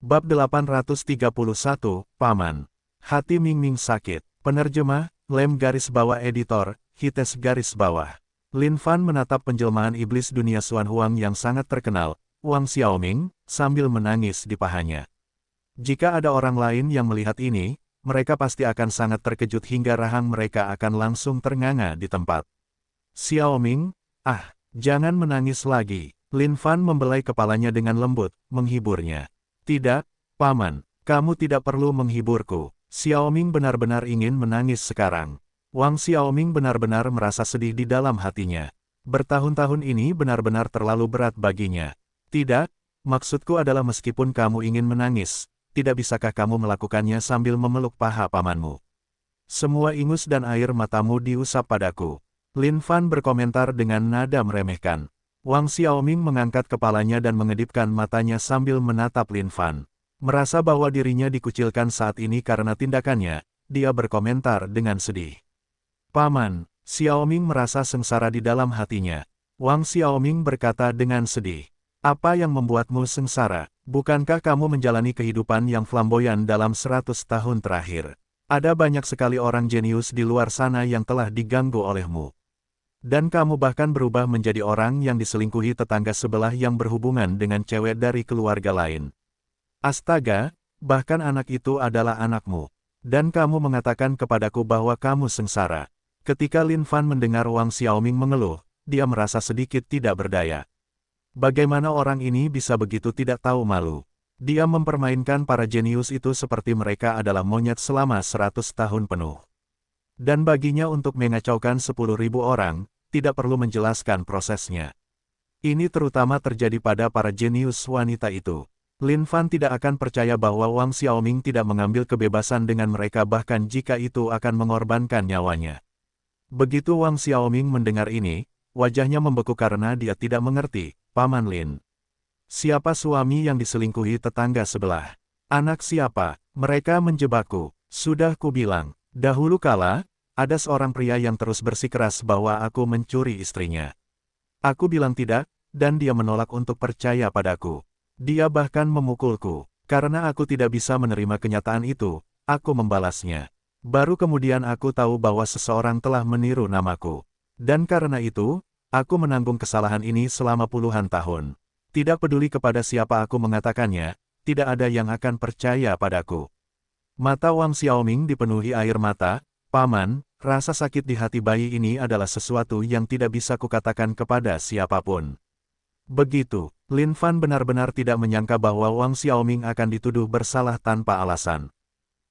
Bab 831, Paman. Hati Ming Ming sakit. Penerjemah, Lem garis bawah editor, Hites garis bawah. Lin Fan menatap penjelmaan iblis dunia Xuan Huang yang sangat terkenal, Wang Xiaoming, sambil menangis di pahanya. Jika ada orang lain yang melihat ini, mereka pasti akan sangat terkejut hingga rahang mereka akan langsung ternganga di tempat. Xiaoming, jangan menangis lagi. Lin Fan membelai kepalanya dengan lembut, menghiburnya. Tidak, Paman, kamu tidak perlu menghiburku. Xiaoming benar-benar ingin menangis sekarang. Wang Xiaoming benar-benar merasa sedih di dalam hatinya. Bertahun-tahun ini benar-benar terlalu berat baginya. Tidak, maksudku adalah meskipun kamu ingin menangis, tidak bisakah kamu melakukannya sambil memeluk paha pamanmu? Semua ingus dan air matamu diusap padaku. Lin Fan berkomentar dengan nada meremehkan. Wang Xiaoming mengangkat kepalanya dan mengedipkan matanya sambil menatap Lin Fan. Merasa bahwa dirinya dikucilkan saat ini karena tindakannya, dia berkomentar dengan sedih. Paman, Xiaoming merasa sengsara di dalam hatinya. Wang Xiaoming berkata dengan sedih. Apa yang membuatmu sengsara? Bukankah kamu menjalani kehidupan yang flamboyan dalam 100 tahun terakhir? Ada banyak sekali orang jenius di luar sana yang telah diganggu olehmu. Dan kamu bahkan berubah menjadi orang yang diselingkuhi tetangga sebelah yang berhubungan dengan cewek dari keluarga lain. Astaga, bahkan anak itu adalah anakmu. Dan kamu mengatakan kepadaku bahwa kamu sengsara. Ketika Lin Fan mendengar Wang Xiaoming mengeluh, dia merasa sedikit tidak berdaya. Bagaimana orang ini bisa begitu tidak tahu malu? Dia mempermainkan para jenius itu seperti mereka adalah monyet selama 100 tahun penuh. Dan baginya untuk mengacaukan 10.000 orang, tidak perlu menjelaskan prosesnya. Ini terutama terjadi pada para jenius wanita itu. Lin Fan tidak akan percaya bahwa Wang Xiaoming tidak mengambil kebebasan dengan mereka bahkan jika itu akan mengorbankan nyawanya. Begitu Wang Xiaoming mendengar ini, wajahnya membeku karena dia tidak mengerti. Paman Lin. Siapa suami yang diselingkuhi tetangga sebelah? Anak siapa? Mereka menjebakku. Sudah kubilang. Dahulu kala, ada seorang pria yang terus bersikeras bahwa aku mencuri istrinya. Aku bilang tidak, dan dia menolak untuk percaya padaku. Dia bahkan memukulku. Karena aku tidak bisa menerima kenyataan itu, aku membalasnya. Baru kemudian aku tahu bahwa seseorang telah meniru namaku. Dan karena itu, aku menanggung kesalahan ini selama puluhan tahun. Tidak peduli kepada siapa aku mengatakannya, tidak ada yang akan percaya padaku. Mata Wang Xiaoming dipenuhi air mata. Paman, rasa sakit di hati bayi ini adalah sesuatu yang tidak bisa kukatakan kepada siapapun. Begitu, Lin Fan benar-benar tidak menyangka bahwa Wang Xiaoming akan dituduh bersalah tanpa alasan.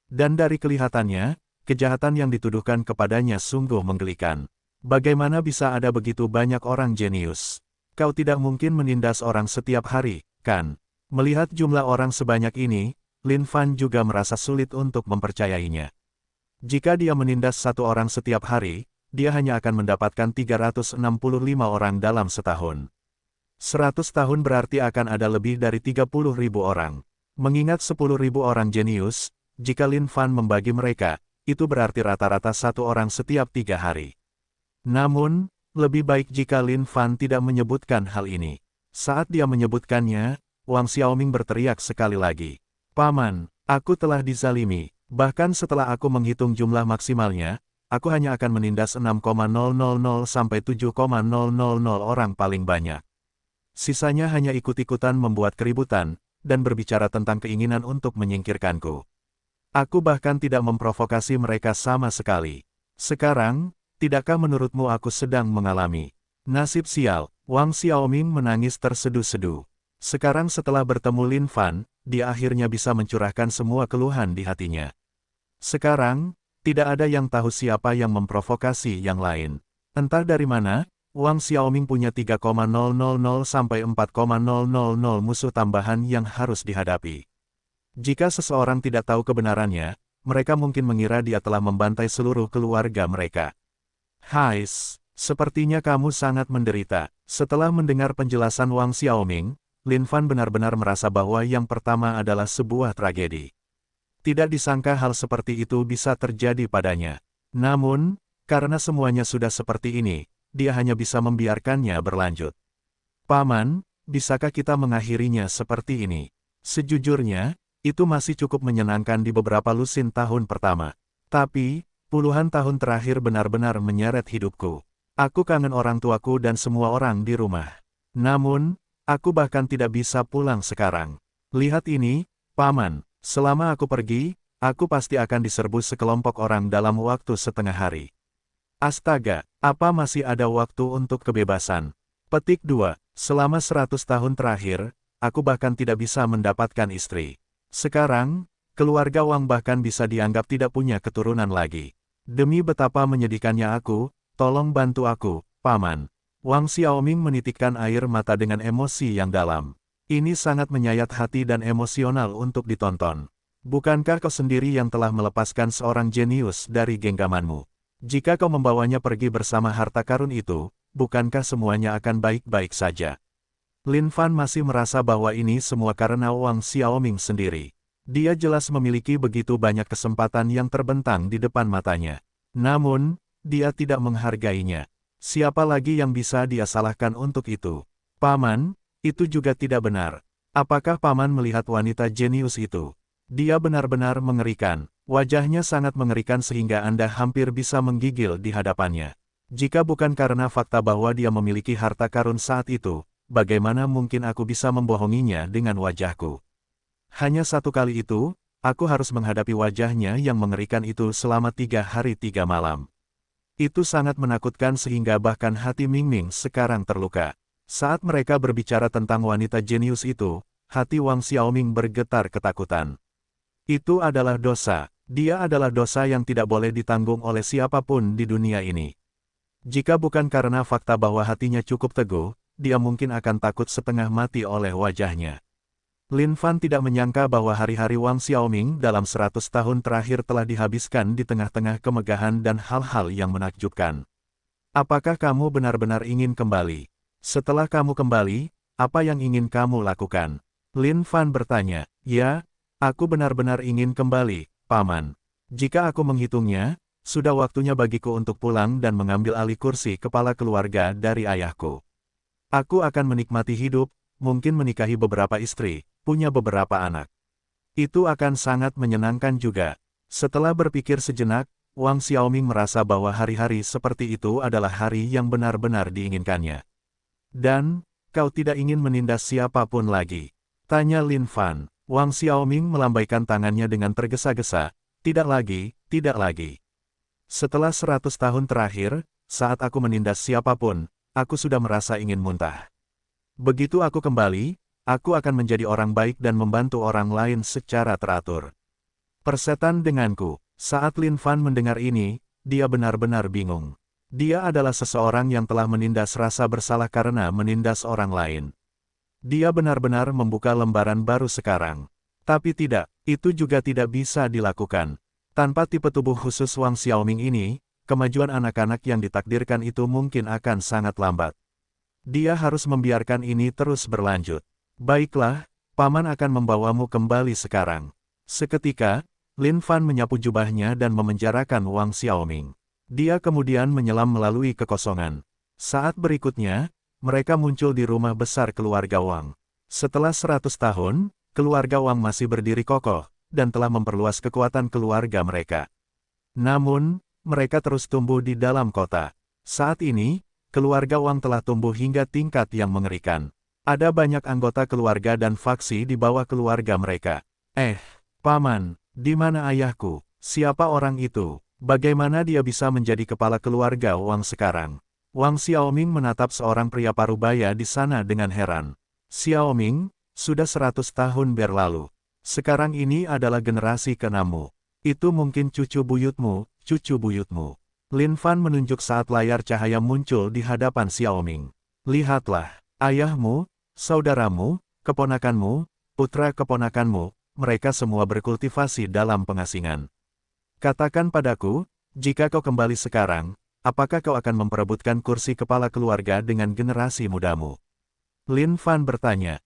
Dan dari kelihatannya, kejahatan yang dituduhkan kepadanya sungguh menggelikan. Bagaimana bisa ada begitu banyak orang jenius? Kau tidak mungkin menindas orang setiap hari, kan? Melihat jumlah orang sebanyak ini, Lin Fan juga merasa sulit untuk mempercayainya. Jika dia menindas satu orang setiap hari, dia hanya akan mendapatkan 365 orang dalam setahun. 100 tahun berarti akan ada lebih dari 30.000 orang. Mengingat 10.000 orang jenius, jika Lin Fan membagi mereka, itu berarti rata-rata satu orang setiap 3 hari. Namun, lebih baik jika Lin Fan tidak menyebutkan hal ini. Saat dia menyebutkannya, Wang Xiaoming berteriak sekali lagi. Paman, aku telah dizalimi. Bahkan setelah aku menghitung jumlah maksimalnya, aku hanya akan menindas 6,000 sampai 7,000 orang paling banyak. Sisanya hanya ikut-ikutan membuat keributan, dan berbicara tentang keinginan untuk menyingkirkanku. Aku bahkan tidak memprovokasi mereka sama sekali. Sekarang, tidakkah menurutmu aku sedang mengalami nasib sial? Wang Xiaoming menangis terseduh-seduh. Sekarang setelah bertemu Lin Fan, dia akhirnya bisa mencurahkan semua keluhan di hatinya. Sekarang, tidak ada yang tahu siapa yang memprovokasi yang lain. Entah dari mana, Wang Xiaoming punya 3,000 sampai 4,000 musuh tambahan yang harus dihadapi. Jika seseorang tidak tahu kebenarannya, mereka mungkin mengira dia telah membantai seluruh keluarga mereka. Hais, sepertinya kamu sangat menderita. Setelah mendengar penjelasan Wang Xiaoming, Lin Fan benar-benar merasa bahwa yang pertama adalah sebuah tragedi. Tidak disangka hal seperti itu bisa terjadi padanya. Namun, karena semuanya sudah seperti ini, dia hanya bisa membiarkannya berlanjut. Paman, bisakah kita mengakhirinya seperti ini? Sejujurnya, Itu masih cukup menyenangkan di beberapa lusin tahun pertama. Tapi, puluhan tahun terakhir benar-benar menyeret hidupku. Aku kangen orang tuaku dan semua orang di rumah. Namun, aku bahkan tidak bisa pulang sekarang. Lihat ini, Paman, selama aku pergi, aku pasti akan diserbu sekelompok orang dalam waktu setengah hari. Astaga, apa masih ada waktu untuk kebebasan? Petik 2. Selama 100 tahun terakhir, aku bahkan tidak bisa mendapatkan istri. Sekarang, keluarga Wang bahkan bisa dianggap tidak punya keturunan lagi. Demi betapa menyedihkannya aku, tolong bantu aku, Paman. Wang Xiaoming menitikkan air mata dengan emosi yang dalam. Ini sangat menyayat hati dan emosional untuk ditonton. Bukankah kau sendiri yang telah melepaskan seorang jenius dari genggamanmu? Jika kau membawanya pergi bersama harta karun itu, bukankah semuanya akan baik-baik saja? Lin Fan masih merasa bahwa ini semua karena Wang Xiaoming sendiri. Dia jelas memiliki begitu banyak kesempatan yang terbentang di depan matanya. Namun, dia tidak menghargainya. Siapa lagi yang bisa dia salahkan untuk itu? Paman, itu juga tidak benar. Apakah Paman melihat wanita jenius itu? Dia benar-benar mengerikan. Wajahnya sangat mengerikan sehingga Anda hampir bisa menggigil di hadapannya. Jika bukan karena fakta bahwa dia memiliki harta karun saat itu, bagaimana mungkin aku bisa membohonginya dengan wajahku? Hanya satu kali itu, aku harus menghadapi wajahnya yang mengerikan itu selama 3 hari 3 malam. Itu sangat menakutkan sehingga bahkan hati Ming Ming sekarang terluka. Saat mereka berbicara tentang wanita jenius itu, hati Wang Xiaoming bergetar ketakutan. Itu adalah dosa. Dia adalah dosa yang tidak boleh ditanggung oleh siapapun di dunia ini. Jika bukan karena fakta bahwa hatinya cukup teguh, dia mungkin akan takut setengah mati oleh wajahnya. Lin Fan tidak menyangka bahwa hari-hari Wang Xiaoming dalam 100 tahun terakhir telah dihabiskan di tengah-tengah kemegahan dan hal-hal yang menakjubkan. Apakah kamu benar-benar ingin kembali? Setelah kamu kembali, apa yang ingin kamu lakukan? Lin Fan bertanya. Ya, aku benar-benar ingin kembali, Paman. Jika aku menghitungnya, sudah waktunya bagiku untuk pulang dan mengambil alih kursi kepala keluarga dari ayahku. Aku akan menikmati hidup, mungkin menikahi beberapa istri, punya beberapa anak. Itu akan sangat menyenangkan juga. Setelah berpikir sejenak, Wang Xiaoming merasa bahwa hari-hari seperti itu adalah hari yang benar-benar diinginkannya. Dan, kau tidak ingin menindas siapapun lagi? Tanya Lin Fan. Wang Xiaoming melambaikan tangannya dengan tergesa-gesa. Tidak lagi, tidak lagi. Setelah 100 tahun terakhir, saat aku menindas siapapun, aku sudah merasa ingin muntah. Begitu aku kembali, aku akan menjadi orang baik dan membantu orang lain secara teratur. Persetan denganku. Saat Lin Fan mendengar ini, dia benar-benar bingung. Dia adalah seseorang yang telah menindas rasa bersalah karena menindas orang lain. Dia benar-benar membuka lembaran baru sekarang. Tapi tidak, itu juga tidak bisa dilakukan. Tanpa tipe tubuh khusus Wang Xiaoming ini, kemajuan anak-anak yang ditakdirkan itu mungkin akan sangat lambat. Dia harus membiarkan ini terus berlanjut. Baiklah, Paman akan membawamu kembali sekarang. Seketika, Lin Fan menyapu jubahnya dan memenjarakan Wang Xiaoming. Dia kemudian menyelam melalui kekosongan. Saat berikutnya, mereka muncul di rumah besar keluarga Wang. Setelah 100 tahun, keluarga Wang masih berdiri kokoh, dan telah memperluas kekuatan keluarga mereka. Namun, mereka terus tumbuh di dalam kota. Saat ini, keluarga Wang telah tumbuh hingga tingkat yang mengerikan. Ada banyak anggota keluarga dan faksi di bawah keluarga mereka. Paman, di mana ayahku? Siapa orang itu? Bagaimana dia bisa menjadi kepala keluarga Wang sekarang? Wang Xiaoming menatap seorang pria parubaya di sana dengan heran. Xiaoming, sudah 100 tahun berlalu. Sekarang ini adalah generasi ke-6-mu. Itu mungkin cucu buyutmu, cucu buyutmu. Lin Fan menunjuk saat layar cahaya muncul di hadapan Xiaoming. Lihatlah, ayahmu, saudaramu, keponakanmu, putra keponakanmu, mereka semua berkultivasi dalam pengasingan. Katakan padaku, jika kau kembali sekarang, apakah kau akan memperebutkan kursi kepala keluarga dengan generasi mudamu? Lin Fan bertanya.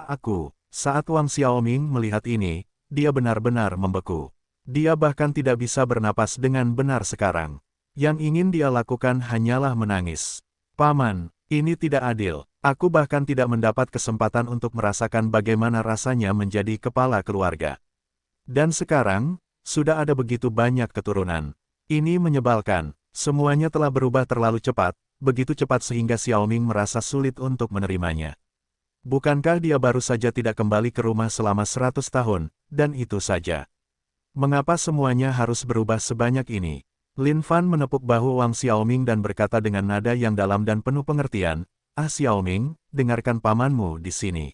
Aku. Saat Wang Xiaoming melihat ini, dia benar-benar membeku. Dia bahkan tidak bisa bernapas dengan benar sekarang. Yang ingin dia lakukan hanyalah menangis. Paman, ini tidak adil. Aku bahkan tidak mendapat kesempatan untuk merasakan bagaimana rasanya menjadi kepala keluarga. Dan sekarang, sudah ada begitu banyak keturunan. Ini menyebalkan. Semuanya telah berubah terlalu cepat, begitu cepat sehingga Xiaoming merasa sulit untuk menerimanya. Bukankah dia baru saja tidak kembali ke rumah selama 100 tahun, dan itu saja? Mengapa semuanya harus berubah sebanyak ini? Lin Fan menepuk bahu Wang Xiaoming dan berkata dengan nada yang dalam dan penuh pengertian, "Ah Xiaoming, dengarkan pamanmu di sini.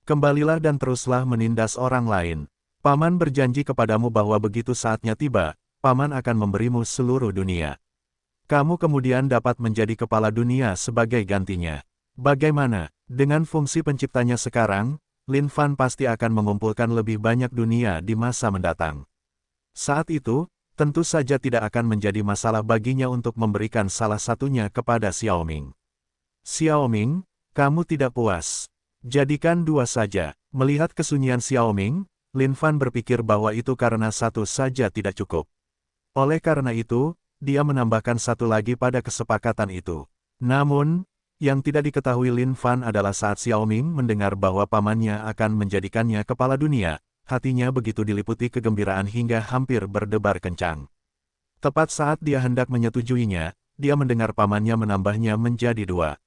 Kembalilah dan teruslah menindas orang lain. Paman berjanji kepadamu bahwa begitu saatnya tiba, Paman akan memberimu seluruh dunia. Kamu kemudian dapat menjadi kepala dunia sebagai gantinya. Bagaimana? Dengan fungsi penciptanya sekarang, Lin Fan pasti akan mengumpulkan lebih banyak dunia di masa mendatang. Saat itu, tentu saja tidak akan menjadi masalah baginya untuk memberikan salah satunya kepada Xiaoming. Xiaoming, kamu tidak puas. Jadikan dua saja." Melihat kesunyian Xiaoming, Lin Fan berpikir bahwa itu karena satu saja tidak cukup. Oleh karena itu, dia menambahkan satu lagi pada kesepakatan itu. Namun, yang tidak diketahui Lin Fan adalah saat Xiaoming mendengar bahwa pamannya akan menjadikannya kepala dunia, hatinya begitu diliputi kegembiraan hingga hampir berdebar kencang. Tepat saat dia hendak menyetujuinya, dia mendengar pamannya menambahnya menjadi dua.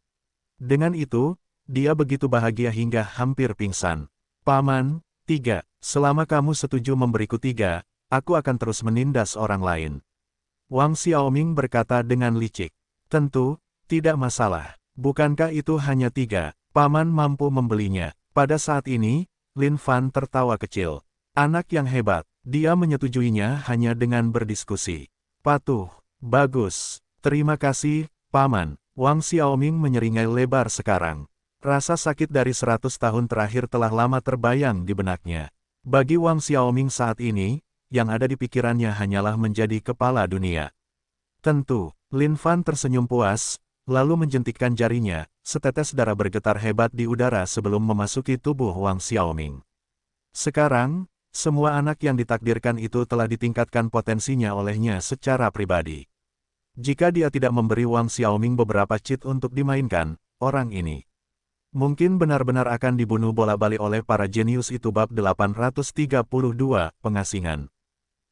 Dengan itu, dia begitu bahagia hingga hampir pingsan. "Paman, 3. Selama kamu setuju memberiku 3, aku akan terus menindas orang lain." Wang Xiaoming berkata dengan licik. "Tentu, tidak masalah. Bukankah itu hanya 3, Paman mampu membelinya." Pada saat ini, Lin Fan tertawa kecil. Anak yang hebat, dia menyetujuinya hanya dengan berdiskusi. "Patuh, bagus. Terima kasih, Paman." Wang Xiaoming menyeringai lebar sekarang. Rasa sakit dari 100 tahun terakhir telah lama terbayang di benaknya. Bagi Wang Xiaoming saat ini, yang ada di pikirannya hanyalah menjadi kepala dunia. Tentu, Lin Fan tersenyum puas, lalu menjentikkan jarinya, setetes darah bergetar hebat di udara sebelum memasuki tubuh Wang Xiaoming. Sekarang, semua anak yang ditakdirkan itu telah ditingkatkan potensinya olehnya secara pribadi. Jika dia tidak memberi Wang Xiaoming beberapa cheat untuk dimainkan, orang ini mungkin benar-benar akan dibunuh bola-balik oleh para jenius itu. Bab 832, Pengasingan.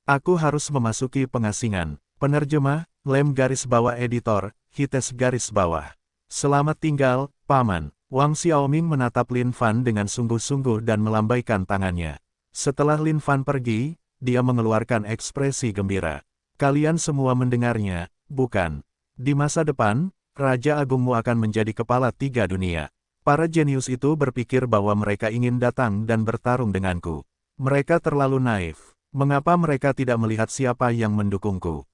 Aku harus memasuki pengasingan. Penerjemah, Lem garis bawah editor, Hites garis bawah. Selamat tinggal, Paman. Wang Xiaoming menatap Lin Fan dengan sungguh-sungguh dan melambaikan tangannya. Setelah Lin Fan pergi, dia mengeluarkan ekspresi gembira. "Kalian semua mendengarnya, bukan? Di masa depan, Raja Agungmu akan menjadi kepala 3 dunia. Para jenius itu berpikir bahwa mereka ingin datang dan bertarung denganku. Mereka terlalu naif. Mengapa mereka tidak melihat siapa yang mendukungku?"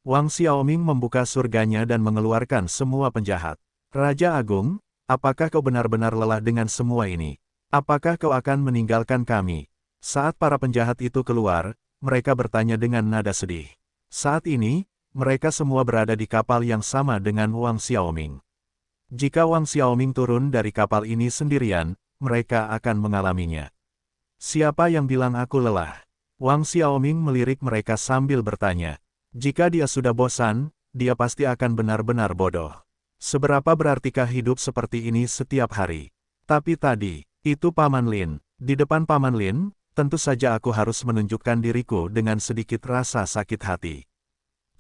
Wang Xiaoming membuka surganya dan mengeluarkan semua penjahat. "Raja Agung, apakah kau benar-benar lelah dengan semua ini? Apakah kau akan meninggalkan kami?" Saat para penjahat itu keluar, mereka bertanya dengan nada sedih. Saat ini, mereka semua berada di kapal yang sama dengan Wang Xiaoming. Jika Wang Xiaoming turun dari kapal ini sendirian, mereka akan mengalaminya. "Siapa yang bilang aku lelah?" Wang Xiaoming melirik mereka sambil bertanya. Jika dia sudah bosan, dia pasti akan benar-benar bodoh. Seberapa berartikah hidup seperti ini setiap hari? Tapi tadi, itu Paman Lin. Di depan Paman Lin, tentu saja aku harus menunjukkan diriku dengan sedikit rasa sakit hati.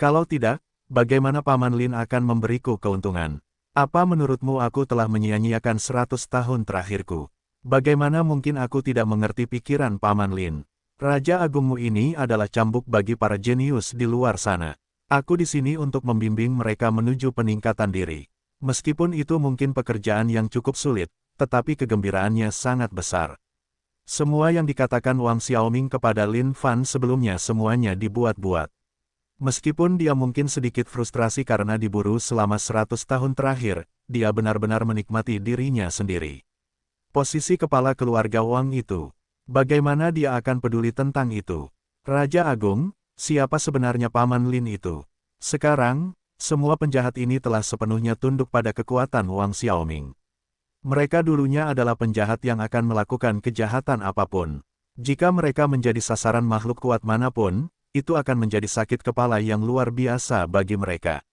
Kalau tidak, bagaimana Paman Lin akan memberiku keuntungan? Apa menurutmu aku telah menyia-nyiakan 100 tahun terakhirku? Bagaimana mungkin aku tidak mengerti pikiran Paman Lin? Raja Agungmu ini adalah cambuk bagi para jenius di luar sana. Aku di sini untuk membimbing mereka menuju peningkatan diri. Meskipun itu mungkin pekerjaan yang cukup sulit, tetapi kegembiraannya sangat besar. Semua yang dikatakan Wang Xiaoming kepada Lin Fan sebelumnya semuanya dibuat-buat. Meskipun dia mungkin sedikit frustrasi karena diburu selama 100 tahun terakhir, dia benar-benar menikmati dirinya sendiri. Posisi kepala keluarga Wang itu. Bagaimana dia akan peduli tentang itu? Raja Agung, siapa sebenarnya Paman Lin itu? Sekarang, semua penjahat ini telah sepenuhnya tunduk pada kekuatan Wang Xiaoming. Mereka dulunya adalah penjahat yang akan melakukan kejahatan apapun. Jika mereka menjadi sasaran makhluk kuat manapun, itu akan menjadi sakit kepala yang luar biasa bagi mereka.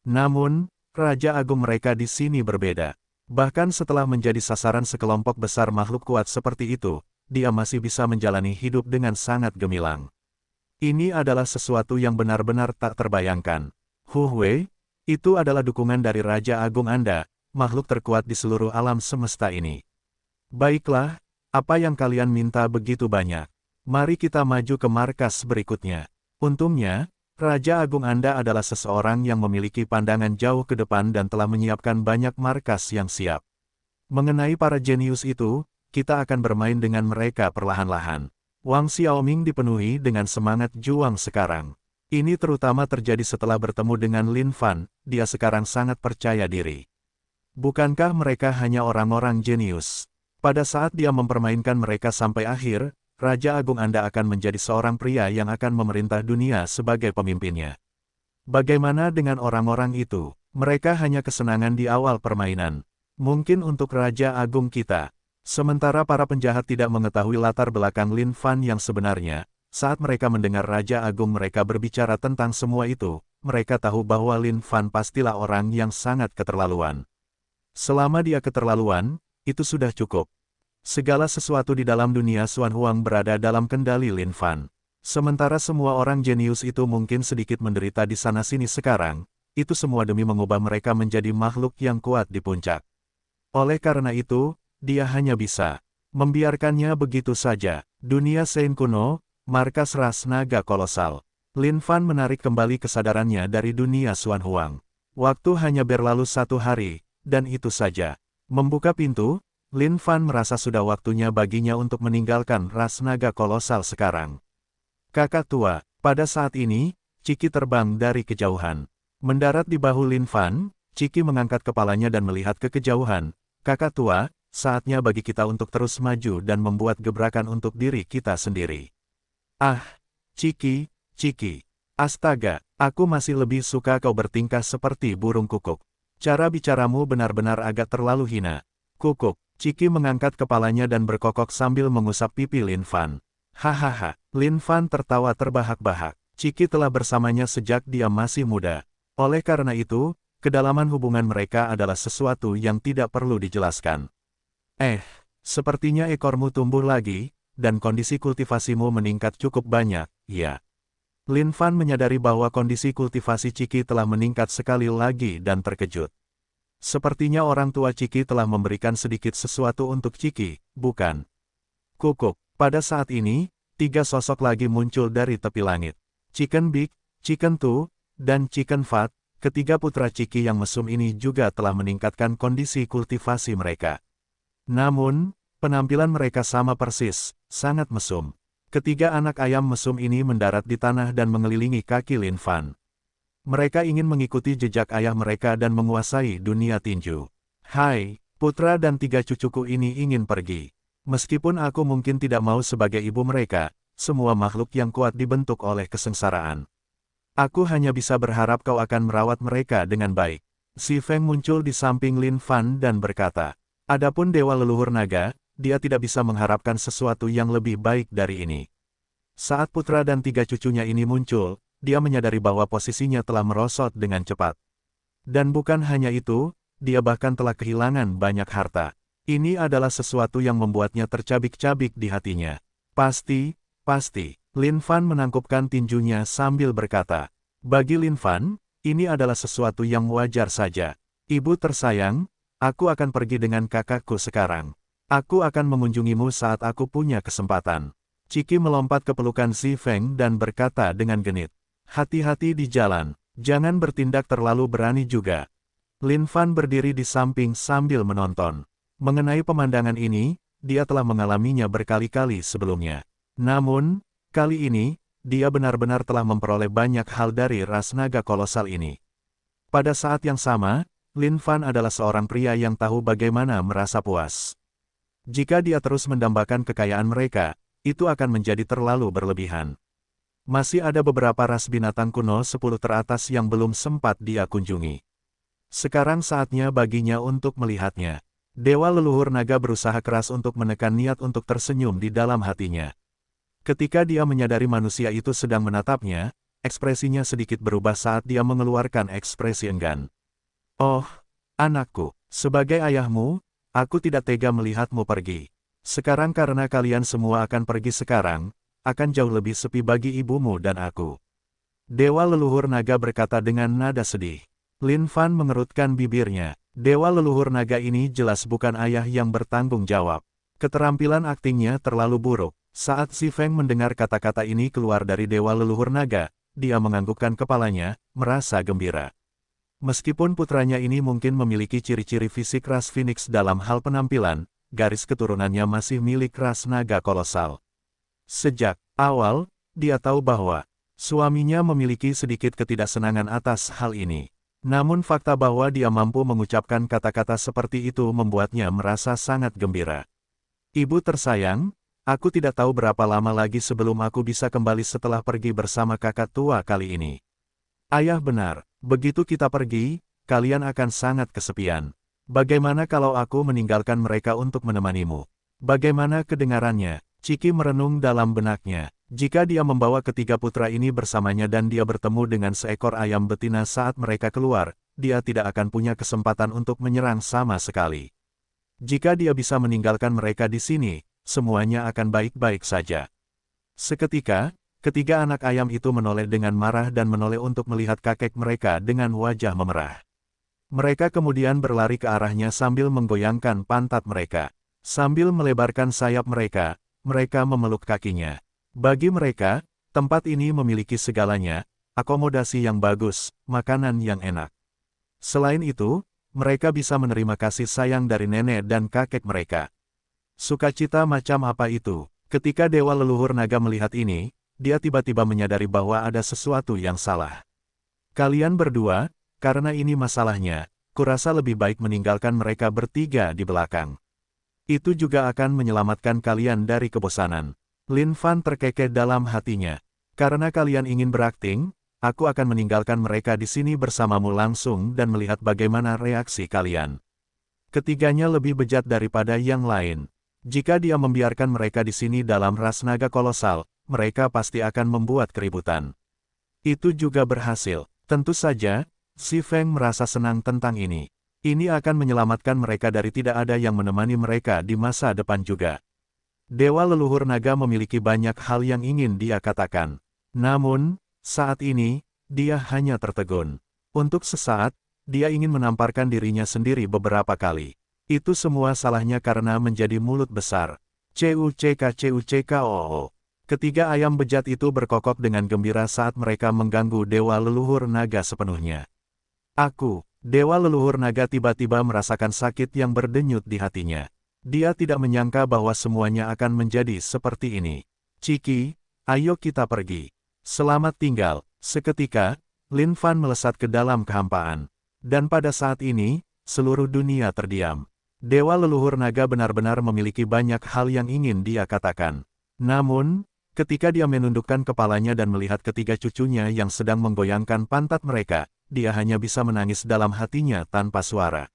Namun, Raja Agung mereka di sini berbeda. Bahkan setelah menjadi sasaran sekelompok besar makhluk kuat seperti itu, dia masih bisa menjalani hidup dengan sangat gemilang. Ini adalah sesuatu yang benar-benar tak terbayangkan. Hu Wei, itu adalah dukungan dari Raja Agung Anda, makhluk terkuat di seluruh alam semesta ini. Baiklah, apa yang kalian minta begitu banyak? Mari kita maju ke markas berikutnya. Untungnya, Raja Agung Anda adalah seseorang yang memiliki pandangan jauh ke depan dan telah menyiapkan banyak markas yang siap. Mengenai para jenius itu, kita akan bermain dengan mereka perlahan-lahan. Wang Xiaoming dipenuhi dengan semangat juang sekarang. Ini terutama terjadi setelah bertemu dengan Lin Fan, dia sekarang sangat percaya diri. Bukankah mereka hanya orang-orang jenius? Pada saat dia mempermainkan mereka sampai akhir, Raja Agung Anda akan menjadi seorang pria yang akan memerintah dunia sebagai pemimpinnya. Bagaimana dengan orang-orang itu? Mereka hanya kesenangan di awal permainan. Mungkin untuk Raja Agung kita. Sementara para penjahat tidak mengetahui latar belakang Lin Fan yang sebenarnya, saat mereka mendengar Raja Agung mereka berbicara tentang semua itu, mereka tahu bahwa Lin Fan pastilah orang yang sangat keterlaluan. Selama dia keterlaluan, itu sudah cukup. Segala sesuatu di dalam dunia Xuan Huang berada dalam kendali Lin Fan. Sementara semua orang jenius itu mungkin sedikit menderita di sana-sini sekarang, itu semua demi mengubah mereka menjadi makhluk yang kuat di puncak. Oleh karena itu, dia hanya bisa membiarkannya begitu saja. Dunia Sein kuno, markas ras naga kolosal. Lin Fan menarik kembali kesadarannya dari dunia Xuan Huang. Waktu hanya berlalu 1 hari, dan itu saja. Membuka pintu, Lin Fan merasa sudah waktunya baginya untuk meninggalkan ras naga kolosal sekarang. Kakak tua, pada saat ini, Ciki terbang dari kejauhan. Mendarat di bahu Lin Fan, Ciki mengangkat kepalanya dan melihat ke kejauhan. Kakak tua, saatnya bagi kita untuk terus maju dan membuat gebrakan untuk diri kita sendiri. Ah, Ciki, Ciki. Astaga, aku masih lebih suka kau bertingkah seperti burung kukuk. Cara bicaramu benar-benar agak terlalu hina. Kukuk. Ciki mengangkat kepalanya dan berkokok sambil mengusap pipi Lin Fan. Hahaha, Lin Fan tertawa terbahak-bahak. Ciki telah bersamanya sejak dia masih muda. Oleh karena itu, kedalaman hubungan mereka adalah sesuatu yang tidak perlu dijelaskan. Sepertinya ekormu tumbuh lagi, dan kondisi kultivasimu meningkat cukup banyak, ya. Lin Fan menyadari bahwa kondisi kultivasi Ciki telah meningkat sekali lagi dan terkejut. Sepertinya orang tua Ciki telah memberikan sedikit sesuatu untuk Ciki, bukan? Kukuk, pada saat ini, 3 sosok lagi muncul dari tepi langit. Chicken Big, Chicken Tu, dan Chicken Fat, ketiga putra Ciki yang mesum ini juga telah meningkatkan kondisi kultivasi mereka. Namun, penampilan mereka sama persis, sangat mesum. Ketiga anak ayam mesum ini mendarat di tanah dan mengelilingi kaki Lin Fan. Mereka ingin mengikuti jejak ayah mereka dan menguasai dunia tinju. Hai, putra dan 3 cucuku ini ingin pergi. Meskipun aku mungkin tidak mau sebagai ibu mereka, semua makhluk yang kuat dibentuk oleh kesengsaraan. Aku hanya bisa berharap kau akan merawat mereka dengan baik. Si Feng muncul di samping Lin Fan dan berkata, adapun dewa leluhur naga, dia tidak bisa mengharapkan sesuatu yang lebih baik dari ini. Saat putra dan 3 cucunya ini muncul, dia menyadari bahwa posisinya telah merosot dengan cepat. Dan bukan hanya itu, dia bahkan telah kehilangan banyak harta. Ini adalah sesuatu yang membuatnya tercabik-cabik di hatinya. Pasti. Lin Fan menangkupkan tinjunya sambil berkata. Bagi Lin Fan, ini adalah sesuatu yang wajar saja. Ibu tersayang, aku akan pergi dengan kakakku sekarang. Aku akan mengunjungimu saat aku punya kesempatan. Ciki melompat ke pelukan Si Feng dan berkata dengan genit. Hati-hati di jalan, jangan bertindak terlalu berani juga. Lin Fan berdiri di samping sambil menonton. Mengenai pemandangan ini, dia telah mengalaminya berkali-kali sebelumnya. Namun, kali ini, dia benar-benar telah memperoleh banyak hal dari ras naga kolosal ini. Pada saat yang sama, Lin Fan adalah seorang pria yang tahu bagaimana merasa puas. Jika dia terus mendambakan kekayaan mereka, itu akan menjadi terlalu berlebihan. Masih ada beberapa ras binatang kuno 10 teratas yang belum sempat dia kunjungi. Sekarang saatnya baginya untuk melihatnya. Dewa leluhur naga berusaha keras untuk menekan niat untuk tersenyum di dalam hatinya. Ketika dia menyadari manusia itu sedang menatapnya, ekspresinya sedikit berubah saat dia mengeluarkan ekspresi enggan. Oh, anakku, sebagai ayahmu, aku tidak tega melihatmu pergi. Sekarang karena kalian semua akan pergi sekarang, akan jauh lebih sepi bagi ibumu dan aku. Dewa leluhur naga berkata dengan nada sedih. Lin Fan mengerutkan bibirnya. Dewa leluhur naga ini jelas bukan ayah yang bertanggung jawab. Keterampilan aktingnya terlalu buruk. Saat Si Feng mendengar kata-kata ini keluar dari dewa leluhur naga, dia menganggukkan kepalanya, merasa gembira. Meskipun putranya ini mungkin memiliki ciri-ciri fisik ras Phoenix dalam hal penampilan, garis keturunannya masih milik ras naga kolosal. Sejak awal, dia tahu bahwa suaminya memiliki sedikit ketidaksenangan atas hal ini. Namun fakta bahwa dia mampu mengucapkan kata-kata seperti itu membuatnya merasa sangat gembira. Ibu tersayang, aku tidak tahu berapa lama lagi sebelum aku bisa kembali setelah pergi bersama kakak tua kali ini. Ayah benar, begitu kita pergi, kalian akan sangat kesepian. Bagaimana kalau aku meninggalkan mereka untuk menemanimu? Bagaimana kedengarannya? Ciki merenung dalam benaknya. Jika dia membawa ketiga putra ini bersamanya dan dia bertemu dengan seekor ayam betina saat mereka keluar, dia tidak akan punya kesempatan untuk menyerang sama sekali. Jika dia bisa meninggalkan mereka di sini, semuanya akan baik-baik saja. Seketika, ketiga anak ayam itu menoleh dengan marah dan menoleh untuk melihat kakek mereka dengan wajah memerah. Mereka kemudian berlari ke arahnya sambil menggoyangkan pantat mereka. Sambil melebarkan sayap mereka, mereka memeluk kakinya. Bagi mereka, tempat ini memiliki segalanya, akomodasi yang bagus, makanan yang enak. Selain itu, mereka bisa menerima kasih sayang dari nenek dan kakek mereka. Sukacita macam apa itu? Ketika dewa leluhur naga melihat ini, dia tiba-tiba menyadari bahwa ada sesuatu yang salah. Kalian berdua, karena ini masalahnya, kurasa lebih baik meninggalkan mereka bertiga di belakang. Itu juga akan menyelamatkan kalian dari kebosanan. Lin Fan terkekeh dalam hatinya. Karena kalian ingin berakting, aku akan meninggalkan mereka di sini bersamamu langsung dan melihat bagaimana reaksi kalian. Ketiganya lebih bejat daripada yang lain. Jika dia membiarkan mereka di sini dalam ras naga kolosal, mereka pasti akan membuat keributan. Itu juga berhasil. Tentu saja, Si Feng merasa senang tentang ini. Ini akan menyelamatkan mereka dari tidak ada yang menemani mereka di masa depan juga. Dewa leluhur naga memiliki banyak hal yang ingin dia katakan. Namun, saat ini, dia hanya tertegun. Untuk sesaat, dia ingin menamparkan dirinya sendiri beberapa kali. Itu semua salahnya karena menjadi mulut besar. Cuck. Ketiga ayam bejat itu berkokok dengan gembira saat mereka mengganggu dewa leluhur naga sepenuhnya. Dewa leluhur naga tiba-tiba merasakan sakit yang berdenyut di hatinya. Dia tidak menyangka bahwa semuanya akan menjadi seperti ini. Ciki, ayo kita pergi. Selamat tinggal. Seketika, Lin Fan melesat ke dalam kehampaan. Dan pada saat ini, seluruh dunia terdiam. Dewa leluhur naga benar-benar memiliki banyak hal yang ingin dia katakan. Namun, ketika dia menundukkan kepalanya dan melihat ketiga cucunya yang sedang menggoyangkan pantat mereka, dia hanya bisa menangis dalam hatinya tanpa suara.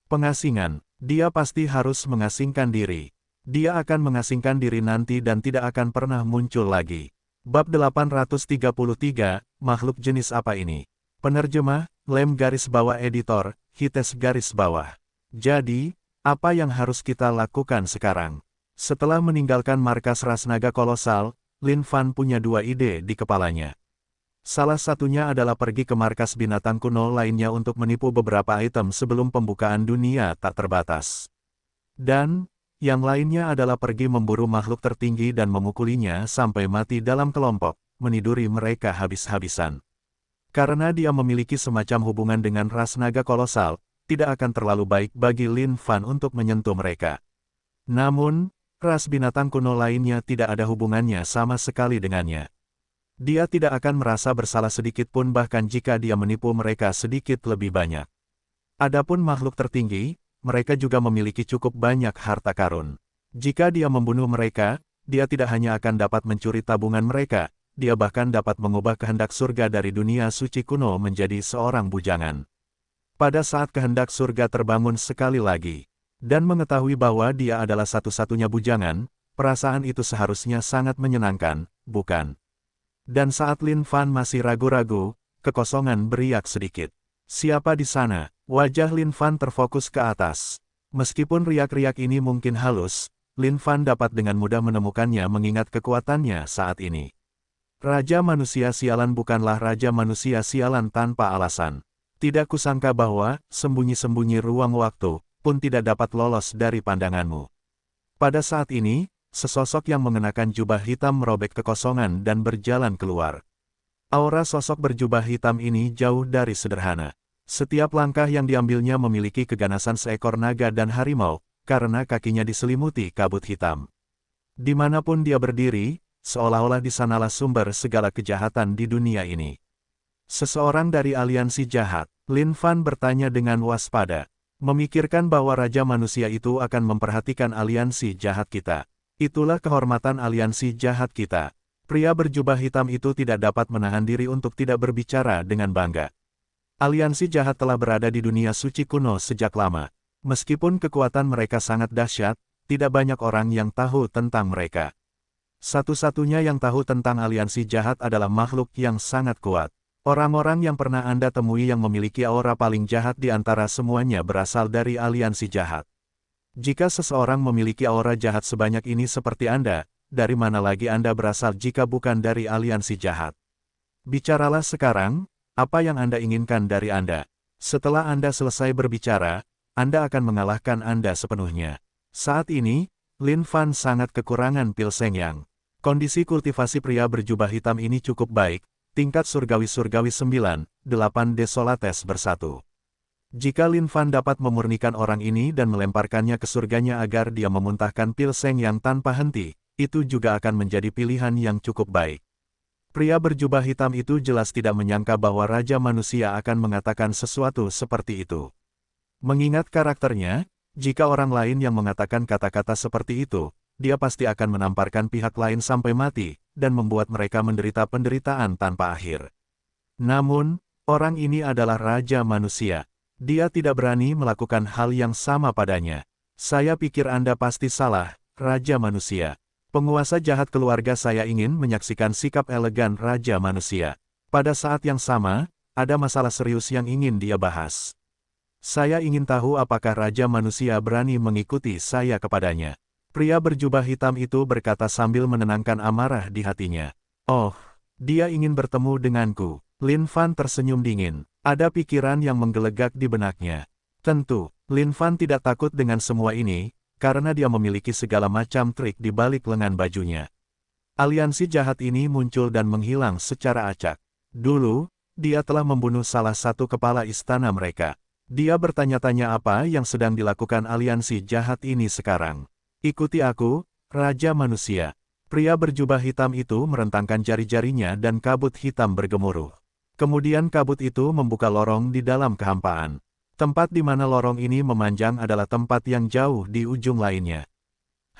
Pengasingan, dia pasti harus mengasingkan diri. Dia akan mengasingkan diri nanti dan tidak akan pernah muncul lagi. Bab 833, makhluk jenis apa ini? Penerjemah, Lem garis bawah editor, Hites garis bawah. Jadi, apa yang harus kita lakukan sekarang? Setelah meninggalkan markas ras naga kolosal, Lin Fan punya dua ide di kepalanya. Salah satunya adalah pergi ke markas binatang kuno lainnya untuk menipu beberapa item sebelum pembukaan dunia tak terbatas. Dan, yang lainnya adalah pergi memburu makhluk tertinggi dan memukulinya sampai mati dalam kelompok, meniduri mereka habis-habisan. Karena dia memiliki semacam hubungan dengan ras naga kolosal, tidak akan terlalu baik bagi Lin Fan untuk menyentuh mereka. Namun, ras binatang kuno lainnya tidak ada hubungannya sama sekali dengannya. Dia tidak akan merasa bersalah sedikit pun bahkan jika dia menipu mereka sedikit lebih banyak. Adapun makhluk tertinggi, mereka juga memiliki cukup banyak harta karun. Jika dia membunuh mereka, dia tidak hanya akan dapat mencuri tabungan mereka, dia bahkan dapat mengubah kehendak surga dari dunia suci kuno menjadi seorang bujangan. Pada saat kehendak surga terbangun sekali lagi, dan mengetahui bahwa dia adalah satu-satunya bujangan, perasaan itu seharusnya sangat menyenangkan, bukan? Dan saat Lin Fan masih ragu-ragu, kekosongan beriak sedikit. Siapa di sana? Wajah Lin Fan terfokus ke atas. Meskipun riak-riak ini mungkin halus, Lin Fan dapat dengan mudah menemukannya mengingat kekuatannya saat ini. Raja manusia sialan bukanlah raja manusia sialan tanpa alasan. Tidak kusangka bahwa, sembunyi-sembunyi ruang waktu, pun tidak dapat lolos dari pandanganmu. Pada saat ini, sesosok yang mengenakan jubah hitam merobek kekosongan dan berjalan keluar. Aura sosok berjubah hitam ini jauh dari sederhana. Setiap langkah yang diambilnya memiliki keganasan seekor naga dan harimau, karena kakinya diselimuti kabut hitam. Dimanapun dia berdiri, seolah-olah di sanalah sumber segala kejahatan di dunia ini. Seseorang dari aliansi jahat, Lin Fan bertanya dengan waspada. Memikirkan bahwa Raja Manusia itu akan memperhatikan aliansi jahat kita. Itulah kehormatan aliansi jahat kita. Pria berjubah hitam itu tidak dapat menahan diri untuk tidak berbicara dengan bangga. Aliansi jahat telah berada di dunia suci kuno sejak lama. Meskipun kekuatan mereka sangat dahsyat, tidak banyak orang yang tahu tentang mereka. Satu-satunya yang tahu tentang aliansi jahat adalah makhluk yang sangat kuat. Orang-orang yang pernah Anda temui yang memiliki aura paling jahat di antara semuanya berasal dari aliansi jahat. Jika seseorang memiliki aura jahat sebanyak ini seperti Anda, dari mana lagi Anda berasal jika bukan dari aliansi jahat? Bicaralah sekarang, apa yang Anda inginkan dari Anda? Setelah Anda selesai berbicara, Anda akan mengalahkan Anda sepenuhnya. Saat ini, Lin Fan sangat kekurangan pil Seng Yang. Kondisi kultivasi pria berjubah hitam ini cukup baik. Tingkat surgawi-surgawi 9, 8 desolates bersatu. Jika Lin Fan dapat memurnikan orang ini dan melemparkannya ke surganya agar dia memuntahkan pil Seng yang tanpa henti, itu juga akan menjadi pilihan yang cukup baik. Pria berjubah hitam itu jelas tidak menyangka bahwa Raja Manusia akan mengatakan sesuatu seperti itu. Mengingat karakternya, jika orang lain yang mengatakan kata-kata seperti itu, dia pasti akan menamparkan pihak lain sampai mati, dan membuat mereka menderita penderitaan tanpa akhir. Namun, orang ini adalah Raja Manusia. Dia tidak berani melakukan hal yang sama padanya. Saya pikir Anda pasti salah, Raja Manusia. Penguasa jahat keluarga saya ingin menyaksikan sikap elegan Raja Manusia. Pada saat yang sama, ada masalah serius yang ingin dia bahas. Saya ingin tahu apakah Raja Manusia berani mengikuti saya kepadanya. Pria berjubah hitam itu berkata sambil menenangkan amarah di hatinya. Oh, dia ingin bertemu denganku. Lin Fan tersenyum dingin. Ada pikiran yang menggelegak di benaknya. Tentu, Lin Fan tidak takut dengan semua ini, karena dia memiliki segala macam trik di balik lengan bajunya. Aliansi jahat ini muncul dan menghilang secara acak. Dulu, dia telah membunuh salah satu kepala istana mereka. Dia bertanya-tanya apa yang sedang dilakukan aliansi jahat ini sekarang. Ikuti aku, Raja Manusia. Pria berjubah hitam itu merentangkan jari-jarinya dan kabut hitam bergemuruh. Kemudian kabut itu membuka lorong di dalam kehampaan. Tempat di mana lorong ini memanjang adalah tempat yang jauh di ujung lainnya.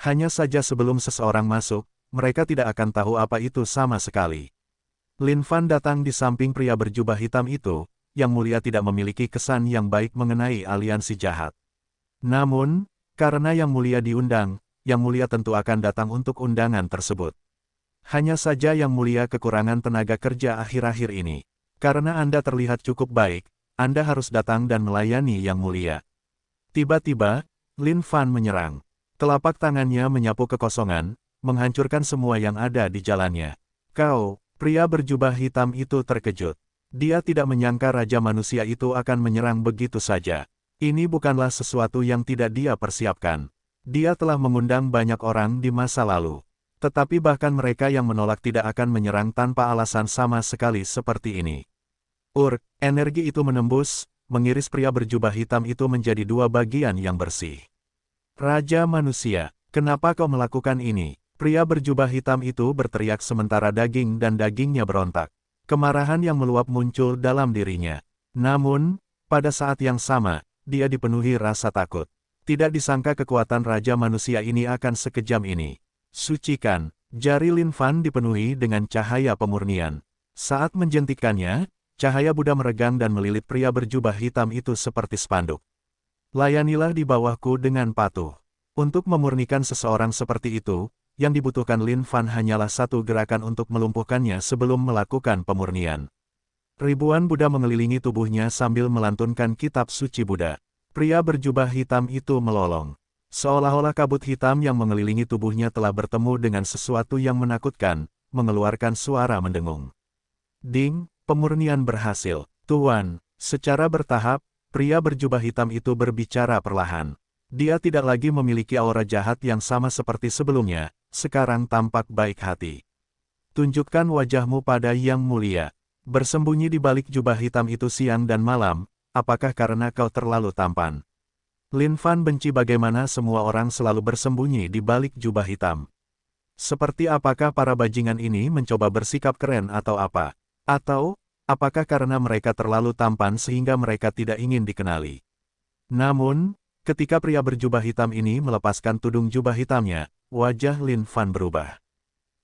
Hanya saja sebelum seseorang masuk, mereka tidak akan tahu apa itu sama sekali. Lin Fan datang di samping pria berjubah hitam itu, yang mulia tidak memiliki kesan yang baik mengenai aliansi jahat. Namun, karena Yang Mulia diundang, Yang Mulia tentu akan datang untuk undangan tersebut. Hanya saja Yang Mulia kekurangan tenaga kerja akhir-akhir ini. Karena Anda terlihat cukup baik, Anda harus datang dan melayani Yang Mulia. Tiba-tiba, Lin Fan menyerang. Telapak tangannya menyapu kekosongan, menghancurkan semua yang ada di jalannya. Kau, pria berjubah hitam itu terkejut. Dia tidak menyangka Raja Manusia itu akan menyerang begitu saja. Ini bukanlah sesuatu yang tidak dia persiapkan. Dia telah mengundang banyak orang di masa lalu. Tetapi bahkan mereka yang menolak tidak akan menyerang tanpa alasan sama sekali seperti ini. Energi itu menembus, mengiris pria berjubah hitam itu menjadi dua bagian yang bersih. Raja Manusia, kenapa kau melakukan ini? Pria berjubah hitam itu berteriak sementara daging dan dagingnya berontak. Kemarahan yang meluap muncul dalam dirinya. Namun, pada saat yang sama, dia dipenuhi rasa takut. Tidak disangka kekuatan Raja Manusia ini akan sekejam ini. Sucikan, jari Lin Fan dipenuhi dengan cahaya pemurnian. Saat menjentikkannya, cahaya Buddha meregang dan melilit pria berjubah hitam itu seperti spanduk. Layanilah di bawahku dengan patuh. Untuk memurnikan seseorang seperti itu, yang dibutuhkan Lin Fan hanyalah satu gerakan untuk melumpuhkannya sebelum melakukan pemurnian. Ribuan Buddha mengelilingi tubuhnya sambil melantunkan kitab suci Buddha. Pria berjubah hitam itu melolong. Seolah-olah kabut hitam yang mengelilingi tubuhnya telah bertemu dengan sesuatu yang menakutkan, mengeluarkan suara mendengung. Ding, pemurnian berhasil. Tuan, secara bertahap, pria berjubah hitam itu berbicara perlahan. Dia tidak lagi memiliki aura jahat yang sama seperti sebelumnya, sekarang tampak baik hati. Tunjukkan wajahmu pada Yang Mulia. Bersembunyi di balik jubah hitam itu siang dan malam, apakah karena kau terlalu tampan? Lin Fan benci bagaimana semua orang selalu bersembunyi di balik jubah hitam. Seperti apakah para bajingan ini mencoba bersikap keren atau apa? Atau, apakah karena mereka terlalu tampan sehingga mereka tidak ingin dikenali? Namun, ketika pria berjubah hitam ini melepaskan tudung jubah hitamnya, wajah Lin Fan berubah.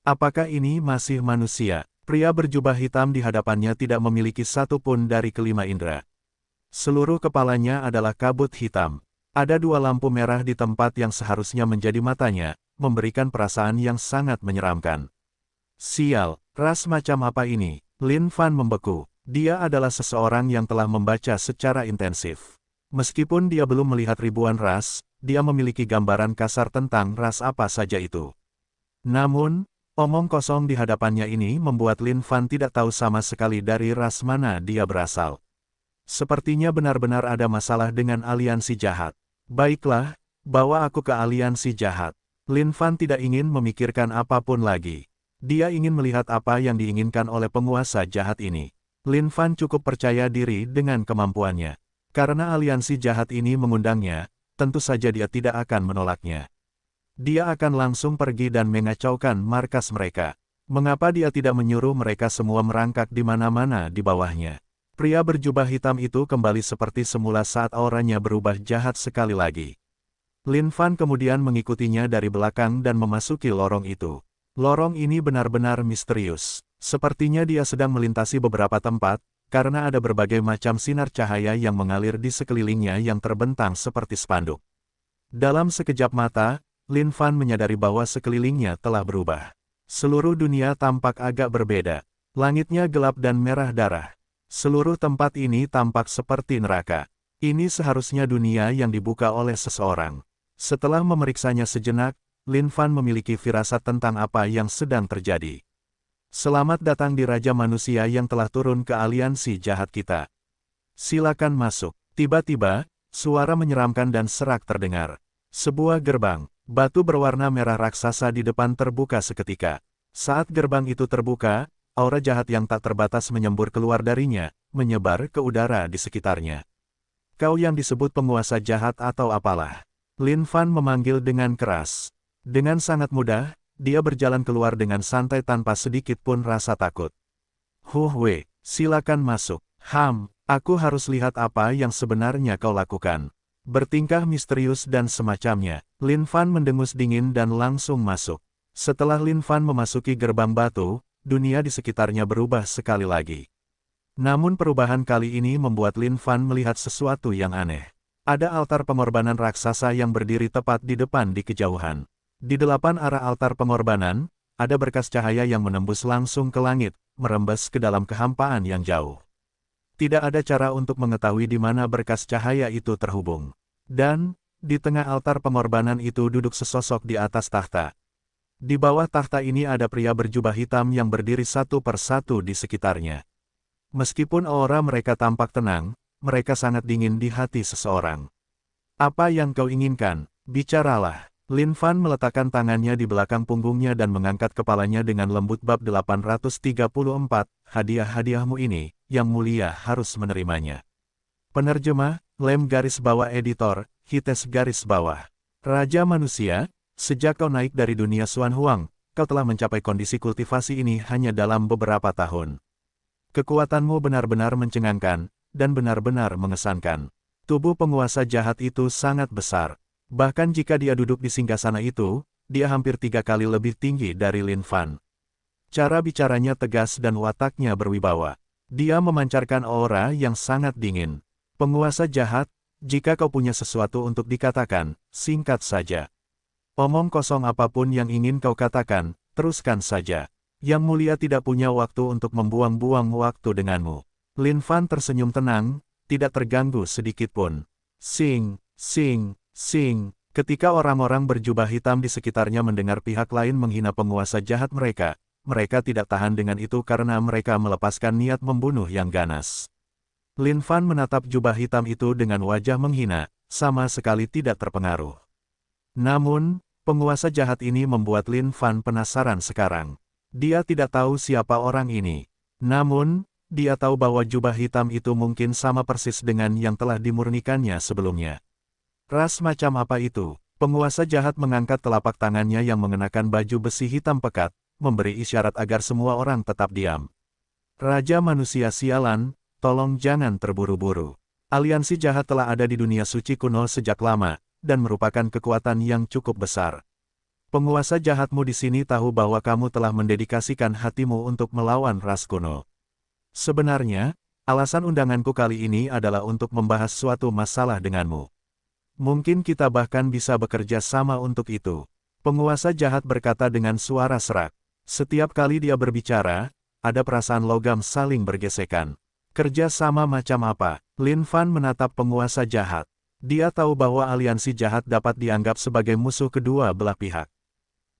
Apakah ini masih manusia? Pria berjubah hitam di hadapannya tidak memiliki satu pun dari kelima indera. Seluruh kepalanya adalah kabut hitam. Ada dua lampu merah di tempat yang seharusnya menjadi matanya, memberikan perasaan yang sangat menyeramkan. Sial, ras macam apa ini? Lin Fan membeku. Dia adalah seseorang yang telah membaca secara intensif. Meskipun dia belum melihat ribuan ras, dia memiliki gambaran kasar tentang ras apa saja itu. Namun, omong kosong di hadapannya ini membuat Lin Fan tidak tahu sama sekali dari ras mana dia berasal. Sepertinya benar-benar ada masalah dengan aliansi jahat. Baiklah, bawa aku ke aliansi jahat. Lin Fan tidak ingin memikirkan apapun lagi. Dia ingin melihat apa yang diinginkan oleh penguasa jahat ini. Lin Fan cukup percaya diri dengan kemampuannya. Karena aliansi jahat ini mengundangnya, tentu saja dia tidak akan menolaknya. Dia akan langsung pergi dan mengacaukan markas mereka. Mengapa dia tidak menyuruh mereka semua merangkak di mana-mana di bawahnya? Pria berjubah hitam itu kembali seperti semula saat auranya berubah jahat sekali lagi. Lin Fan kemudian mengikutinya dari belakang dan memasuki lorong itu. Lorong ini benar-benar misterius. Sepertinya dia sedang melintasi beberapa tempat, karena ada berbagai macam sinar cahaya yang mengalir di sekelilingnya yang terbentang seperti spanduk. Dalam sekejap mata, Lin Fan menyadari bahwa sekelilingnya telah berubah. Seluruh dunia tampak agak berbeda. Langitnya gelap dan merah darah. Seluruh tempat ini tampak seperti neraka. Ini seharusnya dunia yang dibuka oleh seseorang. Setelah memeriksanya sejenak, Lin Fan memiliki firasat tentang apa yang sedang terjadi. Selamat datang di Raja Manusia yang telah turun ke aliansi jahat kita. Silakan masuk. Tiba-tiba, suara menyeramkan dan serak terdengar. Sebuah gerbang, batu berwarna merah raksasa di depan terbuka seketika. Saat gerbang itu terbuka, aura jahat yang tak terbatas menyembur keluar darinya, menyebar ke udara di sekitarnya. Kau yang disebut penguasa jahat atau apalah? Lin Fan memanggil dengan keras. Dengan sangat mudah, dia berjalan keluar dengan santai tanpa sedikit pun rasa takut. Wei, silakan masuk. Aku harus lihat apa yang sebenarnya kau lakukan. Bertingkah misterius dan semacamnya, Lin Fan mendengus dingin dan langsung masuk. Setelah Lin Fan memasuki gerbang batu, dunia di sekitarnya berubah sekali lagi. Namun perubahan kali ini membuat Lin Fan melihat sesuatu yang aneh. Ada altar pengorbanan raksasa yang berdiri tepat di depan di kejauhan. Di 8 arah altar pengorbanan, ada berkas cahaya yang menembus langsung ke langit, merembes ke dalam kehampaan yang jauh. Tidak ada cara untuk mengetahui di mana berkas cahaya itu terhubung. Dan, di tengah altar pengorbanan itu duduk sesosok di atas tahta. Di bawah tahta ini ada pria berjubah hitam yang berdiri satu persatu di sekitarnya. Meskipun aura mereka tampak tenang, mereka sangat dingin di hati seseorang. Apa yang kau inginkan? Bicaralah. Lin Fan meletakkan tangannya di belakang punggungnya dan mengangkat kepalanya dengan lembut. Bab 834, hadiah-hadiahmu ini, Yang Mulia harus menerimanya. Penerjemah, Lem garis bawah editor, Hites garis bawah. Raja Manusia, sejak kau naik dari dunia Xuan Huang, kau telah mencapai kondisi kultivasi ini hanya dalam beberapa tahun. Kekuatanmu benar-benar mencengangkan, dan benar-benar mengesankan. Tubuh penguasa jahat itu sangat besar. Bahkan jika dia duduk di singgasana itu, dia hampir 3 kali lebih tinggi dari Lin Fan. Cara bicaranya tegas dan wataknya berwibawa. Dia memancarkan aura yang sangat dingin. Penguasa jahat, jika kau punya sesuatu untuk dikatakan, singkat saja. Omong kosong apapun yang ingin kau katakan, teruskan saja. Yang Mulia tidak punya waktu untuk membuang-buang waktu denganmu. Lin Fan tersenyum tenang, tidak terganggu sedikit pun. Sing. Ketika orang-orang berjubah hitam di sekitarnya mendengar pihak lain menghina penguasa jahat mereka, mereka tidak tahan dengan itu karena mereka melepaskan niat membunuh yang ganas. Lin Fan menatap jubah hitam itu dengan wajah menghina, sama sekali tidak terpengaruh. Namun, penguasa jahat ini membuat Lin Fan penasaran sekarang. Dia tidak tahu siapa orang ini. Namun, dia tahu bahwa jubah hitam itu mungkin sama persis dengan yang telah dimurnikannya sebelumnya. Ras macam apa itu? Penguasa jahat mengangkat telapak tangannya yang mengenakan baju besi hitam pekat, memberi isyarat agar semua orang tetap diam. Raja manusia sialan, tolong jangan terburu-buru. Aliansi jahat telah ada di dunia suci kuno sejak lama, dan merupakan kekuatan yang cukup besar. Penguasa jahatmu di sini tahu bahwa kamu telah mendedikasikan hatimu untuk melawan ras kuno. Sebenarnya, alasan undanganku kali ini adalah untuk membahas suatu masalah denganmu. Mungkin kita bahkan bisa bekerja sama untuk itu. Penguasa jahat berkata dengan suara serak. Setiap kali dia berbicara, ada perasaan logam saling bergesekan. Kerja sama macam apa? Lin Fan menatap penguasa jahat. Dia tahu bahwa aliansi jahat dapat dianggap sebagai musuh kedua belah pihak.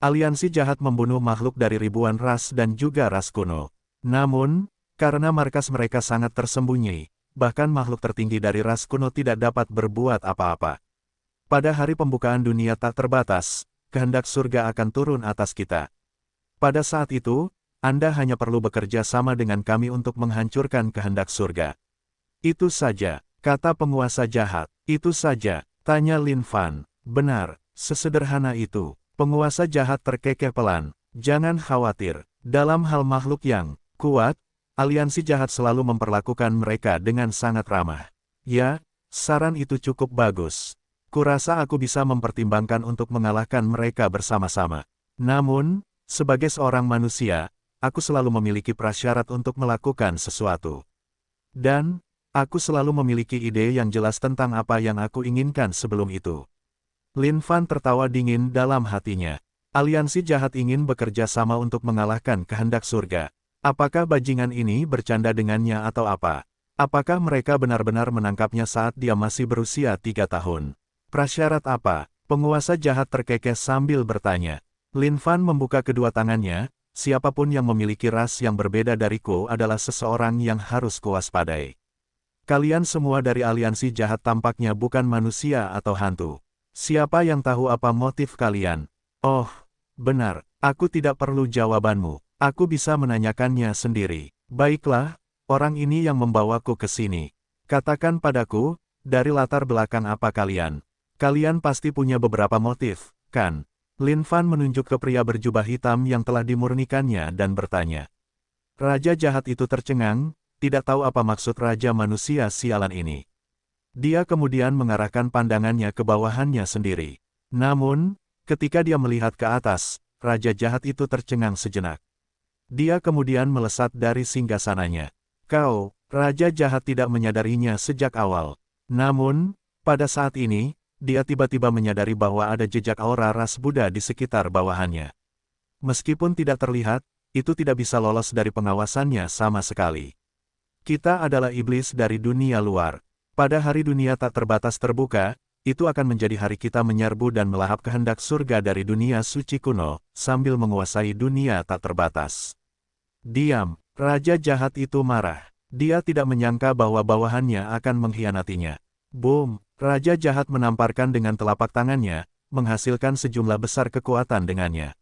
Aliansi jahat membunuh makhluk dari ribuan ras dan juga ras kuno. Namun, karena markas mereka sangat tersembunyi, bahkan makhluk tertinggi dari ras kuno tidak dapat berbuat apa-apa. Pada hari pembukaan dunia tak terbatas, kehendak surga akan turun atas kita. Pada saat itu, Anda hanya perlu bekerja sama dengan kami untuk menghancurkan kehendak surga. Itu saja, kata penguasa jahat. Itu saja, tanya Lin Fan. Benar, sesederhana itu. Penguasa jahat terkekeh pelan. Jangan khawatir, dalam hal makhluk yang kuat, aliansi jahat selalu memperlakukan mereka dengan sangat ramah. Ya, saran itu cukup bagus. Kurasa aku bisa mempertimbangkan untuk mengalahkan mereka bersama-sama. Namun, sebagai seorang manusia, aku selalu memiliki prasyarat untuk melakukan sesuatu. Dan, aku selalu memiliki ide yang jelas tentang apa yang aku inginkan sebelum itu. Lin Fan tertawa dingin dalam hatinya. Aliansi jahat ingin bekerja sama untuk mengalahkan kehendak surga. Apakah bajingan ini bercanda dengannya atau apa? Apakah mereka benar-benar menangkapnya saat dia masih berusia 3 tahun? Prasyarat apa? Penguasa jahat terkekeh sambil bertanya. Lin Fan membuka kedua tangannya, siapapun yang memiliki ras yang berbeda dariku adalah seseorang yang harus kuwaspadai. Kalian semua dari aliansi jahat tampaknya bukan manusia atau hantu. Siapa yang tahu apa motif kalian? Oh, benar, aku tidak perlu jawabanmu. Aku bisa menanyakannya sendiri. Baiklah, orang ini yang membawaku ke sini. Katakan padaku, dari latar belakang apa kalian? Kalian pasti punya beberapa motif, kan? Lin Fan menunjuk ke pria berjubah hitam yang telah dimurnikannya dan bertanya. Raja jahat itu tercengang, tidak tahu apa maksud raja manusia sialan ini. Dia kemudian mengarahkan pandangannya ke bawahannya sendiri. Namun, ketika dia melihat ke atas, raja jahat itu tercengang sejenak. Dia kemudian melesat dari singgasananya. Kau, raja jahat tidak menyadarinya sejak awal. Namun, pada saat ini, dia tiba-tiba menyadari bahwa ada jejak aura ras Buddha di sekitar bawahannya. Meskipun tidak terlihat, itu tidak bisa lolos dari pengawasannya sama sekali. Kita adalah iblis dari dunia luar. Pada hari dunia tak terbatas terbuka, itu akan menjadi hari kita menyerbu dan melahap kehendak surga dari dunia suci kuno, sambil menguasai dunia tak terbatas. Diam, raja jahat itu marah. Dia tidak menyangka bahwa bawahannya akan mengkhianatinya. Boom! Raja jahat menamparkan dengan telapak tangannya, menghasilkan sejumlah besar kekuatan dengannya.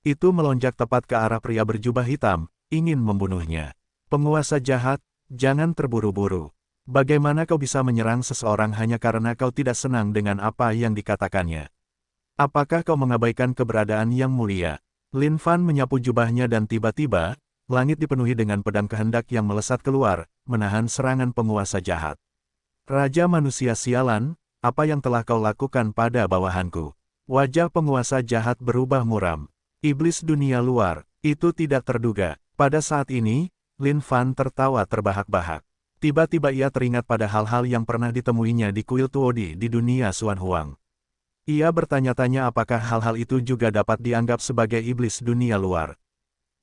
Itu melonjak tepat ke arah pria berjubah hitam, ingin membunuhnya. Penguasa jahat, jangan terburu-buru. Bagaimana kau bisa menyerang seseorang hanya karena kau tidak senang dengan apa yang dikatakannya? Apakah kau mengabaikan keberadaan yang mulia? Lin Fan menyapu jubahnya dan tiba-tiba, langit dipenuhi dengan pedang kehendak yang melesat keluar, menahan serangan penguasa jahat. Raja manusia sialan, apa yang telah kau lakukan pada bawahanku? Wajah penguasa jahat berubah muram. Iblis dunia luar, itu tidak terduga. Pada saat ini, Lin Fan tertawa terbahak-bahak. Tiba-tiba ia teringat pada hal-hal yang pernah ditemuinya di kuil Tuodi di dunia Xuan Huang. Ia bertanya-tanya apakah hal-hal itu juga dapat dianggap sebagai iblis dunia luar.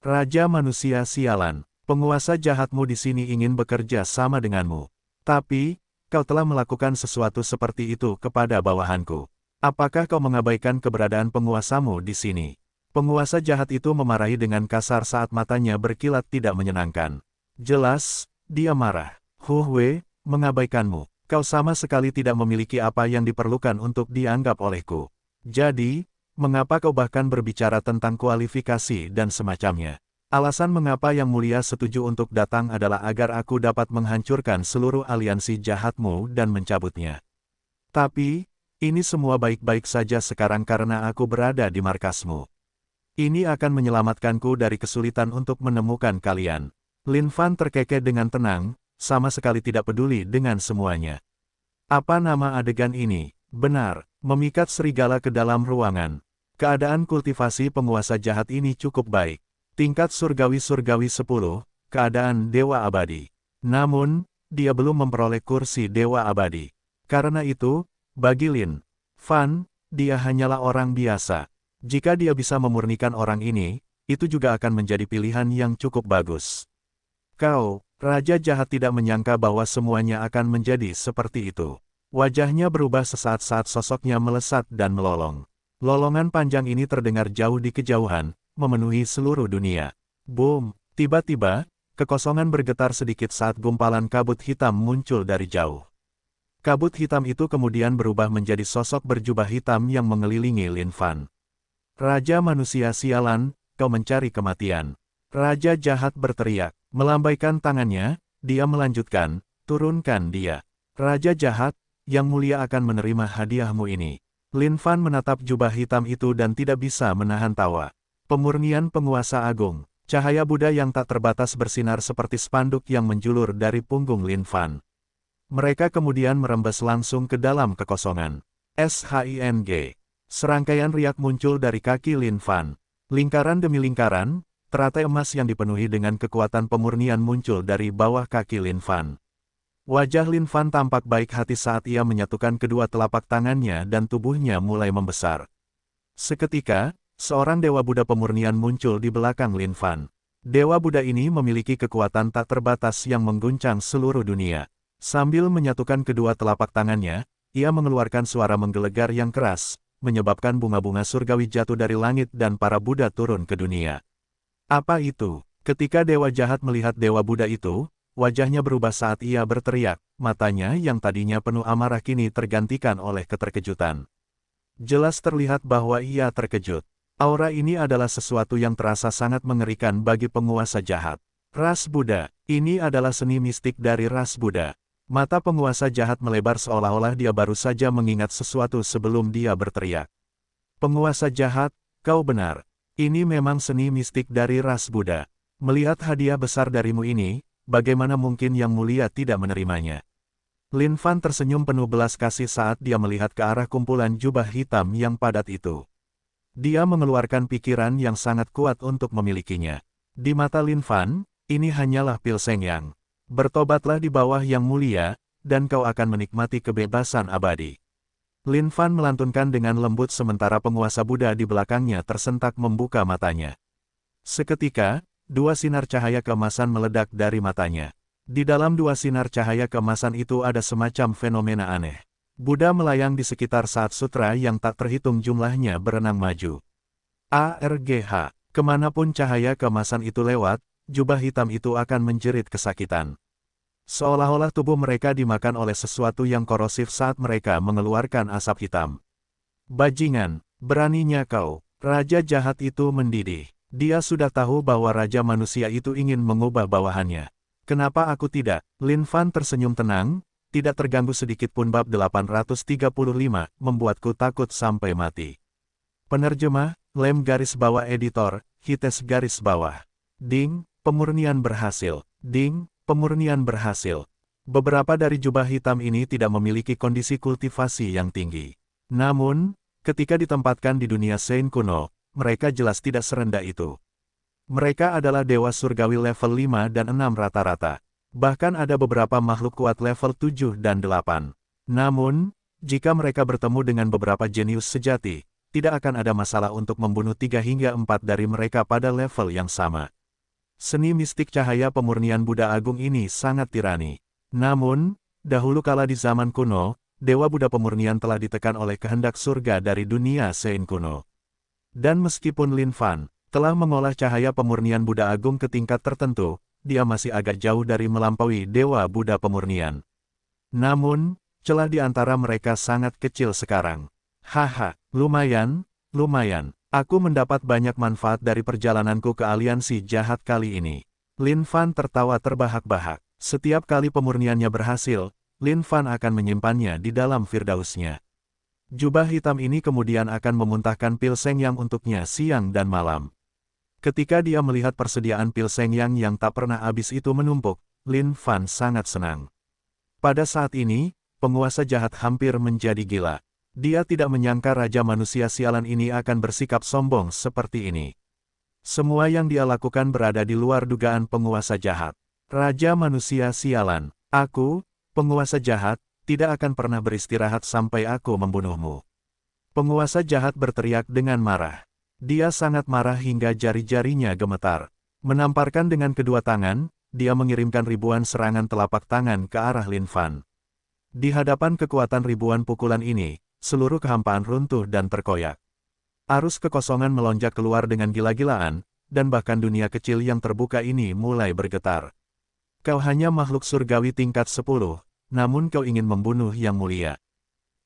Raja manusia sialan, penguasa jahatmu di sini ingin bekerja sama denganmu. Tapi, kau telah melakukan sesuatu seperti itu kepada bawahanku. Apakah kau mengabaikan keberadaan penguasamu di sini? Penguasa jahat itu memarahi dengan kasar saat matanya berkilat tidak menyenangkan. Jelas, dia marah. Wei, mengabaikanmu. Kau sama sekali tidak memiliki apa yang diperlukan untuk dianggap olehku. Jadi, mengapa kau bahkan berbicara tentang kualifikasi dan semacamnya? Alasan mengapa Yang Mulia setuju untuk datang adalah agar aku dapat menghancurkan seluruh aliansi jahatmu dan mencabutnya. Tapi, ini semua baik-baik saja sekarang karena aku berada di markasmu. Ini akan menyelamatkanku dari kesulitan untuk menemukan kalian. Lin Fan terkekeh dengan tenang, sama sekali tidak peduli dengan semuanya. Apa nama adegan ini? Benar, memikat serigala ke dalam ruangan. Keadaan kultivasi penguasa jahat ini cukup baik. Tingkat surgawi-surgawi 10, keadaan dewa abadi. Namun, dia belum memperoleh kursi dewa abadi. Karena itu, bagi Lin Fan, dia hanyalah orang biasa. Jika dia bisa memurnikan orang ini, itu juga akan menjadi pilihan yang cukup bagus. Kau, Raja Jahat tidak menyangka bahwa semuanya akan menjadi seperti itu. Wajahnya berubah sesaat saat sosoknya melesat dan melolong. Lolongan panjang ini terdengar jauh di kejauhan, memenuhi seluruh dunia. Boom! Tiba-tiba, kekosongan bergetar sedikit saat gumpalan kabut hitam muncul dari jauh. Kabut hitam itu kemudian berubah menjadi sosok berjubah hitam yang mengelilingi Lin Fan. Raja manusia sialan, kau mencari kematian. Raja Jahat berteriak. Melambaikan tangannya, dia melanjutkan, turunkan dia. Raja Jahat, Yang Mulia akan menerima hadiahmu ini. Lin Fan menatap jubah hitam itu dan tidak bisa menahan tawa. Pemurnian penguasa agung. Cahaya Buddha yang tak terbatas bersinar seperti spanduk yang menjulur dari punggung Lin Fan. Mereka kemudian merembes langsung ke dalam kekosongan. SHING. Serangkaian riak muncul dari kaki Lin Fan. Lingkaran demi lingkaran, teratai emas yang dipenuhi dengan kekuatan pemurnian muncul dari bawah kaki Lin Fan. Wajah Lin Fan tampak baik hati saat ia menyatukan kedua telapak tangannya dan tubuhnya mulai membesar. Seketika, seorang Dewa Buddha pemurnian muncul di belakang Lin Fan. Dewa Buddha ini memiliki kekuatan tak terbatas yang mengguncang seluruh dunia. Sambil menyatukan kedua telapak tangannya, ia mengeluarkan suara menggelegar yang keras, menyebabkan bunga-bunga surgawi jatuh dari langit dan para Buddha turun ke dunia. Apa itu? Ketika Dewa Jahat melihat Dewa Buddha itu, wajahnya berubah saat ia berteriak, matanya yang tadinya penuh amarah kini tergantikan oleh keterkejutan. Jelas terlihat bahwa ia terkejut. Aura ini adalah sesuatu yang terasa sangat mengerikan bagi penguasa jahat. Ras Buddha, ini adalah seni mistik dari ras Buddha. Mata penguasa jahat melebar seolah-olah dia baru saja mengingat sesuatu sebelum dia berteriak. Penguasa jahat, kau benar. Ini memang seni mistik dari ras Buddha. Melihat hadiah besar darimu ini, bagaimana mungkin Yang Mulia tidak menerimanya? Lin Fan tersenyum penuh belas kasih saat dia melihat ke arah kumpulan jubah hitam yang padat itu. Dia mengeluarkan pikiran yang sangat kuat untuk memilikinya. Di mata Lin Fan, ini hanyalah pil Seng Yang. Bertobatlah di bawah Yang Mulia, dan kau akan menikmati kebebasan abadi. Lin Fan melantunkan dengan lembut sementara penguasa Buddha di belakangnya tersentak membuka matanya. Seketika, dua sinar cahaya keemasan meledak dari matanya. Di dalam dua sinar cahaya keemasan itu ada semacam fenomena aneh. Buddha melayang di sekitar saat sutra yang tak terhitung jumlahnya berenang maju. ARGH, kemanapun cahaya keemasan itu lewat, jubah hitam itu akan menjerit kesakitan. Seolah-olah tubuh mereka dimakan oleh sesuatu yang korosif saat mereka mengeluarkan asap hitam. Bajingan, beraninya kau, Raja Jahat itu mendidih. Dia sudah tahu bahwa Raja Manusia itu ingin mengubah bawahannya. Kenapa aku tidak? Lin Fan tersenyum tenang, tidak terganggu sedikit pun. Bab 835, membuatku takut sampai mati. Penerjemah, Lem garis bawah editor, Hites garis bawah. Ding, pemurnian berhasil. Ding, pemurnian berhasil. Beberapa dari jubah hitam ini tidak memiliki kondisi kultivasi yang tinggi. Namun, ketika ditempatkan di dunia Sein kuno, mereka jelas tidak serendah itu. Mereka adalah dewa surgawi level 5 dan 6 rata-rata. Bahkan ada beberapa makhluk kuat level 7 dan 8. Namun, jika mereka bertemu dengan beberapa jenius sejati, tidak akan ada masalah untuk membunuh 3 hingga 4 dari mereka pada level yang sama. Seni mistik cahaya pemurnian Buddha Agung ini sangat tirani. Namun, dahulu kala di zaman kuno, Dewa Buddha Pemurnian telah ditekan oleh kehendak surga dari dunia Sein kuno. Dan meskipun Lin Fan telah mengolah cahaya pemurnian Buddha Agung ke tingkat tertentu, dia masih agak jauh dari melampaui Dewa Buddha Pemurnian. Namun, celah di antara mereka sangat kecil sekarang. Haha, lumayan. Aku mendapat banyak manfaat dari perjalananku ke aliansi jahat kali ini. Lin Fan tertawa terbahak-bahak. Setiap kali pemurniannya berhasil, Lin Fan akan menyimpannya di dalam firdausnya. Jubah hitam ini kemudian akan memuntahkan pil Seng Yang untuknya siang dan malam. Ketika dia melihat persediaan pil Seng Yang yang tak pernah habis itu menumpuk, Lin Fan sangat senang. Pada saat ini, penguasa jahat hampir menjadi gila. Dia tidak menyangka Raja Manusia Sialan ini akan bersikap sombong seperti ini. Semua yang dia lakukan berada di luar dugaan penguasa jahat. Raja Manusia Sialan, aku, penguasa jahat, tidak akan pernah beristirahat sampai aku membunuhmu. Penguasa jahat berteriak dengan marah. Dia sangat marah hingga jari-jarinya gemetar. Menamparkan dengan kedua tangan, dia mengirimkan ribuan serangan telapak tangan ke arah Lin Fan. Di hadapan kekuatan ribuan pukulan ini, seluruh kehampaan runtuh dan terkoyak. Arus kekosongan melonjak keluar dengan gila-gilaan, dan bahkan dunia kecil yang terbuka ini mulai bergetar. Kau hanya makhluk surgawi tingkat 10, namun kau ingin membunuh Yang Mulia.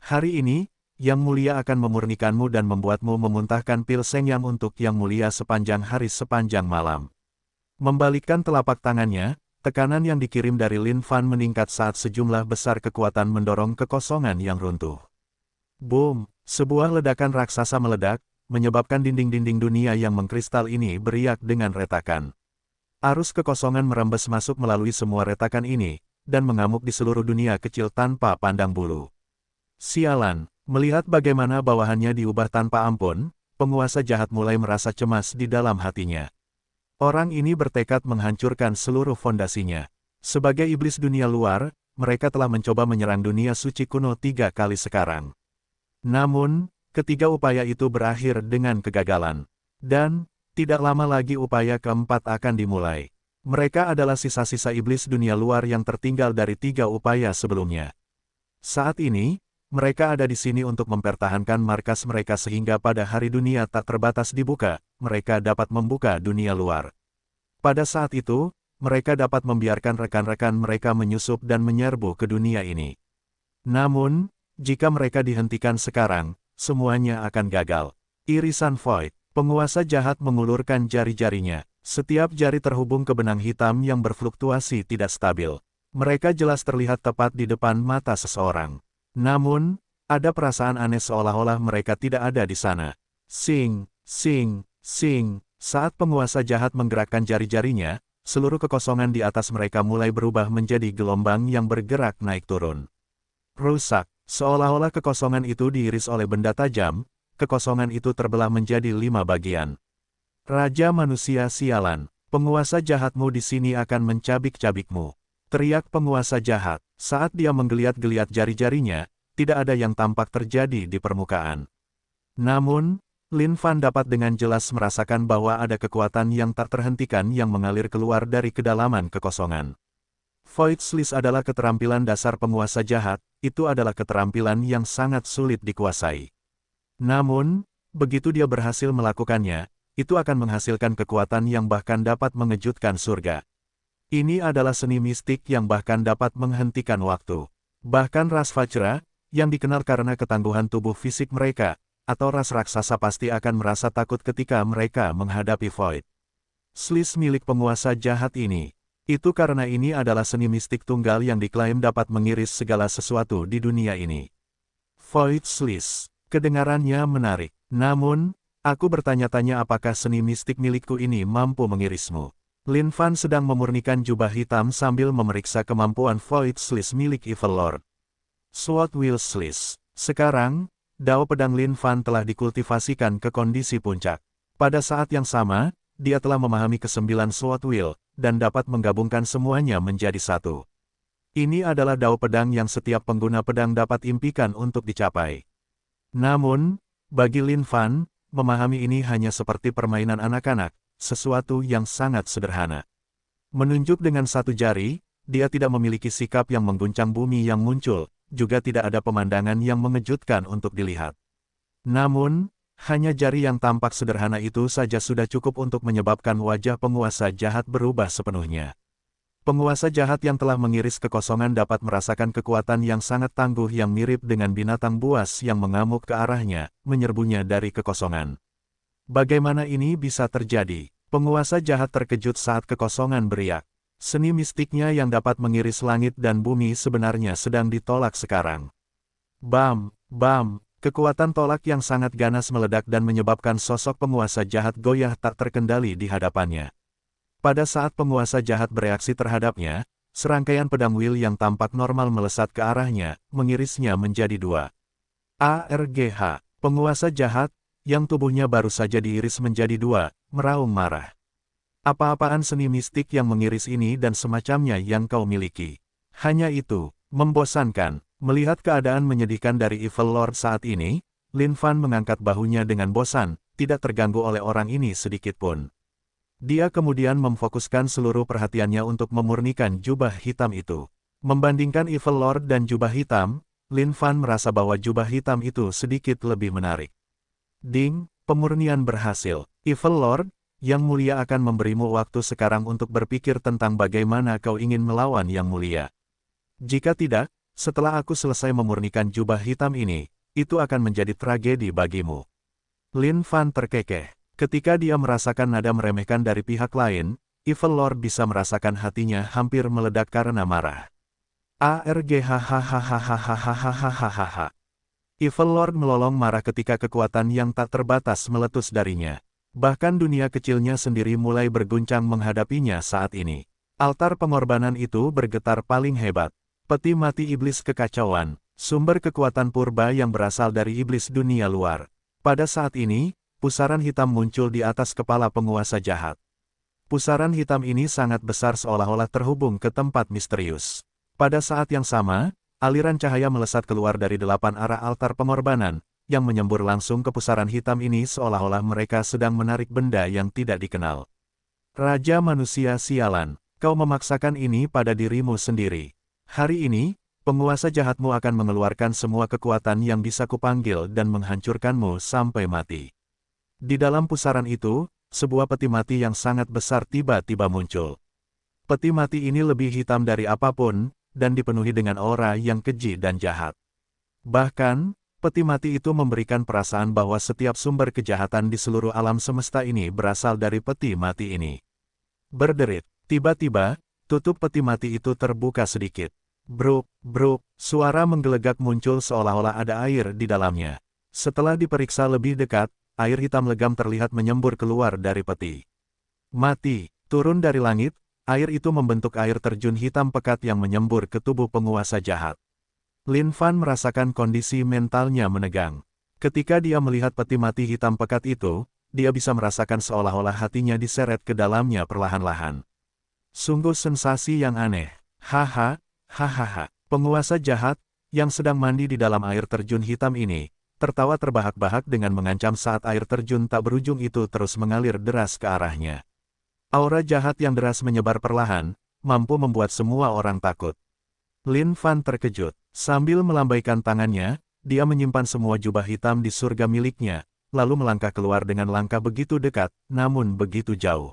Hari ini, Yang Mulia akan memurnikanmu dan membuatmu memuntahkan pil Seng Yang untuk Yang Mulia sepanjang hari sepanjang malam. Membalikkan telapak tangannya, tekanan yang dikirim dari Lin Fan meningkat saat sejumlah besar kekuatan mendorong kekosongan yang runtuh. Boom! Sebuah ledakan raksasa meledak, menyebabkan dinding-dinding dunia yang mengkristal ini beriak dengan retakan. Arus kekosongan merembes masuk melalui semua retakan ini, dan mengamuk di seluruh dunia kecil tanpa pandang bulu. Sialan, melihat bagaimana bawahannya diubah tanpa ampun, penguasa jahat mulai merasa cemas di dalam hatinya. Orang ini bertekad menghancurkan seluruh fondasinya. Sebagai iblis dunia luar, mereka telah mencoba menyerang dunia suci kuno 3 kali sekarang. Namun, ketiga upaya itu berakhir dengan kegagalan. Dan, tidak lama lagi upaya keempat akan dimulai. Mereka adalah sisa-sisa iblis dunia luar yang tertinggal dari 3 upaya sebelumnya. Saat ini, mereka ada di sini untuk mempertahankan markas mereka sehingga pada hari dunia tak terbatas dibuka, mereka dapat membuka dunia luar. Pada saat itu, mereka dapat membiarkan rekan-rekan mereka menyusup dan menyerbu ke dunia ini. Namun, jika mereka dihentikan sekarang, semuanya akan gagal. Irisan Void. Penguasa jahat mengulurkan jari-jarinya. Setiap jari terhubung ke benang hitam yang berfluktuasi tidak stabil. Mereka jelas terlihat tepat di depan mata seseorang. Namun, ada perasaan aneh seolah-olah mereka tidak ada di sana. Sing, sing, sing. Saat penguasa jahat menggerakkan jari-jarinya, seluruh kekosongan di atas mereka mulai berubah menjadi gelombang yang bergerak naik turun. Rusak, seolah-olah kekosongan itu diiris oleh benda tajam. Kekosongan itu terbelah menjadi 5 bagian. Raja Manusia Sialan, penguasa jahatmu di sini akan mencabik-cabikmu. Teriak penguasa jahat, saat dia menggeliat-geliat jari-jarinya, tidak ada yang tampak terjadi di permukaan. Namun, Lin Fan dapat dengan jelas merasakan bahwa ada kekuatan yang tak terhentikan yang mengalir keluar dari kedalaman kekosongan. Void Slice adalah keterampilan dasar penguasa jahat, itu adalah keterampilan yang sangat sulit dikuasai. Namun, begitu dia berhasil melakukannya, itu akan menghasilkan kekuatan yang bahkan dapat mengejutkan surga. Ini adalah seni mistik yang bahkan dapat menghentikan waktu. Bahkan ras Vajra, yang dikenal karena ketangguhan tubuh fisik mereka, atau ras raksasa pasti akan merasa takut ketika mereka menghadapi Void Slice milik penguasa jahat ini. Itu karena ini adalah seni mistik tunggal yang diklaim dapat mengiris segala sesuatu di dunia ini. Void Slice. Kedengarannya menarik. Namun, aku bertanya-tanya apakah seni mistik milikku ini mampu mengirismu. Lin Fan sedang memurnikan jubah hitam sambil memeriksa kemampuan Void Slice milik Evil Lord. Sword Will Slice. Sekarang, dao pedang Lin Fan telah dikultivasikan ke kondisi puncak. Pada saat yang sama, dia telah memahami ke-9 Sword Will, dan dapat menggabungkan semuanya menjadi satu. Ini adalah dao pedang yang setiap pengguna pedang dapat impikan untuk dicapai. Namun, bagi Lin Fan, memahami ini hanya seperti permainan anak-anak, sesuatu yang sangat sederhana. Menunjuk dengan satu jari, dia tidak memiliki sikap yang mengguncang bumi yang muncul, juga tidak ada pemandangan yang mengejutkan untuk dilihat. Namun, hanya jari yang tampak sederhana itu saja sudah cukup untuk menyebabkan wajah penguasa jahat berubah sepenuhnya. Penguasa jahat yang telah mengiris kekosongan dapat merasakan kekuatan yang sangat tangguh yang mirip dengan binatang buas yang mengamuk ke arahnya, menyerbunya dari kekosongan. Bagaimana ini bisa terjadi? Penguasa jahat terkejut saat kekosongan beriak. Seni mistiknya yang dapat mengiris langit dan bumi sebenarnya sedang ditolak sekarang. Bam, bam, kekuatan tolak yang sangat ganas meledak dan menyebabkan sosok penguasa jahat goyah tak terkendali di hadapannya. Pada saat penguasa jahat bereaksi terhadapnya, serangkaian pedang Will yang tampak normal melesat ke arahnya, mengirisnya menjadi dua. ARGH, penguasa jahat, yang tubuhnya baru saja diiris menjadi dua, meraung marah. Apa-apaan seni mistik yang mengiris ini dan semacamnya yang kau miliki? Hanya itu, membosankan. Melihat keadaan menyedihkan dari Evil Lord saat ini, Lin Fan mengangkat bahunya dengan bosan, tidak terganggu oleh orang ini sedikitpun. Dia kemudian memfokuskan seluruh perhatiannya untuk memurnikan jubah hitam itu. Membandingkan Evil Lord dan jubah hitam, Lin Fan merasa bahwa jubah hitam itu sedikit lebih menarik. Ding, pemurnian berhasil. Evil Lord, Yang Mulia akan memberimu waktu sekarang untuk berpikir tentang bagaimana kau ingin melawan Yang Mulia. Jika tidak, setelah aku selesai memurnikan jubah hitam ini, itu akan menjadi tragedi bagimu. Lin Fan terkekeh. Ketika dia merasakan nada meremehkan dari pihak lain, Evil Lord bisa merasakan hatinya hampir meledak karena marah. ARGHHHHHHHHHHH. Evil Lord melolong marah ketika kekuatan yang tak terbatas meletus darinya. Bahkan dunia kecilnya sendiri mulai berguncang menghadapinya saat ini. Altar pengorbanan itu bergetar paling hebat. Peti mati iblis kekacauan, sumber kekuatan purba yang berasal dari iblis dunia luar. Pada saat ini, pusaran hitam muncul di atas kepala penguasa jahat. Pusaran hitam ini sangat besar seolah-olah terhubung ke tempat misterius. Pada saat yang sama, aliran cahaya melesat keluar dari 8 arah altar pengorbanan, yang menyembur langsung ke pusaran hitam ini seolah-olah mereka sedang menarik benda yang tidak dikenal. Raja manusia sialan, kau memaksakan ini pada dirimu sendiri. Hari ini, penguasa jahatmu akan mengeluarkan semua kekuatan yang bisa kupanggil dan menghancurkanmu sampai mati. Di dalam pusaran itu, sebuah peti mati yang sangat besar tiba-tiba muncul. Peti mati ini lebih hitam dari apapun, dan dipenuhi dengan aura yang keji dan jahat. Bahkan, peti mati itu memberikan perasaan bahwa setiap sumber kejahatan di seluruh alam semesta ini berasal dari peti mati ini. Berderit, tiba-tiba, tutup peti mati itu terbuka sedikit. Bruk, bruk, suara menggelegak muncul seolah-olah ada air di dalamnya. Setelah diperiksa lebih dekat, air hitam legam terlihat menyembur keluar dari peti mati. Turun dari langit, air itu membentuk air terjun hitam pekat yang menyembur ke tubuh penguasa jahat. Lin Fan merasakan kondisi mentalnya menegang. Ketika dia melihat peti mati hitam pekat itu, dia bisa merasakan seolah-olah hatinya diseret ke dalamnya perlahan-lahan. Sungguh sensasi yang aneh. Haha, hahaha. Penguasa jahat, yang sedang mandi di dalam air terjun hitam ini, tertawa terbahak-bahak dengan mengancam saat air terjun tak berujung itu terus mengalir deras ke arahnya. Aura jahat yang deras menyebar perlahan, mampu membuat semua orang takut. Lin Fan terkejut. Sambil melambaikan tangannya, dia menyimpan semua jubah hitam di surga miliknya, lalu melangkah keluar dengan langkah begitu dekat, namun begitu jauh.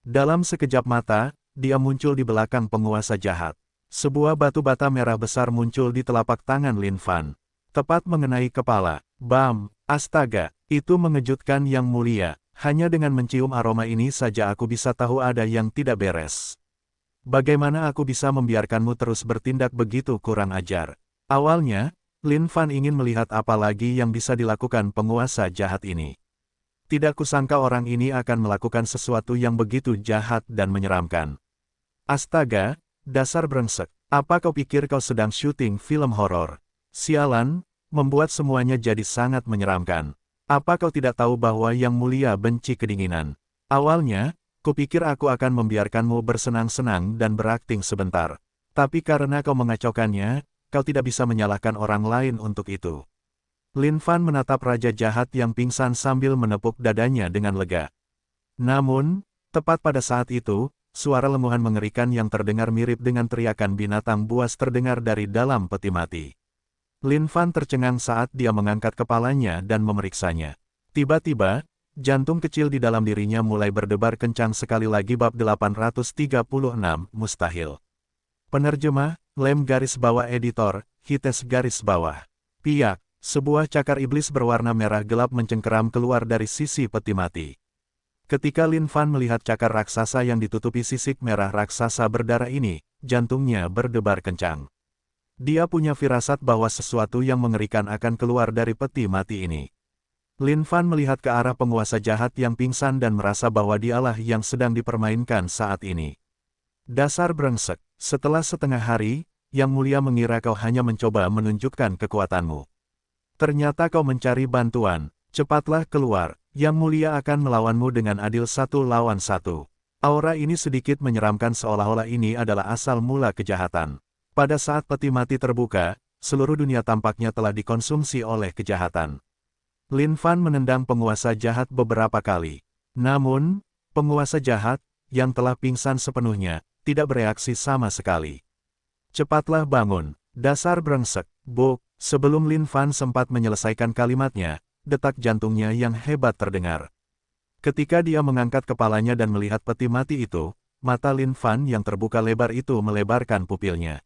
Dalam sekejap mata, dia muncul di belakang penguasa jahat. Sebuah batu bata merah besar muncul di telapak tangan Lin Fan. Tepat mengenai kepala. Bam, astaga, itu mengejutkan Yang Mulia. Hanya dengan mencium aroma ini saja aku bisa tahu ada yang tidak beres. Bagaimana aku bisa membiarkanmu terus bertindak begitu kurang ajar? Awalnya, Lin Fan ingin melihat apa lagi yang bisa dilakukan penguasa jahat ini. Tidak kusangka orang ini akan melakukan sesuatu yang begitu jahat dan menyeramkan. Astaga, dasar brengsek. Apa kau pikir kau sedang syuting film horor? Sialan, membuat semuanya jadi sangat menyeramkan. Apa kau tidak tahu bahwa Yang Mulia benci kedinginan? Awalnya, kupikir aku akan membiarkanmu bersenang-senang dan berakting sebentar. Tapi karena kau mengacaukannya, kau tidak bisa menyalahkan orang lain untuk itu. Lin Fan menatap raja jahat yang pingsan sambil menepuk dadanya dengan lega. Namun, tepat pada saat itu, suara lemuhan mengerikan yang terdengar mirip dengan teriakan binatang buas terdengar dari dalam peti mati. Lin Fan tercengang saat dia mengangkat kepalanya dan memeriksanya. Tiba-tiba, jantung kecil di dalam dirinya mulai berdebar kencang sekali lagi. Bab 836, Mustahil. Penerjemah, Lem garis bawah editor, Hites garis bawah. Piak, sebuah cakar iblis berwarna merah gelap mencengkeram keluar dari sisi peti mati. Ketika Lin Fan melihat cakar raksasa yang ditutupi sisik merah raksasa berdarah ini, jantungnya berdebar kencang. Dia punya firasat bahwa sesuatu yang mengerikan akan keluar dari peti mati ini. Lin Fan melihat ke arah penguasa jahat yang pingsan dan merasa bahwa dialah yang sedang dipermainkan saat ini. Dasar brengsek, setelah setengah hari, Yang Mulia mengira kau hanya mencoba menunjukkan kekuatanmu. Ternyata kau mencari bantuan, cepatlah keluar, Yang Mulia akan melawanmu dengan adil 1 lawan 1. Aura ini sedikit menyeramkan seolah-olah ini adalah asal mula kejahatan. Pada saat peti mati terbuka, seluruh dunia tampaknya telah dikonsumsi oleh kejahatan. Lin Fan menendang penguasa jahat beberapa kali. Namun, penguasa jahat, yang telah pingsan sepenuhnya, tidak bereaksi sama sekali. Cepatlah bangun, dasar brengsek, Bok. Sebelum Lin Fan sempat menyelesaikan kalimatnya, detak jantungnya yang hebat terdengar. Ketika dia mengangkat kepalanya dan melihat peti mati itu, mata Lin Fan yang terbuka lebar itu melebarkan pupilnya.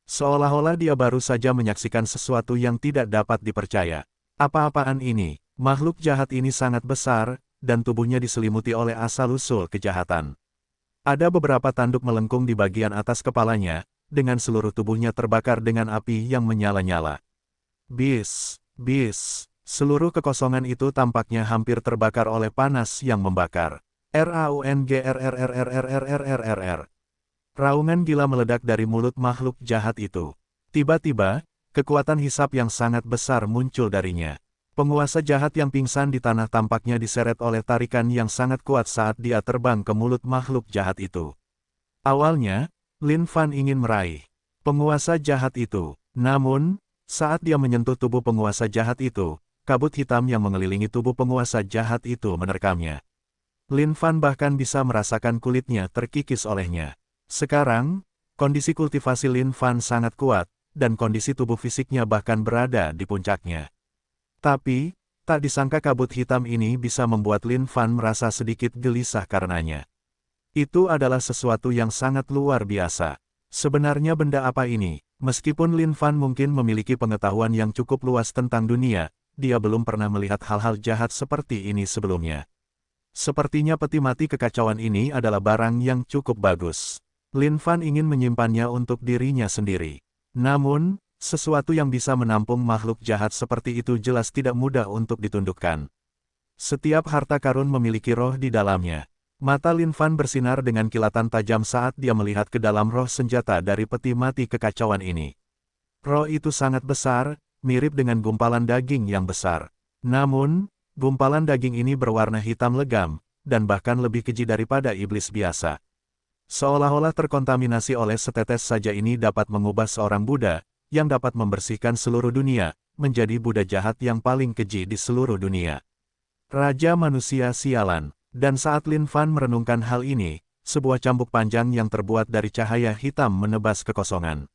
Seolah-olah dia baru saja menyaksikan sesuatu yang tidak dapat dipercaya. Apa-apaan ini? Makhluk jahat ini sangat besar, dan tubuhnya diselimuti oleh asal-usul kejahatan. Ada beberapa tanduk melengkung di bagian atas kepalanya, dengan seluruh tubuhnya terbakar dengan api yang menyala-nyala. Bis, bis, seluruh kekosongan itu tampaknya hampir terbakar oleh panas yang membakar. RAUNGRRRRRRRRR. Raungan gila meledak dari mulut makhluk jahat itu. Tiba-tiba, kekuatan hisap yang sangat besar muncul darinya. Penguasa jahat yang pingsan di tanah tampaknya diseret oleh tarikan yang sangat kuat saat dia terbang ke mulut makhluk jahat itu. Awalnya, Lin Fan ingin meraih penguasa jahat itu. Namun, saat dia menyentuh tubuh penguasa jahat itu, kabut hitam yang mengelilingi tubuh penguasa jahat itu menerkamnya. Lin Fan bahkan bisa merasakan kulitnya terkikis olehnya. Sekarang, kondisi kultivasi Lin Fan sangat kuat, dan kondisi tubuh fisiknya bahkan berada di puncaknya. Tapi, tak disangka kabut hitam ini bisa membuat Lin Fan merasa sedikit gelisah karenanya. Itu adalah sesuatu yang sangat luar biasa. Sebenarnya benda apa ini? Meskipun Lin Fan mungkin memiliki pengetahuan yang cukup luas tentang dunia, dia belum pernah melihat hal-hal jahat seperti ini sebelumnya. Sepertinya peti mati kekacauan ini adalah barang yang cukup bagus. Lin Fan ingin menyimpannya untuk dirinya sendiri. Namun, sesuatu yang bisa menampung makhluk jahat seperti itu jelas tidak mudah untuk ditundukkan. Setiap harta karun memiliki roh di dalamnya. Mata Lin Fan bersinar dengan kilatan tajam saat dia melihat ke dalam roh senjata dari peti mati kekacauan ini. Roh itu sangat besar, mirip dengan gumpalan daging yang besar. Namun, gumpalan daging ini berwarna hitam legam, dan bahkan lebih keji daripada iblis biasa. Seolah-olah terkontaminasi oleh setetes saja ini dapat mengubah seorang Buddha, yang dapat membersihkan seluruh dunia, menjadi Buddha jahat yang paling keji di seluruh dunia. Raja manusia sialan. Dan saat Lin Fan merenungkan hal ini, sebuah cambuk panjang yang terbuat dari cahaya hitam menebas kekosongan.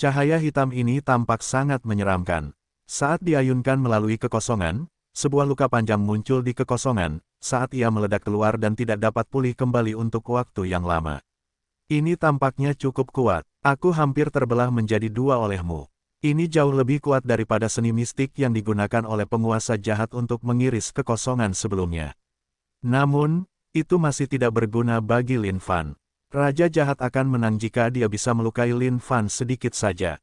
Cahaya hitam ini tampak sangat menyeramkan. Saat diayunkan melalui kekosongan, sebuah luka panjang muncul di kekosongan, saat ia meledak keluar dan tidak dapat pulih kembali untuk waktu yang lama. Ini tampaknya cukup kuat. Aku hampir terbelah menjadi dua olehmu. Ini jauh lebih kuat daripada seni mistik yang digunakan oleh penguasa jahat untuk mengiris kekosongan sebelumnya. Namun, itu masih tidak berguna bagi Lin Fan. Raja jahat akan menang jika dia bisa melukai Lin Fan sedikit saja.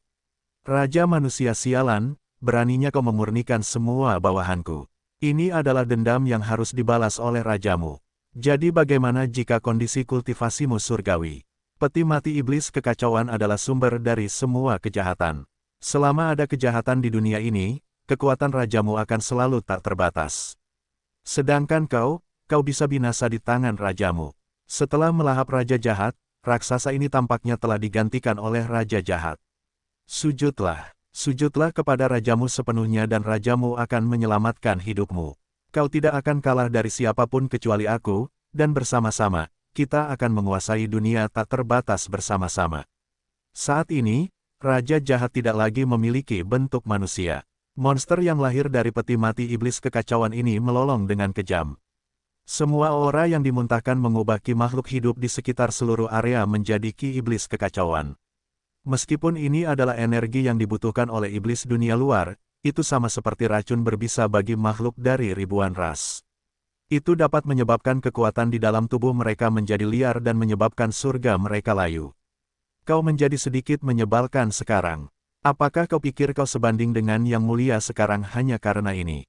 Raja manusia sialan, beraninya kau memurnikan semua bawahanku. Ini adalah dendam yang harus dibalas oleh rajamu. Jadi bagaimana jika kondisi kultivasimu surgawi? Peti mati iblis kekacauan adalah sumber dari semua kejahatan. Selama ada kejahatan di dunia ini, kekuatan rajamu akan selalu tak terbatas. Sedangkan kau bisa binasa di tangan rajamu. Setelah melahap raja jahat, raksasa ini tampaknya telah digantikan oleh raja jahat. Sujudlah, sujudlah kepada rajamu sepenuhnya dan rajamu akan menyelamatkan hidupmu. Kau tidak akan kalah dari siapapun kecuali aku, dan bersama-sama, kita akan menguasai dunia tak terbatas bersama-sama. Saat ini, Raja Jahat tidak lagi memiliki bentuk manusia. Monster yang lahir dari peti mati iblis kekacauan ini melolong dengan kejam. Semua aura yang dimuntahkan mengubah ki makhluk hidup di sekitar seluruh area menjadi ki iblis kekacauan. Meskipun ini adalah energi yang dibutuhkan oleh iblis dunia luar, itu sama seperti racun berbisa bagi makhluk dari ribuan ras. Itu dapat menyebabkan kekuatan di dalam tubuh mereka menjadi liar dan menyebabkan surga mereka layu. Kau menjadi sedikit menyebalkan sekarang. Apakah kau pikir kau sebanding dengan yang mulia sekarang hanya karena ini?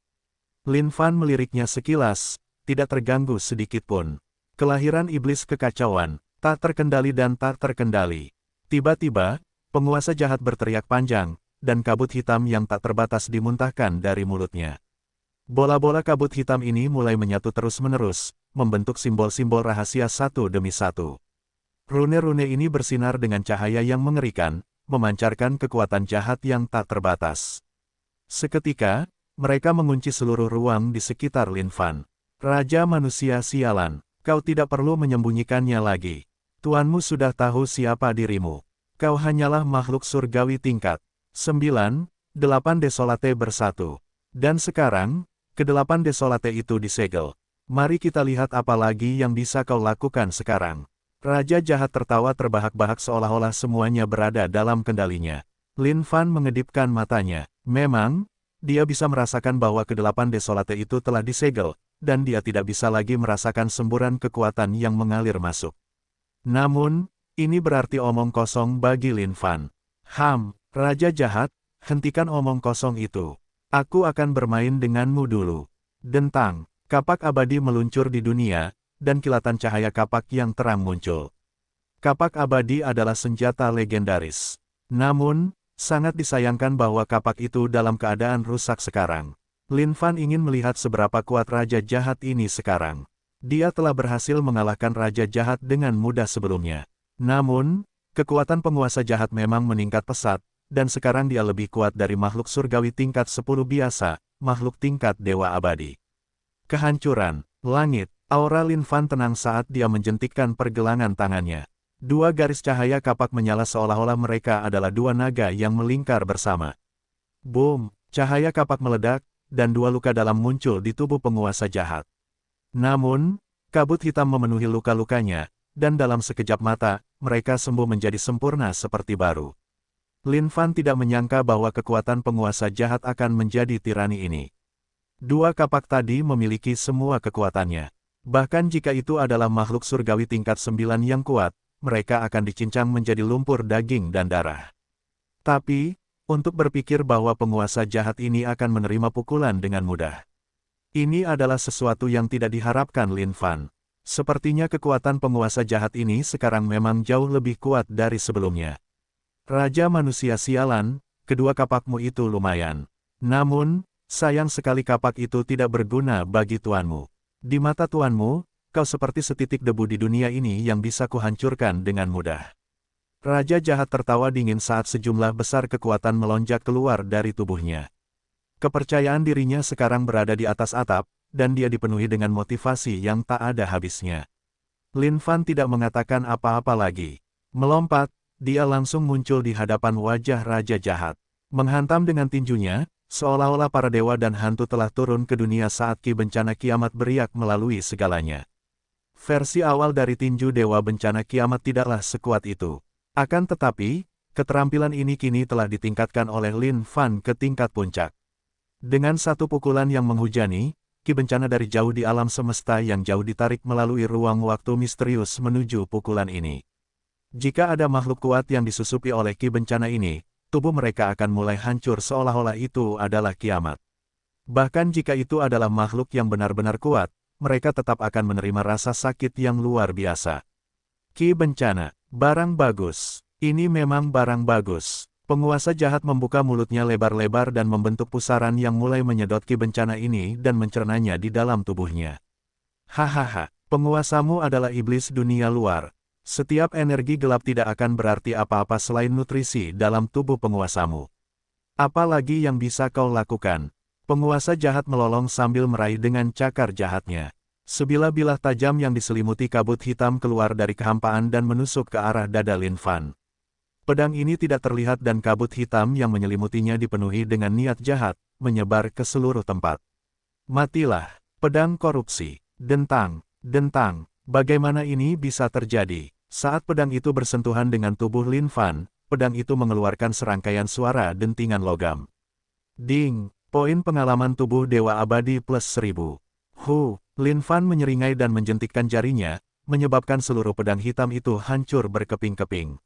Lin Fan meliriknya sekilas, tidak terganggu sedikit pun. Kelahiran iblis kekacauan, tak terkendali dan tak terkendali. Tiba-tiba, penguasa jahat berteriak panjang, dan kabut hitam yang tak terbatas dimuntahkan dari mulutnya. Bola-bola kabut hitam ini mulai menyatu terus-menerus, membentuk simbol-simbol rahasia satu demi satu. Rune-rune ini bersinar dengan cahaya yang mengerikan, memancarkan kekuatan jahat yang tak terbatas. Seketika, mereka mengunci seluruh ruang di sekitar Lin Fan. Raja manusia sialan, kau tidak perlu menyembunyikannya lagi. Tuanmu sudah tahu siapa dirimu. Kau hanyalah makhluk surgawi tingkat 9, 8 Desolate bersatu. Dan sekarang, ke-8 Desolate itu disegel. Mari kita lihat apa lagi yang bisa kau lakukan sekarang. Raja jahat tertawa terbahak-bahak seolah-olah semuanya berada dalam kendalinya. Lin Fan mengedipkan matanya. Memang, dia bisa merasakan bahwa ke-8 Desolate itu telah disegel, dan dia tidak bisa lagi merasakan semburan kekuatan yang mengalir masuk. Namun, ini berarti omong kosong bagi Lin Fan. Raja jahat, hentikan omong kosong itu. Aku akan bermain denganmu dulu. Dentang, kapak abadi meluncur di dunia, dan kilatan cahaya kapak yang terang muncul. Kapak abadi adalah senjata legendaris. Namun, sangat disayangkan bahwa kapak itu dalam keadaan rusak sekarang. Lin Fan ingin melihat seberapa kuat Raja Jahat ini sekarang. Dia telah berhasil mengalahkan Raja Jahat dengan mudah sebelumnya. Namun, kekuatan penguasa jahat memang meningkat pesat, dan sekarang dia lebih kuat dari makhluk surgawi tingkat 10 biasa, makhluk tingkat dewa abadi. Kehancuran, langit. Aura Lin Fan tenang saat dia menjentikkan pergelangan tangannya. Dua garis cahaya kapak menyala seolah-olah mereka adalah dua naga yang melingkar bersama. Boom! Cahaya kapak meledak, dan dua luka dalam muncul di tubuh penguasa jahat. Namun, kabut hitam memenuhi luka-lukanya, dan dalam sekejap mata, mereka sembuh menjadi sempurna seperti baru. Lin Fan tidak menyangka bahwa kekuatan penguasa jahat akan menjadi tirani ini. Dua kapak tadi memiliki semua kekuatannya. Bahkan jika itu adalah makhluk surgawi tingkat 9 yang kuat, mereka akan dicincang menjadi lumpur daging dan darah. Tapi, untuk berpikir bahwa penguasa jahat ini akan menerima pukulan dengan mudah. Ini adalah sesuatu yang tidak diharapkan Lin Fan. Sepertinya kekuatan penguasa jahat ini sekarang memang jauh lebih kuat dari sebelumnya. Raja manusia sialan, kedua kapakmu itu lumayan. Namun, sayang sekali kapak itu tidak berguna bagi tuanmu. Di mata tuanmu, kau seperti setitik debu di dunia ini yang bisa kuhancurkan dengan mudah. Raja jahat tertawa dingin saat sejumlah besar kekuatan melonjak keluar dari tubuhnya. Kepercayaan dirinya sekarang berada di atas atap, dan dia dipenuhi dengan motivasi yang tak ada habisnya. Lin Fan tidak mengatakan apa-apa lagi. Melompat, dia langsung muncul di hadapan wajah Raja Jahat. Menghantam dengan tinjunya, seolah-olah para dewa dan hantu telah turun ke dunia saat ki bencana kiamat beriak melalui segalanya. Versi awal dari tinju dewa bencana kiamat tidaklah sekuat itu. Akan tetapi, keterampilan ini kini telah ditingkatkan oleh Lin Fan ke tingkat puncak. Dengan satu pukulan yang menghujani, ki bencana dari jauh di alam semesta yang jauh ditarik melalui ruang waktu misterius menuju pukulan ini. Jika ada makhluk kuat yang disusupi oleh ki bencana ini, tubuh mereka akan mulai hancur seolah-olah itu adalah kiamat. Bahkan jika itu adalah makhluk yang benar-benar kuat, mereka tetap akan menerima rasa sakit yang luar biasa. Ki bencana, barang bagus. Ini memang barang bagus. Penguasa jahat membuka mulutnya lebar-lebar dan membentuk pusaran yang mulai menyedot ki bencana ini dan mencernanya di dalam tubuhnya. Hahaha, penguasamu adalah iblis dunia luar. Setiap energi gelap tidak akan berarti apa-apa selain nutrisi dalam tubuh penguasamu. Apalagi yang bisa kau lakukan? Penguasa jahat melolong sambil meraih dengan cakar jahatnya. Sebilah-bilah tajam yang diselimuti kabut hitam keluar dari kehampaan dan menusuk ke arah dada Lin Fan. Pedang ini tidak terlihat dan kabut hitam yang menyelimutinya dipenuhi dengan niat jahat, menyebar ke seluruh tempat. Matilah, pedang korupsi. Dentang, dentang, bagaimana ini bisa terjadi? Saat pedang itu bersentuhan dengan tubuh Lin Fan, pedang itu mengeluarkan serangkaian suara dentingan logam. Ding, poin pengalaman tubuh Dewa Abadi plus 1000. Lin Fan menyeringai dan menjentikkan jarinya, menyebabkan seluruh pedang hitam itu hancur berkeping-keping.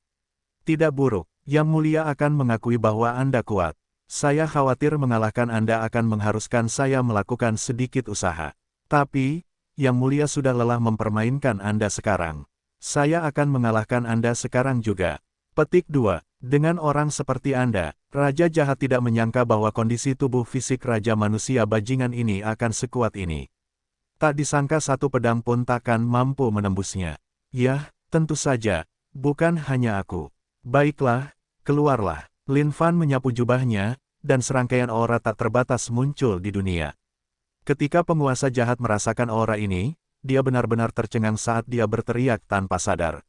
Tidak buruk, Yang Mulia akan mengakui bahwa Anda kuat. Saya khawatir mengalahkan Anda akan mengharuskan saya melakukan sedikit usaha. Tapi, Yang Mulia sudah lelah mempermainkan Anda sekarang. Saya akan mengalahkan Anda sekarang juga. Petik 2. Dengan orang seperti Anda, Raja Jahat tidak menyangka bahwa kondisi tubuh fisik Raja Manusia Bajingan ini akan sekuat ini. Tak disangka satu pedang pun takkan mampu menembusnya. Yah, tentu saja, bukan hanya aku. Baiklah, keluarlah. Lin Fan menyapu jubahnya, dan serangkaian aura tak terbatas muncul di dunia. Ketika penguasa jahat merasakan aura ini, dia benar-benar tercengang saat dia berteriak tanpa sadar.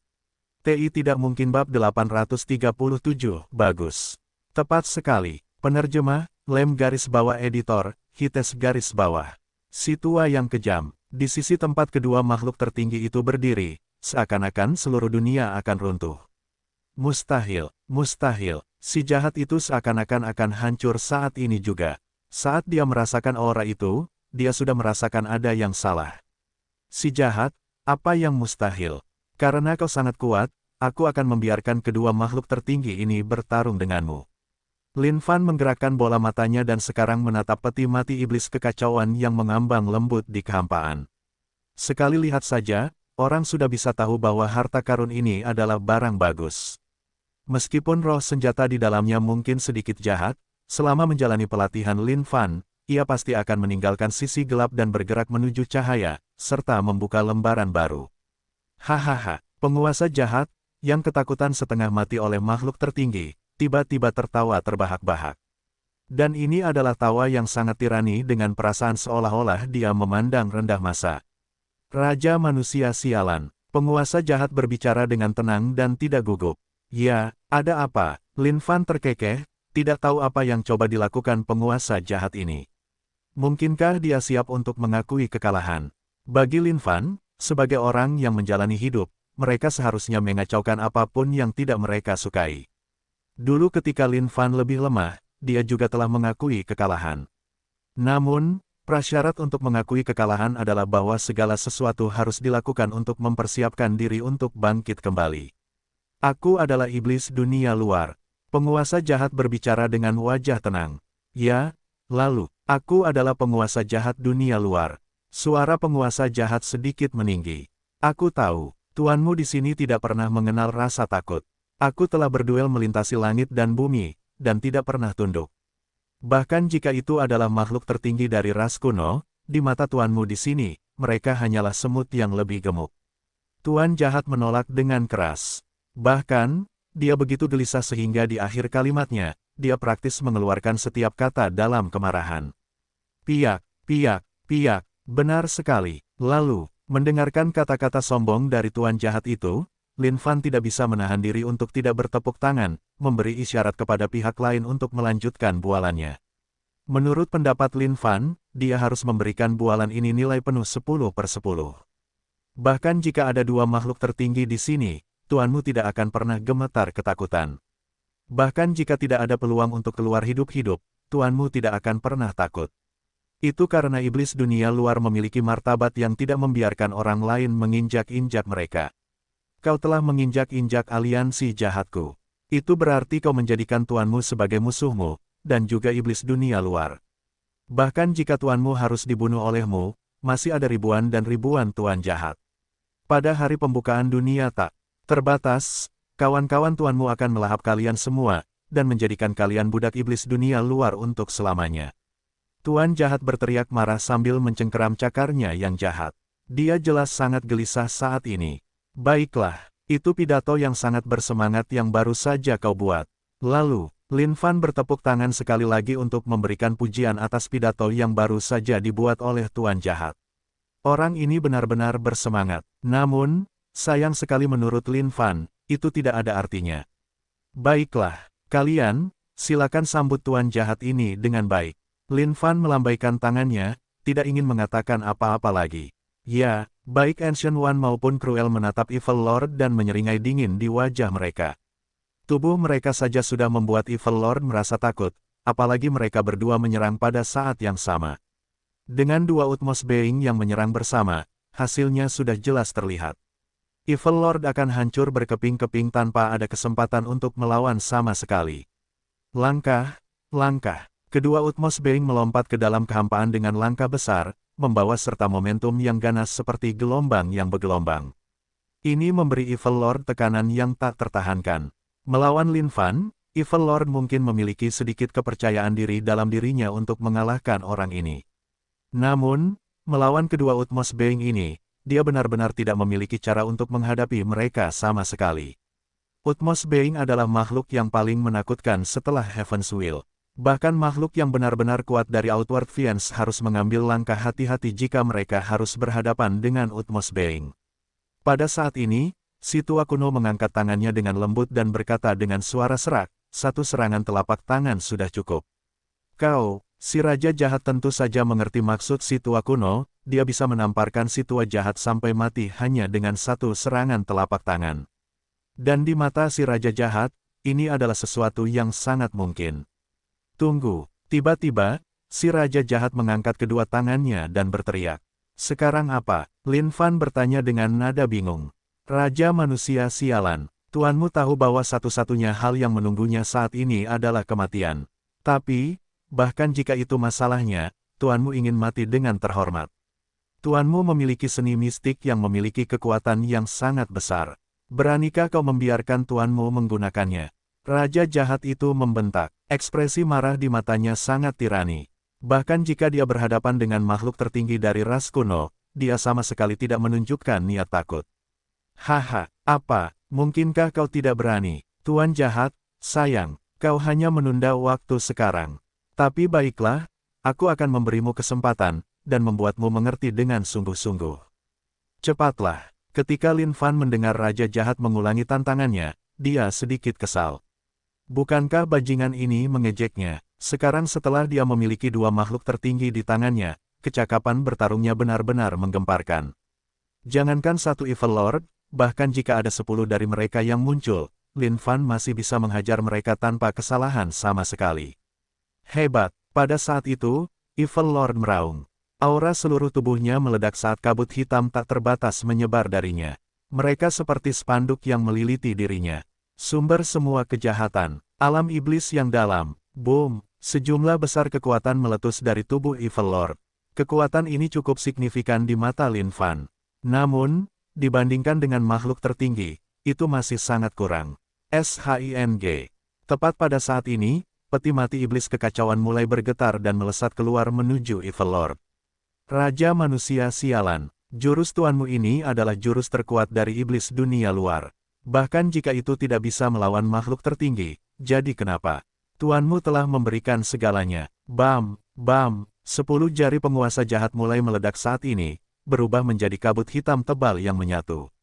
TI tidak mungkin bab 837, bagus. Tepat sekali. Penerjemah, Lem garis bawah editor, Hites garis bawah. Si tua yang kejam, di sisi tempat kedua makhluk tertinggi itu berdiri, seakan-akan seluruh dunia akan runtuh. Mustahil, mustahil, si jahat itu seakan-akan akan hancur saat ini juga. Saat dia merasakan aura itu, dia sudah merasakan ada yang salah. Si jahat, apa yang mustahil? Karena kau sangat kuat, aku akan membiarkan kedua makhluk tertinggi ini bertarung denganmu. Lin Fan menggerakkan bola matanya dan sekarang menatap peti mati iblis kekacauan yang mengambang lembut di kehampaan. Sekali lihat saja, orang sudah bisa tahu bahwa harta karun ini adalah barang bagus. Meskipun roh senjata di dalamnya mungkin sedikit jahat, selama menjalani pelatihan Lin Fan, ia pasti akan meninggalkan sisi gelap dan bergerak menuju cahaya, serta membuka lembaran baru. Hahaha, penguasa jahat, yang ketakutan setengah mati oleh makhluk tertinggi, tiba-tiba tertawa terbahak-bahak. Dan ini adalah tawa yang sangat tirani dengan perasaan seolah-olah dia memandang rendah masa. Raja manusia sialan, penguasa jahat berbicara dengan tenang dan tidak gugup. Ya, ada apa? Lin Fan terkekeh, tidak tahu apa yang coba dilakukan penguasa jahat ini. Mungkinkah dia siap untuk mengakui kekalahan? Bagi Lin Fan, sebagai orang yang menjalani hidup, mereka seharusnya mengacaukan apapun yang tidak mereka sukai. Dulu ketika Lin Fan lebih lemah, dia juga telah mengakui kekalahan. Namun, prasyarat untuk mengakui kekalahan adalah bahwa segala sesuatu harus dilakukan untuk mempersiapkan diri untuk bangkit kembali. Aku adalah iblis dunia luar. Penguasa jahat berbicara dengan wajah tenang. Ya, lalu, aku adalah penguasa jahat dunia luar. Suara penguasa jahat sedikit meninggi. Aku tahu, tuanmu di sini tidak pernah mengenal rasa takut. Aku telah berduel melintasi langit dan bumi, dan tidak pernah tunduk. Bahkan jika itu adalah makhluk tertinggi dari ras kuno, di mata tuanmu di sini, mereka hanyalah semut yang lebih gemuk. Tuan jahat menolak dengan keras. Bahkan, dia begitu gelisah sehingga di akhir kalimatnya, dia praktis mengeluarkan setiap kata dalam kemarahan. Piak, piak, piak, benar sekali. Lalu, mendengarkan kata-kata sombong dari tuan jahat itu, Lin Fan tidak bisa menahan diri untuk tidak bertepuk tangan, memberi isyarat kepada pihak lain untuk melanjutkan bualannya. Menurut pendapat Lin Fan, dia harus memberikan bualan ini nilai penuh 10/10. Bahkan jika ada dua makhluk tertinggi di sini, tuanmu tidak akan pernah gemetar ketakutan. Bahkan jika tidak ada peluang untuk keluar hidup-hidup, tuanmu tidak akan pernah takut. Itu karena iblis dunia luar memiliki martabat yang tidak membiarkan orang lain menginjak-injak mereka. Kau telah menginjak-injak aliansi jahatku. Itu berarti kau menjadikan tuanmu sebagai musuhmu, dan juga iblis dunia luar. Bahkan jika tuanmu harus dibunuh olehmu, masih ada ribuan dan ribuan tuan jahat. Pada hari pembukaan dunia tak terbatas, kawan-kawan tuanmu akan melahap kalian semua, dan menjadikan kalian budak iblis dunia luar untuk selamanya. Tuan jahat berteriak marah sambil mencengkeram cakarnya yang jahat. Dia jelas sangat gelisah saat ini. Baiklah, itu pidato yang sangat bersemangat yang baru saja kau buat. Lalu, Lin Fan bertepuk tangan sekali lagi untuk memberikan pujian atas pidato yang baru saja dibuat oleh tuan jahat. Orang ini benar-benar bersemangat. Namun, sayang sekali menurut Lin Fan, itu tidak ada artinya. Baiklah, kalian, silakan sambut tuan jahat ini dengan baik. Lin Fan melambaikan tangannya, tidak ingin mengatakan apa-apa lagi. Ya, baik Ancient One maupun Cruel menatap Evil Lord dan menyeringai dingin di wajah mereka. Tubuh mereka saja sudah membuat Evil Lord merasa takut, apalagi mereka berdua menyerang pada saat yang sama. Dengan dua Utmost Being yang menyerang bersama, hasilnya sudah jelas terlihat. Evil Lord akan hancur berkeping-keping tanpa ada kesempatan untuk melawan sama sekali. Langkah, langkah. Kedua Utmost Being melompat ke dalam kehampaan dengan langkah besar, membawa serta momentum yang ganas seperti gelombang yang bergelombang. Ini memberi Evil Lord tekanan yang tak tertahankan. Melawan Lin Fan, Evil Lord mungkin memiliki sedikit kepercayaan diri dalam dirinya untuk mengalahkan orang ini. Namun, melawan kedua Utmost Being ini, dia benar-benar tidak memiliki cara untuk menghadapi mereka sama sekali. Utmost Being adalah makhluk yang paling menakutkan setelah Heaven's Will. Bahkan makhluk yang benar-benar kuat dari Outward Fiends harus mengambil langkah hati-hati jika mereka harus berhadapan dengan Utmost Being. Pada saat ini, si tua kuno mengangkat tangannya dengan lembut dan berkata dengan suara serak, satu serangan telapak tangan sudah cukup. Kau, si raja jahat tentu saja mengerti maksud si tua kuno, dia bisa menamparkan si tua jahat sampai mati hanya dengan satu serangan telapak tangan. Dan di mata si raja jahat, ini adalah sesuatu yang sangat mungkin. Tunggu, tiba-tiba, si raja jahat mengangkat kedua tangannya dan berteriak. Sekarang apa? Lin Fan bertanya dengan nada bingung. Raja manusia sialan, tuanmu tahu bahwa satu-satunya hal yang menunggunya saat ini adalah kematian. Tapi, bahkan jika itu masalahnya, tuanmu ingin mati dengan terhormat. Tuanmu memiliki seni mistik yang memiliki kekuatan yang sangat besar. Beranikah kau membiarkan tuanmu menggunakannya? Raja jahat itu membentak. Ekspresi marah di matanya sangat tirani. Bahkan jika dia berhadapan dengan makhluk tertinggi dari ras kuno, dia sama sekali tidak menunjukkan niat takut. Haha, apa? Mungkinkah kau tidak berani? Tuan jahat, sayang, kau hanya menunda waktu sekarang. Tapi baiklah, aku akan memberimu kesempatan, dan membuatmu mengerti dengan sungguh-sungguh. Cepatlah. Ketika Lin Fan mendengar raja jahat mengulangi tantangannya, dia sedikit kesal. Bukankah bajingan ini mengejeknya? Sekarang setelah dia memiliki dua makhluk tertinggi di tangannya, kecakapan bertarungnya benar-benar menggemparkan. Jangankan satu Evil Lord, bahkan jika ada 10 dari mereka yang muncul, Lin Fan masih bisa menghajar mereka tanpa kesalahan sama sekali. Hebat, pada saat itu, Evil Lord meraung. Aura seluruh tubuhnya meledak saat kabut hitam tak terbatas menyebar darinya. Mereka seperti spanduk yang meliliti dirinya. Sumber semua kejahatan, alam iblis yang dalam, boom, sejumlah besar kekuatan meletus dari tubuh Evil Lord. Kekuatan ini cukup signifikan di mata Lin Fan. Namun, dibandingkan dengan makhluk tertinggi, itu masih sangat kurang. SHING. Tepat pada saat ini, peti mati iblis kekacauan mulai bergetar dan melesat keluar menuju Evil Lord. Raja manusia sialan, jurus tuanmu ini adalah jurus terkuat dari iblis dunia luar. Bahkan jika itu tidak bisa melawan makhluk tertinggi, jadi kenapa? Tuanmu telah memberikan segalanya. Bam, bam, 10 jari penguasa jahat mulai meledak saat ini, berubah menjadi kabut hitam tebal yang menyatu.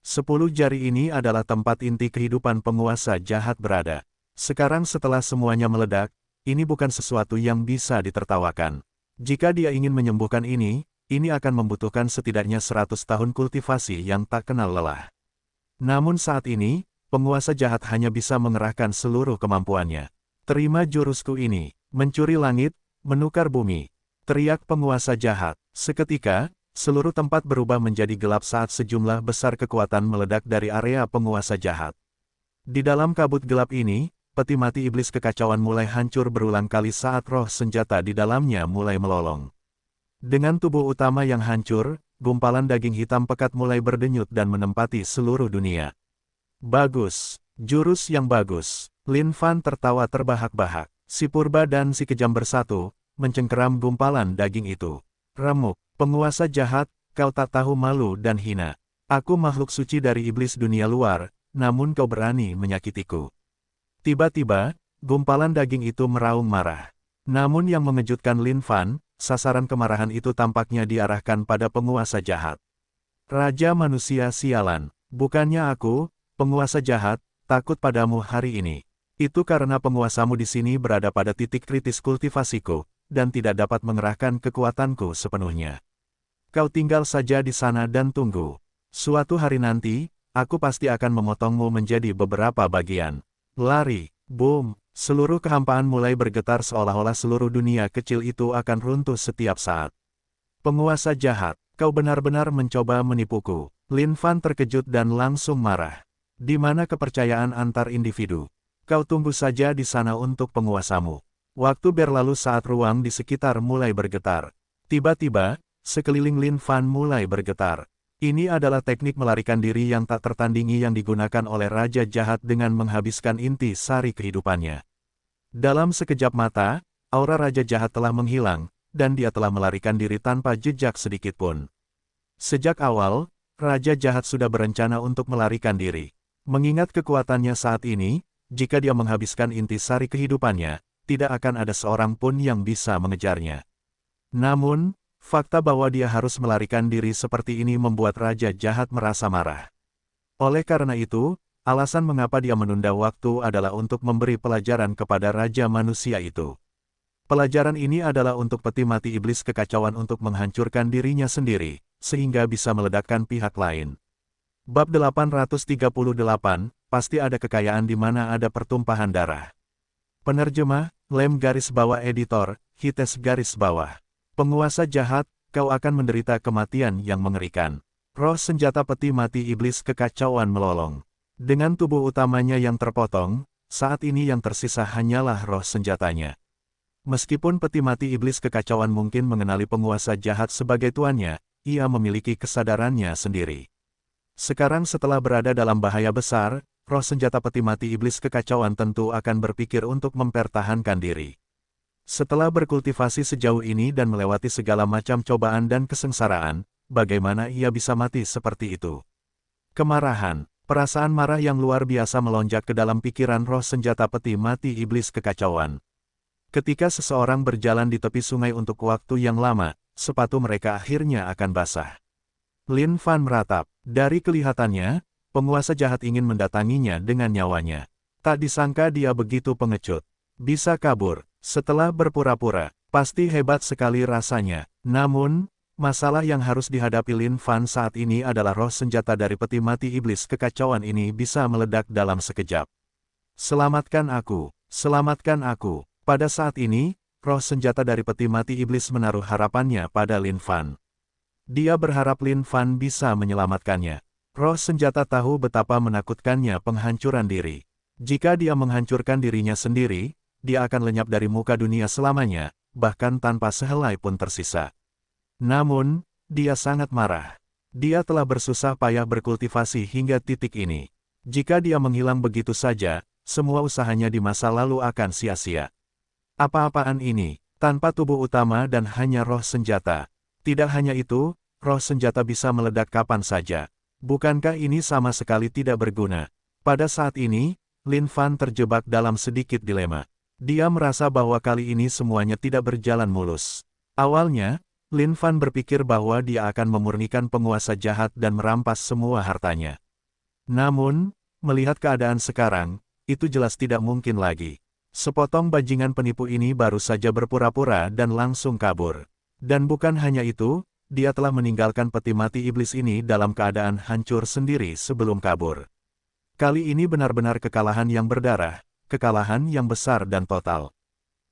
10 jari ini adalah tempat inti kehidupan penguasa jahat berada. Sekarang setelah semuanya meledak, ini bukan sesuatu yang bisa ditertawakan. Jika dia ingin menyembuhkan ini akan membutuhkan setidaknya 100 tahun kultivasi yang tak kenal lelah. Namun saat ini, penguasa jahat hanya bisa mengerahkan seluruh kemampuannya. Terima jurusku ini, mencuri langit, menukar bumi. Teriak penguasa jahat. Seketika, seluruh tempat berubah menjadi gelap saat sejumlah besar kekuatan meledak dari area penguasa jahat. Di dalam kabut gelap ini, peti mati iblis kekacauan mulai hancur berulang kali saat roh senjata di dalamnya mulai melolong. Dengan tubuh utama yang hancur, gumpalan daging hitam pekat mulai berdenyut dan menempati seluruh dunia. Bagus, jurus yang bagus. Lin Fan tertawa terbahak-bahak. Si purba dan si kejam bersatu, mencengkeram gumpalan daging itu. Remuk, penguasa jahat, kau tak tahu malu dan hina. Aku makhluk suci dari iblis dunia luar, namun kau berani menyakitiku. Tiba-tiba, gumpalan daging itu meraung marah. Namun yang mengejutkan Lin Fan, sasaran kemarahan itu tampaknya diarahkan pada penguasa jahat. Raja manusia sialan, bukannya aku, penguasa jahat, takut padamu hari ini. Itu karena penguasamu di sini berada pada titik kritis kultivasiku, dan tidak dapat mengerahkan kekuatanku sepenuhnya. Kau tinggal saja di sana dan tunggu. Suatu hari nanti, aku pasti akan memotongmu menjadi beberapa bagian. Lari, boom, seluruh kehampaan mulai bergetar seolah-olah seluruh dunia kecil itu akan runtuh setiap saat. Penguasa jahat, kau benar-benar mencoba menipuku. Lin Fan terkejut dan langsung marah. Di mana kepercayaan antar individu? Kau tunggu saja di sana untuk penguasamu. Waktu berlalu saat ruang di sekitar mulai bergetar. Tiba-tiba, sekeliling Lin Fan mulai bergetar. Ini adalah teknik melarikan diri yang tak tertandingi yang digunakan oleh Raja Jahat dengan menghabiskan inti sari kehidupannya. Dalam sekejap mata, aura Raja Jahat telah menghilang, dan dia telah melarikan diri tanpa jejak sedikitpun. Sejak awal, Raja Jahat sudah berencana untuk melarikan diri. Mengingat kekuatannya saat ini, jika dia menghabiskan inti sari kehidupannya, tidak akan ada seorang pun yang bisa mengejarnya. Namun, fakta bahwa dia harus melarikan diri seperti ini membuat Raja Jahat merasa marah. Oleh karena itu, alasan mengapa dia menunda waktu adalah untuk memberi pelajaran kepada Raja Manusia itu. Pelajaran ini adalah untuk peti mati iblis kekacauan untuk menghancurkan dirinya sendiri, sehingga bisa meledakkan pihak lain. Bab 838, pasti ada kekayaan di mana ada pertumpahan darah. Penerjemah, Lem garis bawah editor, Hites garis bawah. Penguasa jahat, kau akan menderita kematian yang mengerikan. Roh senjata peti mati iblis kekacauan melolong. Dengan tubuh utamanya yang terpotong, saat ini yang tersisa hanyalah roh senjatanya. Meskipun peti mati iblis kekacauan mungkin mengenali penguasa jahat sebagai tuannya, ia memiliki kesadarannya sendiri. Sekarang setelah berada dalam bahaya besar, roh senjata peti mati iblis kekacauan tentu akan berpikir untuk mempertahankan diri. Setelah berkultivasi sejauh ini dan melewati segala macam cobaan dan kesengsaraan, bagaimana ia bisa mati seperti itu? Kemarahan, perasaan marah yang luar biasa melonjak ke dalam pikiran roh senjata peti mati iblis kekacauan. Ketika seseorang berjalan di tepi sungai untuk waktu yang lama, sepatu mereka akhirnya akan basah. Lin Fan meratap. Dari kelihatannya, penguasa jahat ingin mendatanginya dengan nyawanya. Tak disangka dia begitu pengecut. Bisa kabur. Setelah berpura-pura, pasti hebat sekali rasanya. Namun, masalah yang harus dihadapi Lin Fan saat ini adalah roh senjata dari peti mati iblis kekacauan ini bisa meledak dalam sekejap. Selamatkan aku, selamatkan aku. Pada saat ini, roh senjata dari peti mati iblis menaruh harapannya pada Lin Fan. Dia berharap Lin Fan bisa menyelamatkannya. Roh senjata tahu betapa menakutkannya penghancuran diri. Jika dia menghancurkan dirinya sendiri, dia akan lenyap dari muka dunia selamanya, bahkan tanpa sehelai pun tersisa. Namun, dia sangat marah. Dia telah bersusah payah berkultivasi hingga titik ini. Jika dia menghilang begitu saja, semua usahanya di masa lalu akan sia-sia. Apa-apaan ini, tanpa tubuh utama dan hanya roh senjata. Tidak hanya itu, roh senjata bisa meledak kapan saja. Bukankah ini sama sekali tidak berguna? Pada saat ini, Lin Fan terjebak dalam sedikit dilema. Dia merasa bahwa kali ini semuanya tidak berjalan mulus. Awalnya, Lin Fan berpikir bahwa dia akan memurnikan penguasa jahat dan merampas semua hartanya. Namun, melihat keadaan sekarang, itu jelas tidak mungkin lagi. Sepotong bajingan penipu ini baru saja berpura-pura dan langsung kabur. Dan bukan hanya itu, dia telah meninggalkan peti mati iblis ini dalam keadaan hancur sendiri sebelum kabur. Kali ini benar-benar kekalahan yang berdarah. Kekalahan yang besar dan total.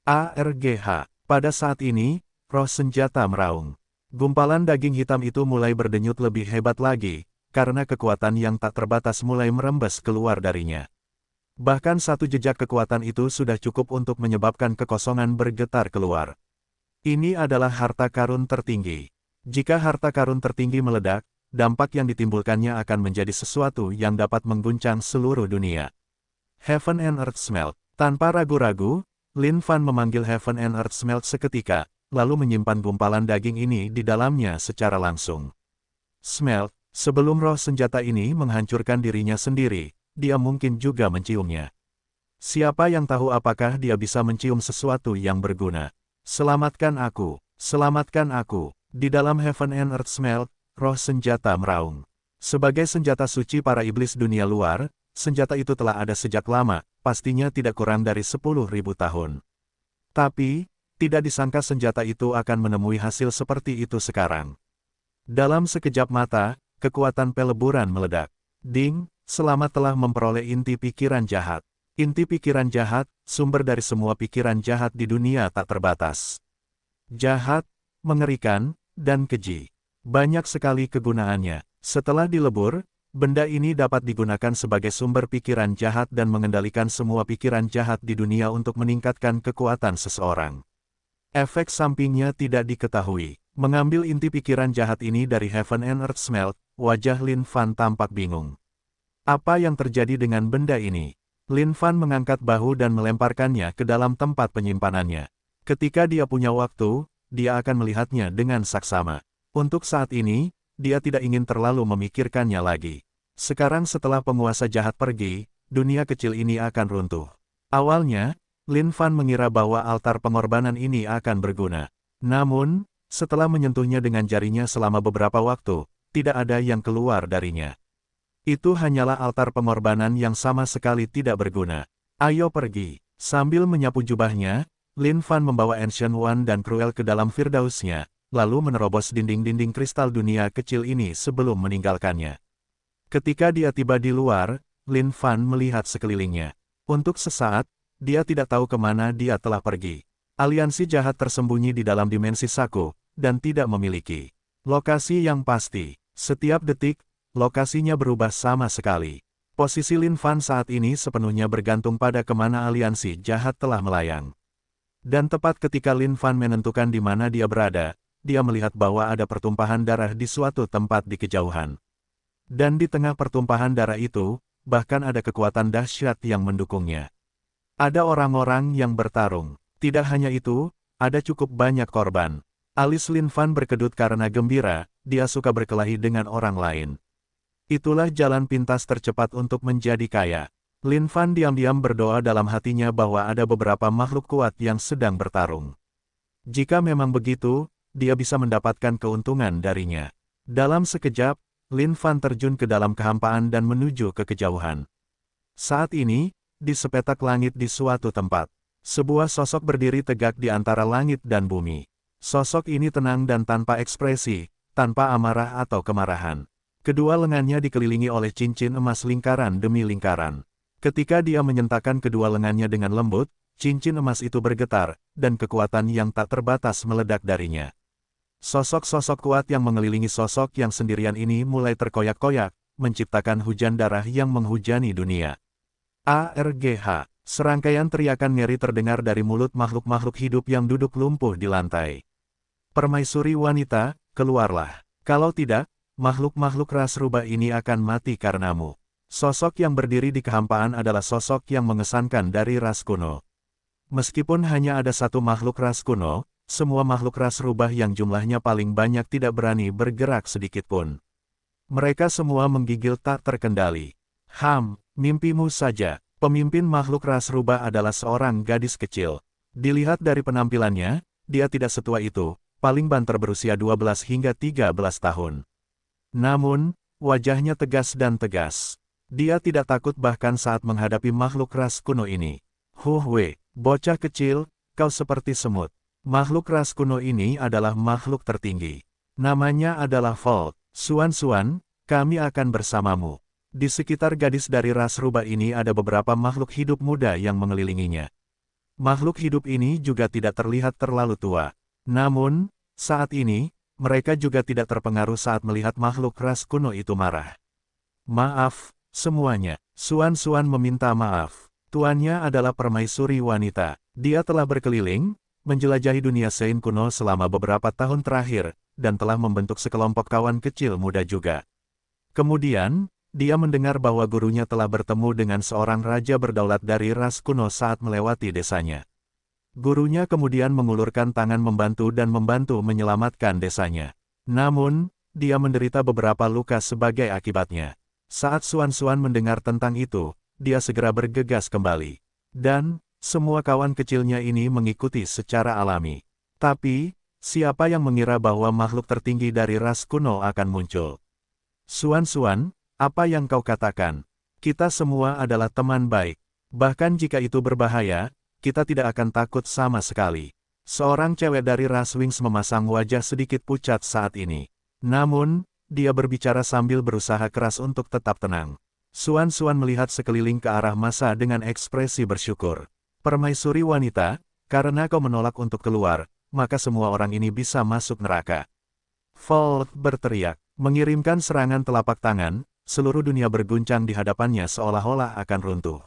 ARGH. Pada saat ini, roh senjata meraung. Gumpalan daging hitam itu mulai berdenyut lebih hebat lagi, karena kekuatan yang tak terbatas mulai merembes keluar darinya. Bahkan satu jejak kekuatan itu sudah cukup untuk menyebabkan kekosongan bergetar keluar. Ini adalah harta karun tertinggi. Jika harta karun tertinggi meledak, dampak yang ditimbulkannya akan menjadi sesuatu yang dapat mengguncang seluruh dunia. Heaven and Earth Smelt. Tanpa ragu-ragu, Lin Fan memanggil Heaven and Earth Smelt seketika, lalu menyimpan gumpalan daging ini di dalamnya secara langsung. Smelt, sebelum roh senjata ini menghancurkan dirinya sendiri, dia mungkin juga menciumnya. Siapa yang tahu apakah dia bisa mencium sesuatu yang berguna? Selamatkan aku. Selamatkan aku. Di dalam Heaven and Earth Smelt, roh senjata meraung. Sebagai senjata suci para iblis dunia luar, senjata itu telah ada sejak lama, pastinya tidak kurang dari 10.000 tahun. Tapi, tidak disangka senjata itu akan menemui hasil seperti itu sekarang. Dalam sekejap mata, kekuatan peleburan meledak. Ding, Selamat telah memperoleh inti pikiran jahat. Inti pikiran jahat, sumber dari semua pikiran jahat di dunia tak terbatas. Jahat, mengerikan, dan keji. Banyak sekali kegunaannya. Setelah dilebur, benda ini dapat digunakan sebagai sumber pikiran jahat dan mengendalikan semua pikiran jahat di dunia untuk meningkatkan kekuatan seseorang. Efek sampingnya tidak diketahui. Mengambil inti pikiran jahat ini dari Heaven and Earth Smelt, wajah Lin Fan tampak bingung. Apa yang terjadi dengan benda ini? Lin Fan mengangkat bahu dan melemparkannya ke dalam tempat penyimpanannya. Ketika dia punya waktu, dia akan melihatnya dengan saksama. Untuk saat ini, dia tidak ingin terlalu memikirkannya lagi. Sekarang setelah penguasa jahat pergi, dunia kecil ini akan runtuh. Awalnya, Lin Fan mengira bahwa altar pengorbanan ini akan berguna. Namun, setelah menyentuhnya dengan jarinya selama beberapa waktu, tidak ada yang keluar darinya. Itu hanyalah altar pengorbanan yang sama sekali tidak berguna. Ayo pergi. Sambil menyapu jubahnya, Lin Fan membawa Ancient One dan Cruel ke dalam Firdausnya, lalu menerobos dinding-dinding kristal dunia kecil ini sebelum meninggalkannya. Ketika dia tiba di luar, Lin Fan melihat sekelilingnya. Untuk sesaat, dia tidak tahu kemana dia telah pergi. Aliansi jahat tersembunyi di dalam dimensi Saku, dan tidak memiliki lokasi yang pasti. Setiap detik, lokasinya berubah sama sekali. Posisi Lin Fan saat ini sepenuhnya bergantung pada kemana aliansi jahat telah melayang. Dan tepat ketika Lin Fan menentukan di mana dia berada, dia melihat bahwa ada pertumpahan darah di suatu tempat di kejauhan. Dan di tengah pertumpahan darah itu, bahkan ada kekuatan dahsyat yang mendukungnya. Ada orang-orang yang bertarung. Tidak hanya itu, ada cukup banyak korban. Alis Lin Fan berkedut karena gembira, dia suka berkelahi dengan orang lain. Itulah jalan pintas tercepat untuk menjadi kaya. Lin Fan diam-diam berdoa dalam hatinya bahwa ada beberapa makhluk kuat yang sedang bertarung. Jika memang begitu, dia bisa mendapatkan keuntungan darinya. Dalam sekejap, Lin Fan terjun ke dalam kehampaan dan menuju ke kejauhan. Saat ini, di sepetak langit di suatu tempat, sebuah sosok berdiri tegak di antara langit dan bumi. Sosok ini tenang dan tanpa ekspresi, tanpa amarah atau kemarahan. Kedua lengannya dikelilingi oleh cincin emas lingkaran demi lingkaran. Ketika dia menyentakkan kedua lengannya dengan lembut, cincin emas itu bergetar, dan kekuatan yang tak terbatas meledak darinya. Sosok-sosok kuat yang mengelilingi sosok yang sendirian ini mulai terkoyak-koyak, menciptakan hujan darah yang menghujani dunia. ARGH, serangkaian teriakan ngeri terdengar dari mulut makhluk-makhluk hidup yang duduk lumpuh di lantai. Permaisuri wanita, keluarlah. Kalau tidak, makhluk-makhluk ras rubah ini akan mati karenamu. Sosok yang berdiri di kehampaan adalah sosok yang mengesankan dari ras kuno. Meskipun hanya ada satu makhluk ras kuno, semua makhluk ras rubah yang jumlahnya paling banyak tidak berani bergerak sedikitpun. Mereka semua menggigil tak terkendali. Mimpimu saja. Pemimpin makhluk ras rubah adalah seorang gadis kecil. Dilihat dari penampilannya, dia tidak setua itu, paling banter berusia 12 hingga 13 tahun. Namun, wajahnya tegas dan tegas. Dia tidak takut bahkan saat menghadapi makhluk ras kuno ini. Bocah kecil, kau seperti semut. Makhluk ras kuno ini adalah makhluk tertinggi. Namanya adalah Volt. Suan-Suan, kami akan bersamamu. Di sekitar gadis dari ras rubah ini ada beberapa makhluk hidup muda yang mengelilinginya. Makhluk hidup ini juga tidak terlihat terlalu tua. Namun, saat ini, mereka juga tidak terpengaruh saat melihat makhluk ras kuno itu marah. Maaf, semuanya. Suan-Suan meminta maaf. Tuannya adalah permaisuri wanita. Dia telah berkeliling, menjelajahi dunia Sein kuno selama beberapa tahun terakhir, dan telah membentuk sekelompok kawan kecil muda juga. Kemudian, dia mendengar bahwa gurunya telah bertemu dengan seorang raja berdaulat dari ras kuno saat melewati desanya. Gurunya kemudian mengulurkan tangan membantu dan membantu menyelamatkan desanya. Namun, dia menderita beberapa luka sebagai akibatnya. Saat Suan-Suan mendengar tentang itu, dia segera bergegas kembali. Dan, semua kawan kecilnya ini mengikuti secara alami. Tapi, Siapa yang mengira bahwa makhluk tertinggi dari ras kuno akan muncul? Suan-Suan, apa yang kau katakan? Kita semua adalah teman baik. Bahkan jika itu berbahaya, kita tidak akan takut sama sekali. Seorang cewek dari ras Wings memasang wajah sedikit pucat saat ini. Namun, dia berbicara sambil berusaha keras untuk tetap tenang. Suan-Suan melihat sekeliling ke arah masa dengan ekspresi bersyukur. Permaisuri wanita, karena kau menolak untuk keluar, maka semua orang ini bisa masuk neraka. Volt berteriak, mengirimkan serangan telapak tangan, seluruh dunia berguncang di hadapannya seolah-olah akan runtuh.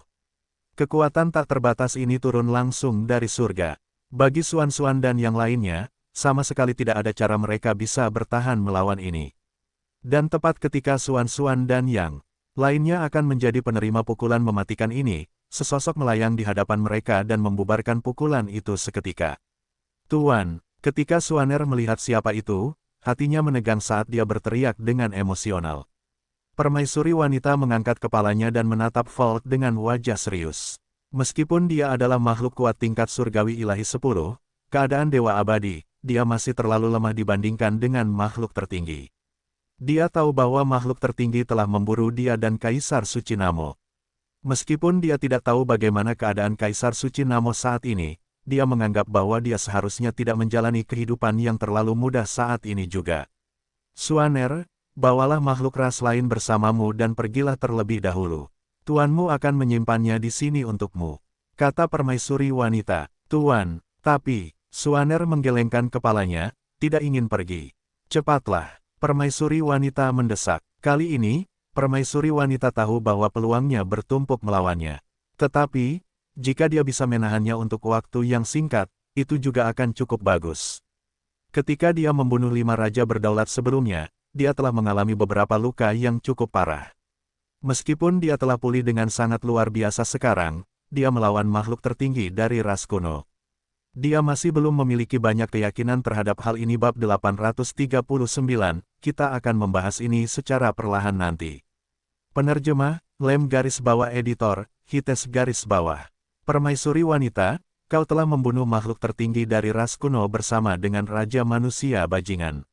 Kekuatan tak terbatas ini turun langsung dari surga. Bagi Suan-Suan dan yang lainnya, sama sekali tidak ada cara mereka bisa bertahan melawan ini. Dan tepat ketika Suan-Suan dan yang lainnya akan menjadi penerima pukulan mematikan ini, sesosok melayang di hadapan mereka dan membubarkan pukulan itu seketika. Tuan, ketika Suaner melihat siapa itu, hatinya menegang saat dia berteriak dengan emosional. Permaisuri wanita mengangkat kepalanya dan menatap Volt dengan wajah serius. Meskipun dia adalah makhluk kuat tingkat surgawi ilahi 10, keadaan dewa abadi, dia masih terlalu lemah dibandingkan dengan makhluk tertinggi. Dia tahu bahwa makhluk tertinggi telah memburu dia dan Kaisar Suci Namo. Meskipun dia tidak tahu bagaimana keadaan Kaisar Suci Namo saat ini, dia menganggap bahwa dia seharusnya tidak menjalani kehidupan yang terlalu mudah saat ini juga. Suaner, bawalah makhluk ras lain bersamamu dan pergilah terlebih dahulu. Tuanmu akan menyimpannya di sini untukmu, kata permaisuri wanita. Tuan, tapi, Suaner menggelengkan kepalanya, tidak ingin pergi. Cepatlah. Permaisuri wanita mendesak. Kali ini, permaisuri wanita tahu bahwa peluangnya bertumpuk melawannya. Tetapi, jika dia bisa menahannya untuk waktu yang singkat, itu juga akan cukup bagus. Ketika dia membunuh 5 raja berdaulat sebelumnya, dia telah mengalami beberapa luka yang cukup parah. Meskipun dia telah pulih dengan sangat luar biasa sekarang, dia melawan makhluk tertinggi dari ras kuno. Dia masih belum memiliki banyak keyakinan terhadap hal ini. Bab 839, kita akan membahas ini secara perlahan nanti. Penerjemah, Lem garis bawah editor, Hites garis bawah. Permaisuri wanita, kau telah membunuh makhluk tertinggi dari ras kuno bersama dengan Raja Manusia Bajingan.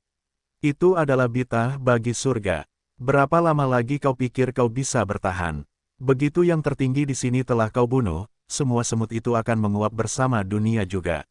Itu adalah bitah bagi surga. Berapa lama lagi kau pikir kau bisa bertahan? Begitu yang tertinggi di sini telah kau bunuh, semua semut itu akan menguap bersama dunia juga.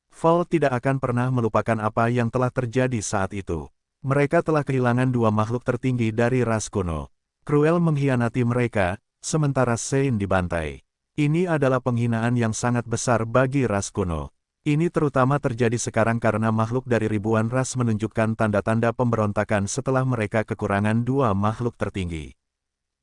Volt tidak akan pernah melupakan apa yang telah terjadi saat itu. Mereka telah kehilangan 2 makhluk tertinggi dari ras kuno. Cruel mengkhianati mereka, sementara Sein dibantai. Ini adalah penghinaan yang sangat besar bagi ras kuno. Ini terutama terjadi sekarang karena makhluk dari ribuan ras menunjukkan tanda-tanda pemberontakan setelah mereka kekurangan 2 makhluk tertinggi.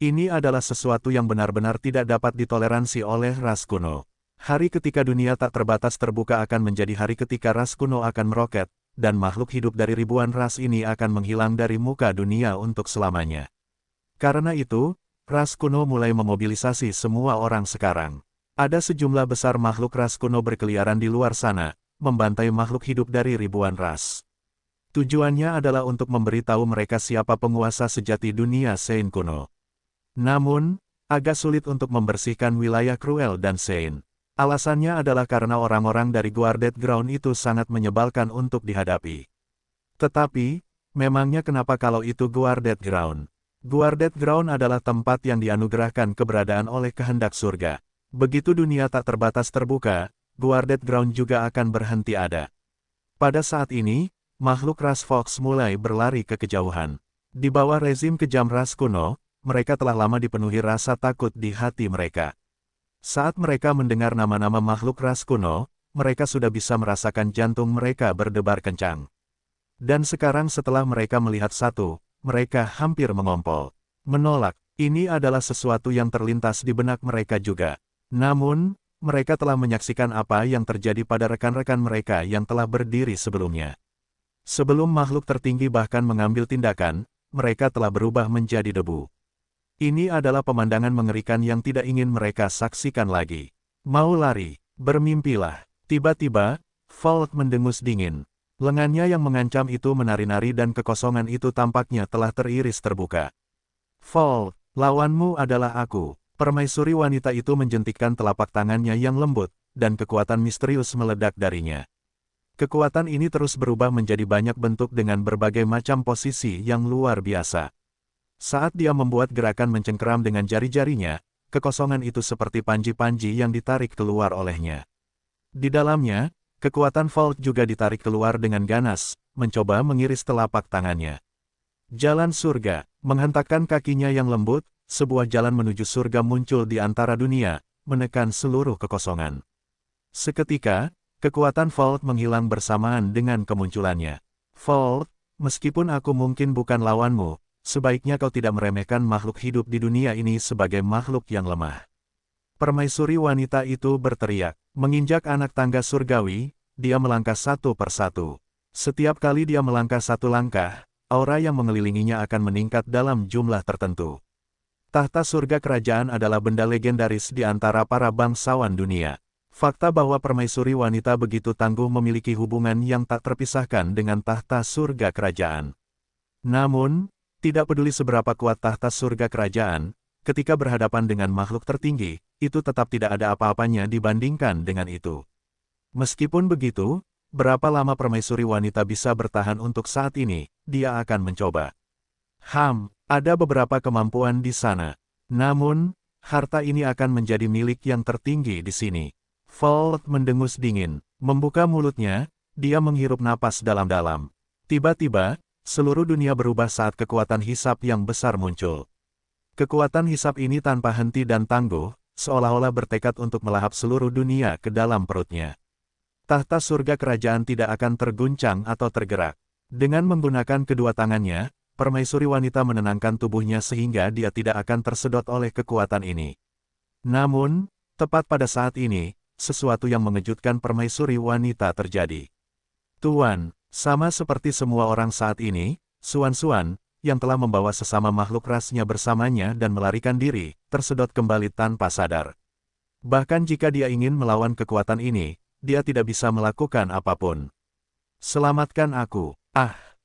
Ini adalah sesuatu yang benar-benar tidak dapat ditoleransi oleh ras kuno. Hari ketika dunia tak terbatas terbuka akan menjadi hari ketika ras kuno akan meroket, dan makhluk hidup dari ribuan ras ini akan menghilang dari muka dunia untuk selamanya. Karena itu, ras kuno mulai memobilisasi semua orang sekarang. Ada sejumlah besar makhluk ras kuno berkeliaran di luar sana, membantai makhluk hidup dari ribuan ras. Tujuannya adalah untuk memberitahu mereka siapa penguasa sejati dunia Sein kuno. Namun, agak sulit untuk membersihkan wilayah Cruel dan Sein. Alasannya adalah karena orang-orang dari Guarded Ground itu sangat menyebalkan untuk dihadapi. Tetapi, memangnya kenapa kalau itu Guarded Ground? Guarded Ground adalah tempat yang dianugerahkan keberadaan oleh kehendak surga. Begitu dunia tak terbatas terbuka, Guarded Ground juga akan berhenti ada. Pada saat ini, makhluk ras Fox mulai berlari ke kejauhan. Di bawah rezim kejam ras kuno, mereka telah lama dipenuhi rasa takut di hati mereka. Saat mereka mendengar nama-nama makhluk ras kuno, mereka sudah bisa merasakan jantung mereka berdebar kencang. Dan sekarang setelah mereka melihat satu, mereka hampir mengompol. Menolak, ini adalah sesuatu yang terlintas di benak mereka juga. Namun, mereka telah menyaksikan apa yang terjadi pada rekan-rekan mereka yang telah berdiri sebelumnya. Sebelum makhluk tertinggi bahkan mengambil tindakan, mereka telah berubah menjadi debu. Ini adalah pemandangan mengerikan yang tidak ingin mereka saksikan lagi. Mau lari, bermimpilah. Tiba-tiba, Volt mendengus dingin. Lengannya yang mengancam itu menari-nari dan kekosongan itu tampaknya telah teriris terbuka. Volt, lawanmu adalah aku. Permaisuri wanita itu menjentikkan telapak tangannya yang lembut, dan kekuatan misterius meledak darinya. Kekuatan ini terus berubah menjadi banyak bentuk dengan berbagai macam posisi yang luar biasa. Saat dia membuat gerakan mencengkeram dengan jari-jarinya, kekosongan itu seperti panji-panji yang ditarik keluar olehnya. Di dalamnya, kekuatan Vault juga ditarik keluar dengan ganas, mencoba mengiris telapak tangannya. Jalan surga, menghentakkan kakinya yang lembut, sebuah jalan menuju surga muncul di antara dunia, menekan seluruh kekosongan. Seketika, kekuatan Vault menghilang bersamaan dengan kemunculannya. Vault, meskipun aku mungkin bukan lawanmu, sebaiknya kau tidak meremehkan makhluk hidup di dunia ini sebagai makhluk yang lemah. Permaisuri wanita itu berteriak. Menginjak anak tangga surgawi, dia melangkah satu persatu. Setiap kali dia melangkah satu langkah, aura yang mengelilinginya akan meningkat dalam jumlah tertentu. Tahta surga kerajaan adalah benda legendaris di antara para bangsawan dunia. Fakta bahwa permaisuri wanita begitu tangguh memiliki hubungan yang tak terpisahkan dengan tahta surga kerajaan. Namun, tidak peduli seberapa kuat tahta surga kerajaan, ketika berhadapan dengan makhluk tertinggi, itu tetap tidak ada apa-apanya dibandingkan dengan itu. Meskipun begitu, berapa lama permaisuri wanita bisa bertahan untuk saat ini, dia akan mencoba. Ada beberapa kemampuan di sana. Namun, harta ini akan menjadi milik yang tertinggi di sini. Vault mendengus dingin, membuka mulutnya, dia menghirup napas dalam-dalam. Tiba-tiba, seluruh dunia berubah saat kekuatan hisap yang besar muncul. Kekuatan hisap ini tanpa henti dan tangguh, seolah-olah bertekad untuk melahap seluruh dunia ke dalam perutnya. Tahta surga kerajaan tidak akan terguncang atau tergerak. Dengan menggunakan kedua tangannya, permaisuri wanita menenangkan tubuhnya sehingga dia tidak akan tersedot oleh kekuatan ini. Namun, tepat pada saat ini, sesuatu yang mengejutkan permaisuri wanita terjadi. Tuan, sama seperti semua orang saat ini, Suan-Suan, yang telah membawa sesama makhluk rasnya bersamanya dan melarikan diri, tersedot kembali tanpa sadar. Bahkan jika dia ingin melawan kekuatan ini, dia tidak bisa melakukan apapun. Selamatkan aku.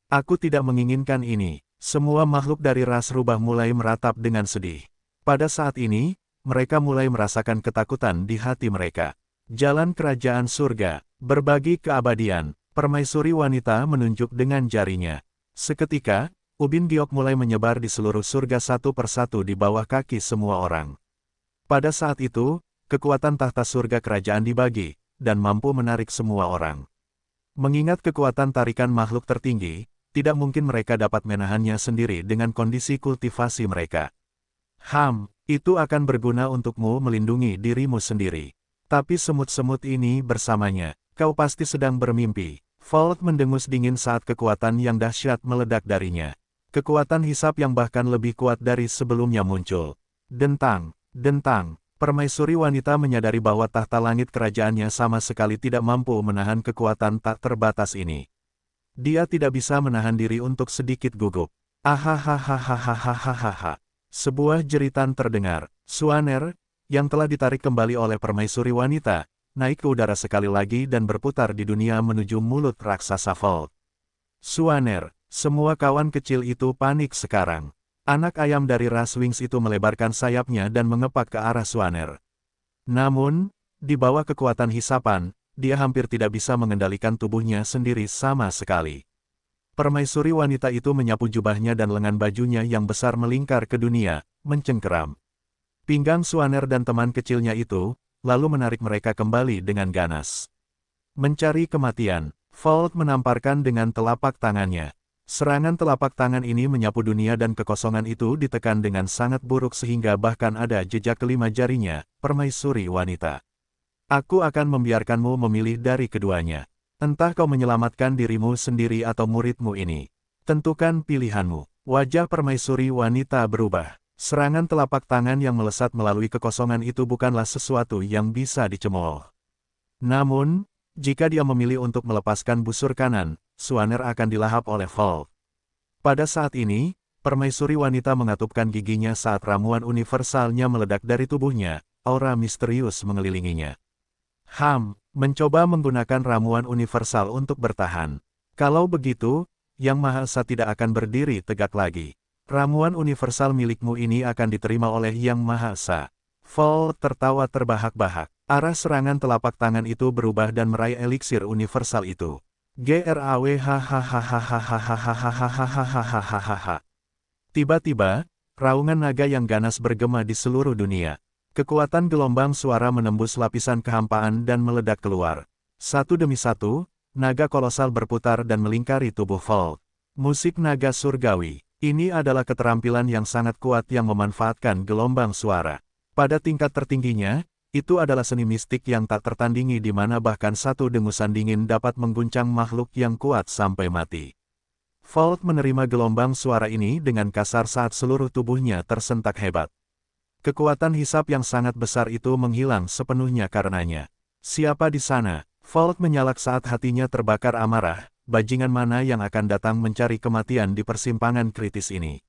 Aku tidak menginginkan ini. Semua makhluk dari ras rubah mulai meratap dengan sedih. Pada saat ini, mereka mulai merasakan ketakutan di hati mereka. Jalan kerajaan surga, berbagi keabadian, permaisuri wanita menunjuk dengan jarinya. Seketika, ubin giok mulai menyebar di seluruh surga satu persatu di bawah kaki semua orang. Pada saat itu, kekuatan tahta surga kerajaan dibagi, dan mampu menarik semua orang. Mengingat kekuatan tarikan makhluk tertinggi, tidak mungkin mereka dapat menahannya sendiri dengan kondisi kultivasi mereka. Itu akan berguna untukmu melindungi dirimu sendiri. Tapi semut-semut ini bersamanya, kau pasti sedang bermimpi. Vault mendengus dingin saat kekuatan yang dahsyat meledak darinya. Kekuatan hisap yang bahkan lebih kuat dari sebelumnya muncul. Dentang, permaisuri wanita menyadari bahwa tahta langit kerajaannya sama sekali tidak mampu menahan kekuatan tak terbatas ini. Dia tidak bisa menahan diri untuk sedikit gugup. Sebuah jeritan terdengar. Suaner, yang telah ditarik kembali oleh permaisuri wanita, naik ke udara sekali lagi dan berputar di dunia menuju mulut raksasa Vault. Suaner, semua kawan kecil itu panik sekarang. Anak ayam dari ras Wings itu melebarkan sayapnya dan mengepak ke arah Suaner. Namun, di bawah kekuatan hisapan, dia hampir tidak bisa mengendalikan tubuhnya sendiri sama sekali. Permaisuri wanita itu menyapu jubahnya dan lengan bajunya yang besar melingkar ke dunia, mencengkeram. Pinggang Suaner dan teman kecilnya itu, lalu menarik mereka kembali dengan ganas. Mencari kematian, Vault menamparkan dengan telapak tangannya. Serangan telapak tangan ini menyapu dunia dan kekosongan itu ditekan dengan sangat buruk sehingga bahkan ada jejak kelima jarinya, permaisuri wanita. Aku akan membiarkanmu memilih dari keduanya. Entah kau menyelamatkan dirimu sendiri atau muridmu ini. Tentukan pilihanmu. Wajah permaisuri wanita berubah. Serangan telapak tangan yang melesat melalui kekosongan itu bukanlah sesuatu yang bisa dicemooh. Namun, jika dia memilih untuk melepaskan busur kanan, Suaner akan dilahap oleh Vault. Pada saat ini, permaisuri wanita mengatupkan giginya saat ramuan universalnya meledak dari tubuhnya, aura misterius mengelilinginya. Mencoba menggunakan ramuan universal untuk bertahan. Kalau begitu, Yang Maha Esa tidak akan berdiri tegak lagi. Ramuan universal milikmu ini akan diterima oleh Yang Maha Esa. Vault tertawa terbahak-bahak. Arah serangan telapak tangan itu berubah dan meraih eliksir universal itu. GRAW. Tiba-tiba, raungan naga yang ganas bergema di seluruh dunia. Kekuatan gelombang suara menembus lapisan kehampaan dan meledak keluar. Satu demi satu, naga kolosal berputar dan melingkari tubuh Volt. Musik naga surgawi. Ini adalah keterampilan yang sangat kuat yang memanfaatkan gelombang suara. Pada tingkat tertingginya, itu adalah seni mistik yang tak tertandingi di mana bahkan satu dengusan dingin dapat mengguncang makhluk yang kuat sampai mati. Volt menerima gelombang suara ini dengan kasar saat seluruh tubuhnya tersentak hebat. Kekuatan hisap yang sangat besar itu menghilang sepenuhnya karenanya. Siapa di sana? Volt menyalak saat hatinya terbakar amarah. Bajingan mana yang akan datang mencari kematian di persimpangan kritis ini?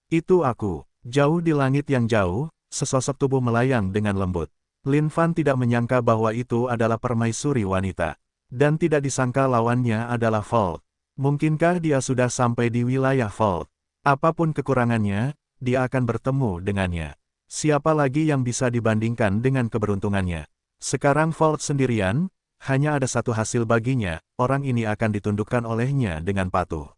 Itu aku. Jauh di langit yang jauh, sesosok tubuh melayang dengan lembut. Lin Fan tidak menyangka bahwa itu adalah permaisuri wanita. Dan tidak disangka lawannya adalah Volt. Mungkinkah dia sudah sampai di wilayah Volt? Apapun kekurangannya, dia akan bertemu dengannya. Siapa lagi yang bisa dibandingkan dengan keberuntungannya? Sekarang Volt sendirian, hanya ada satu hasil baginya, orang ini akan ditundukkan olehnya dengan patuh.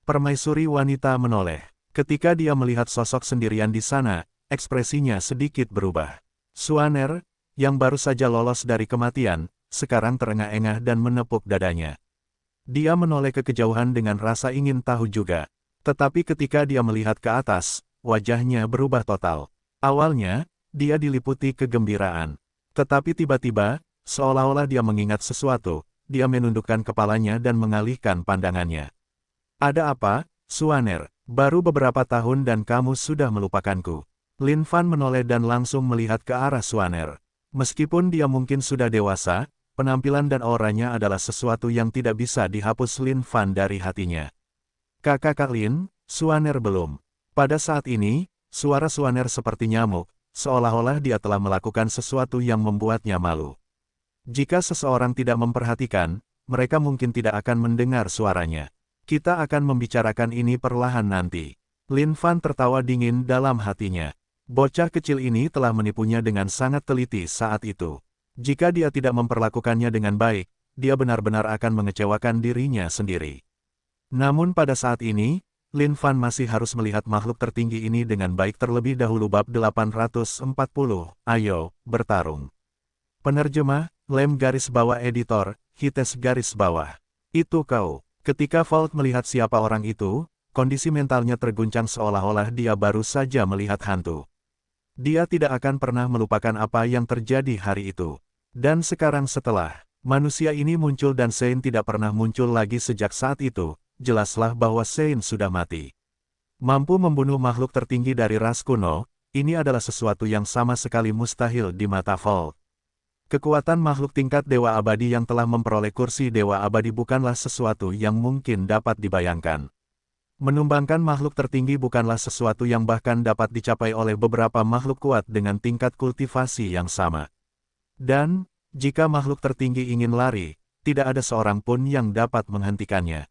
Permaisuri wanita menoleh. Ketika dia melihat sosok sendirian di sana, ekspresinya sedikit berubah. Suaner, yang baru saja lolos dari kematian, sekarang terengah-engah dan menepuk dadanya. Dia menoleh ke kejauhan dengan rasa ingin tahu juga. Tetapi ketika dia melihat ke atas, wajahnya berubah total. Awalnya, dia diliputi kegembiraan. Tetapi tiba-tiba, seolah-olah dia mengingat sesuatu, dia menundukkan kepalanya dan mengalihkan pandangannya. Ada apa, Suaner? Baru beberapa tahun dan kamu sudah melupakanku. Lin Fan menoleh dan langsung melihat ke arah Suaner. Meskipun dia mungkin sudah dewasa, penampilan dan auranya adalah sesuatu yang tidak bisa dihapus Lin Fan dari hatinya. Kakak Lin, Suaner belum. Pada saat ini, suara Suaner seperti nyamuk, seolah-olah dia telah melakukan sesuatu yang membuatnya malu. Jika seseorang tidak memperhatikan, mereka mungkin tidak akan mendengar suaranya. Kita akan membicarakan ini perlahan nanti. Lin Fan tertawa dingin dalam hatinya. Bocah kecil ini telah menipunya dengan sangat teliti saat itu. Jika dia tidak memperlakukannya dengan baik, dia benar-benar akan mengecewakan dirinya sendiri. Namun pada saat ini, Lin Fan masih harus melihat makhluk tertinggi ini dengan baik terlebih dahulu. Bab 840, ayo, bertarung. Penerjemah, Lem garis bawah editor, Hites garis bawah. Itu kau. Ketika Volt melihat siapa orang itu, kondisi mentalnya terguncang seolah-olah dia baru saja melihat hantu. Dia tidak akan pernah melupakan apa yang terjadi hari itu. Dan sekarang setelah manusia ini muncul dan Sein tidak pernah muncul lagi sejak saat itu, jelaslah bahwa Sein sudah mati. Mampu membunuh makhluk tertinggi dari ras kuno, ini adalah sesuatu yang sama sekali mustahil di mata Volt. Kekuatan makhluk tingkat Dewa Abadi yang telah memperoleh kursi Dewa Abadi bukanlah sesuatu yang mungkin dapat dibayangkan. Menumbangkan makhluk tertinggi bukanlah sesuatu yang bahkan dapat dicapai oleh beberapa makhluk kuat dengan tingkat kultivasi yang sama. Dan, jika makhluk tertinggi ingin lari, tidak ada seorang pun yang dapat menghentikannya.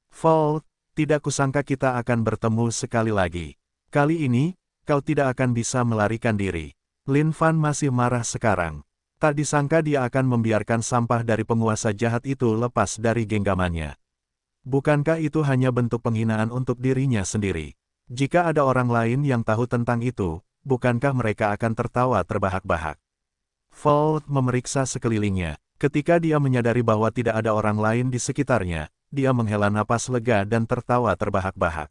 Volt, tidak kusangka kita akan bertemu sekali lagi. Kali ini, kau tidak akan bisa melarikan diri. Lin Fan masih marah sekarang. Tak disangka dia akan membiarkan sampah dari penguasa jahat itu lepas dari genggamannya. Bukankah itu hanya bentuk penghinaan untuk dirinya sendiri? Jika ada orang lain yang tahu tentang itu, bukankah mereka akan tertawa terbahak-bahak? Volt memeriksa sekelilingnya. Ketika dia menyadari bahwa tidak ada orang lain di sekitarnya, dia menghela napas lega dan tertawa terbahak-bahak.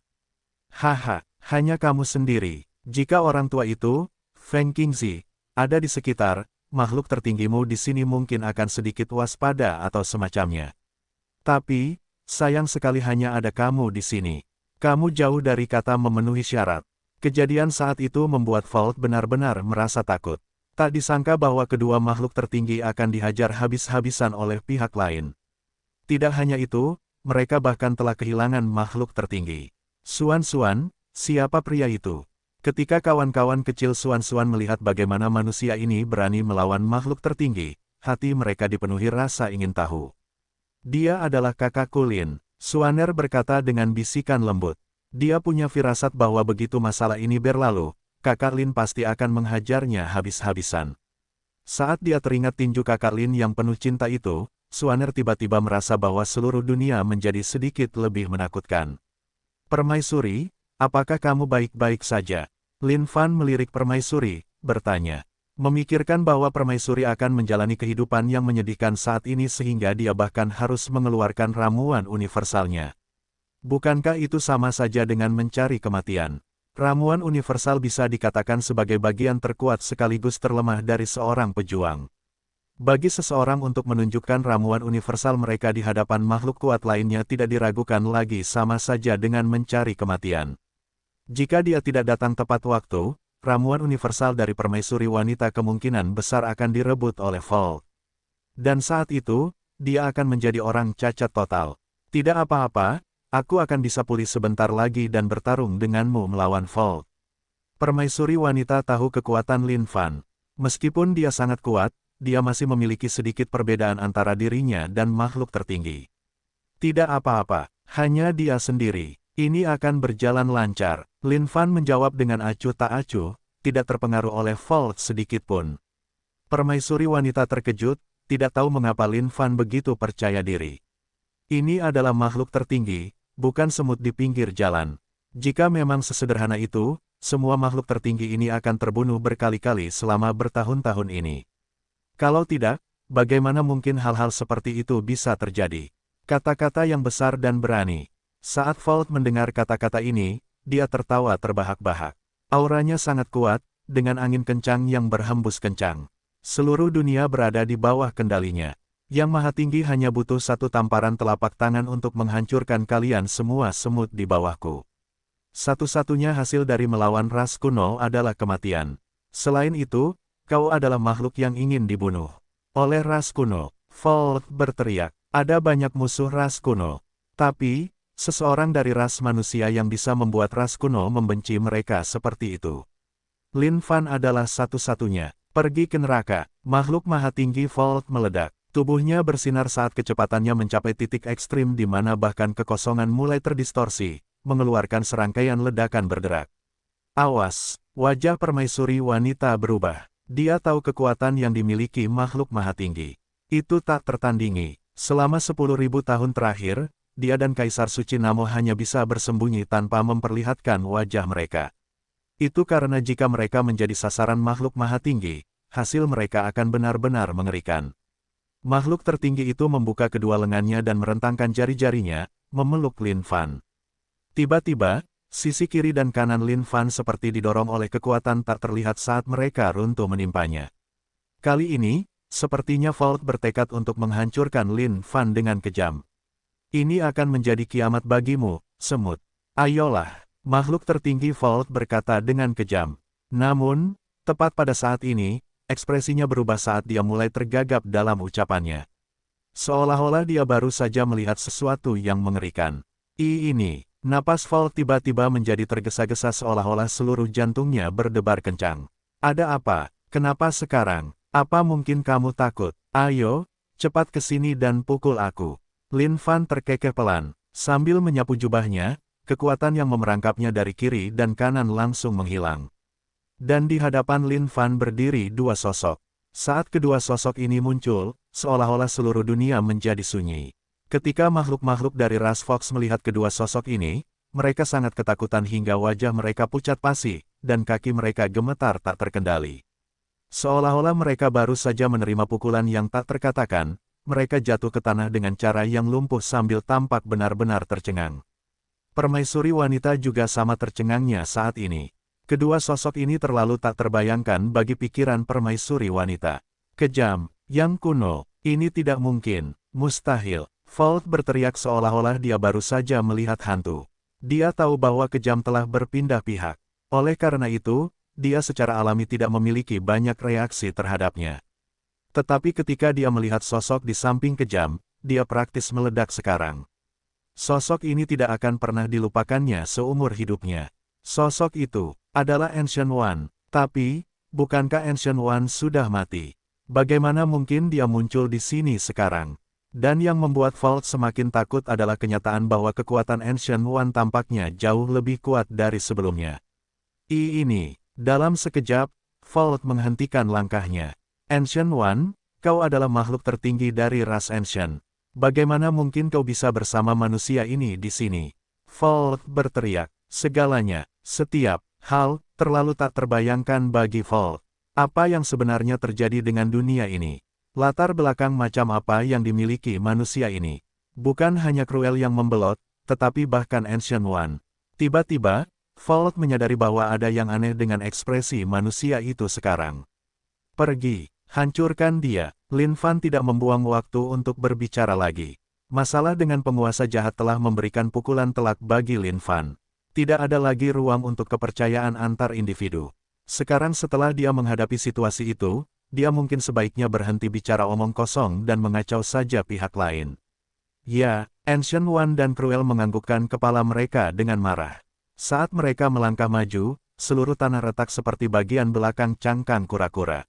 Haha, hanya kamu sendiri. Jika orang tua itu, Feng Qingzi, ada di sekitar, makhluk tertinggimu di sini mungkin akan sedikit waspada atau semacamnya. Tapi, sayang sekali hanya ada kamu di sini. Kamu jauh dari kata memenuhi syarat. Kejadian saat itu membuat Volt benar-benar merasa takut. Tak disangka bahwa kedua makhluk tertinggi akan dihajar habis-habisan oleh pihak lain. Tidak hanya itu, mereka bahkan telah kehilangan makhluk tertinggi. Suan-Suan, siapa pria itu? Ketika kawan-kawan kecil Suan-Suan melihat bagaimana manusia ini berani melawan makhluk tertinggi, hati mereka dipenuhi rasa ingin tahu. Dia adalah kakakku Lin, Suaner berkata dengan bisikan lembut. Dia punya firasat bahwa begitu masalah ini berlalu, kakak Lin pasti akan menghajarnya habis-habisan. Saat dia teringat tinju kakak Lin yang penuh cinta itu, Swanner tiba-tiba merasa bahwa seluruh dunia menjadi sedikit lebih menakutkan. Permaisuri, apakah kamu baik-baik saja? Lin Fan melirik Permaisuri, bertanya. Memikirkan bahwa Permaisuri akan menjalani kehidupan yang menyedihkan saat ini sehingga dia bahkan harus mengeluarkan ramuan universalnya. Bukankah itu sama saja dengan mencari kematian? Ramuan universal bisa dikatakan sebagai bagian terkuat sekaligus terlemah dari seorang pejuang. Bagi seseorang untuk menunjukkan ramuan universal mereka di hadapan makhluk kuat lainnya tidak diragukan lagi sama saja dengan mencari kematian. Jika dia tidak datang tepat waktu, ramuan universal dari permaisuri wanita kemungkinan besar akan direbut oleh Volt. Dan saat itu, dia akan menjadi orang cacat total. Tidak apa-apa, aku akan bisa pulih sebentar lagi dan bertarung denganmu melawan Volt. Permaisuri wanita tahu kekuatan Lin Fan. Meskipun dia sangat kuat, dia masih memiliki sedikit perbedaan antara dirinya dan makhluk tertinggi. Tidak apa-apa, hanya dia sendiri. Ini akan berjalan lancar. Lin Fan menjawab dengan acuh tak acuh, tidak terpengaruh oleh Volt sedikitpun. Permaisuri wanita terkejut, tidak tahu mengapa Lin Fan begitu percaya diri. Ini adalah makhluk tertinggi, bukan semut di pinggir jalan. Jika memang sesederhana itu, semua makhluk tertinggi ini akan terbunuh berkali-kali selama bertahun-tahun ini. Kalau tidak, bagaimana mungkin hal-hal seperti itu bisa terjadi? Kata-kata yang besar dan berani. Saat Volt mendengar kata-kata ini, dia tertawa terbahak-bahak. Auranya sangat kuat, dengan angin kencang yang berhembus kencang. Seluruh dunia berada di bawah kendalinya. Yang Maha Tinggi hanya butuh satu tamparan telapak tangan untuk menghancurkan kalian semua semut di bawahku. Satu-satunya hasil dari melawan ras kuno adalah kematian. Selain itu, kau adalah makhluk yang ingin dibunuh oleh ras kuno. Volt berteriak, ada banyak musuh ras kuno. Tapi, seseorang dari ras manusia yang bisa membuat ras kuno membenci mereka seperti itu. Lin Fan adalah satu-satunya. Pergi ke neraka. Makhluk maha tinggi Volt meledak. Tubuhnya bersinar saat kecepatannya mencapai titik ekstrim di mana bahkan kekosongan mulai terdistorsi, mengeluarkan serangkaian ledakan berderak. Awas, wajah permaisuri wanita berubah. Dia tahu kekuatan yang dimiliki makhluk maha tinggi. Itu tak tertandingi. Selama 10.000 tahun terakhir, dia dan Kaisar Suci Namo hanya bisa bersembunyi tanpa memperlihatkan wajah mereka. Itu karena jika mereka menjadi sasaran makhluk maha tinggi, hasil mereka akan benar-benar mengerikan. Makhluk tertinggi itu membuka kedua lengannya dan merentangkan jari-jarinya, memeluk Lin Fan. Tiba-tiba, sisi kiri dan kanan Lin Fan seperti didorong oleh kekuatan tak terlihat saat mereka runtuh menimpanya. Kali ini, sepertinya Volt bertekad untuk menghancurkan Lin Fan dengan kejam. Ini akan menjadi kiamat bagimu, semut. Ayolah, makhluk tertinggi Volt berkata dengan kejam. Namun, tepat pada saat ini, ekspresinya berubah saat dia mulai tergagap dalam ucapannya. Seolah-olah dia baru saja melihat sesuatu yang mengerikan. Ini. Napas Volt tiba-tiba menjadi tergesa-gesa seolah-olah seluruh jantungnya berdebar kencang. Ada apa? Kenapa sekarang? Apa mungkin kamu takut? Ayo, cepat ke sini dan pukul aku. Lin Fan terkekeh pelan. Sambil menyapu jubahnya, kekuatan yang memerangkapnya dari kiri dan kanan langsung menghilang. Dan di hadapan Lin Fan berdiri dua sosok. Saat kedua sosok ini muncul, seolah-olah seluruh dunia menjadi sunyi. Ketika makhluk-makhluk dari ras Fox melihat kedua sosok ini, mereka sangat ketakutan hingga wajah mereka pucat pasi, dan kaki mereka gemetar tak terkendali. Seolah-olah mereka baru saja menerima pukulan yang tak terkatakan, mereka jatuh ke tanah dengan cara yang lumpuh sambil tampak benar-benar tercengang. Permaisuri wanita juga sama tercengangnya saat ini. Kedua sosok ini terlalu tak terbayangkan bagi pikiran permaisuri wanita. Kejam, yang kuno, ini tidak mungkin, mustahil. Volt berteriak seolah-olah dia baru saja melihat hantu. Dia tahu bahwa kejam telah berpindah pihak. Oleh karena itu, dia secara alami tidak memiliki banyak reaksi terhadapnya. Tetapi ketika dia melihat sosok di samping kejam, dia praktis meledak sekarang. Sosok ini tidak akan pernah dilupakannya seumur hidupnya. Sosok itu adalah Ancient One. Tapi, bukankah Ancient One sudah mati? Bagaimana mungkin dia muncul di sini sekarang? Dan yang membuat Volt semakin takut adalah kenyataan bahwa kekuatan Ancient One tampaknya jauh lebih kuat dari sebelumnya. Ini, dalam sekejap, Volt menghentikan langkahnya. Ancient One, kau adalah makhluk tertinggi dari ras Ancient. Bagaimana mungkin kau bisa bersama manusia ini di sini? Volt berteriak. Segalanya, setiap hal, terlalu tak terbayangkan bagi Volt. Apa yang sebenarnya terjadi dengan dunia ini? Latar belakang macam apa yang dimiliki manusia ini? Bukan hanya Cruel yang membelot, tetapi bahkan Ancient One. Tiba-tiba, Volt menyadari bahwa ada yang aneh dengan ekspresi manusia itu sekarang. Pergi, hancurkan dia. Lin Fan tidak membuang waktu untuk berbicara lagi. Masalah dengan penguasa jahat telah memberikan pukulan telak bagi Lin Fan. Tidak ada lagi ruang untuk kepercayaan antar individu. Sekarang setelah dia menghadapi situasi itu, dia mungkin sebaiknya berhenti bicara omong kosong dan mengacau saja pihak lain. Ya, Ancient One dan Cruel menganggukkan kepala mereka dengan marah. Saat mereka melangkah maju, seluruh tanah retak seperti bagian belakang cangkang kura-kura.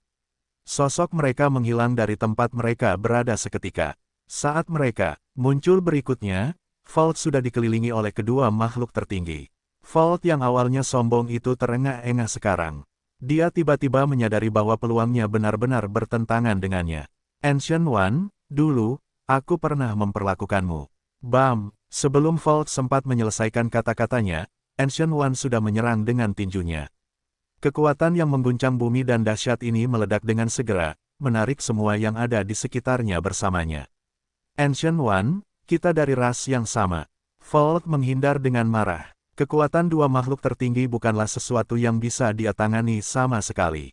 Sosok mereka menghilang dari tempat mereka berada seketika. Saat mereka muncul berikutnya, Volt sudah dikelilingi oleh kedua makhluk tertinggi. Volt yang awalnya sombong itu terengah-engah sekarang. Dia tiba-tiba menyadari bahwa peluangnya benar-benar bertentangan dengannya. Ancient One, dulu, aku pernah memperlakukanmu. Bam! Sebelum Volt sempat menyelesaikan kata-katanya, Ancient One sudah menyerang dengan tinjunya. Kekuatan yang mengguncang bumi dan dahsyat ini meledak dengan segera, menarik semua yang ada di sekitarnya bersamanya. Ancient One, kita dari ras yang sama. Volt menghindar dengan marah. Kekuatan dua makhluk tertinggi bukanlah sesuatu yang bisa dia tangani sama sekali.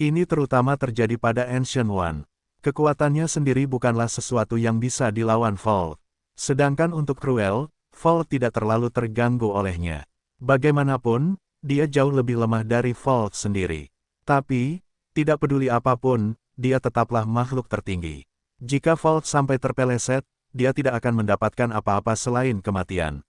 Ini terutama terjadi pada Ancient One. Kekuatannya sendiri bukanlah sesuatu yang bisa dilawan Volt. Sedangkan untuk Cruel, Volt tidak terlalu terganggu olehnya. Bagaimanapun, dia jauh lebih lemah dari Volt sendiri. Tapi, tidak peduli apapun, dia tetaplah makhluk tertinggi. Jika Volt sampai terpeleset, dia tidak akan mendapatkan apa-apa selain kematian.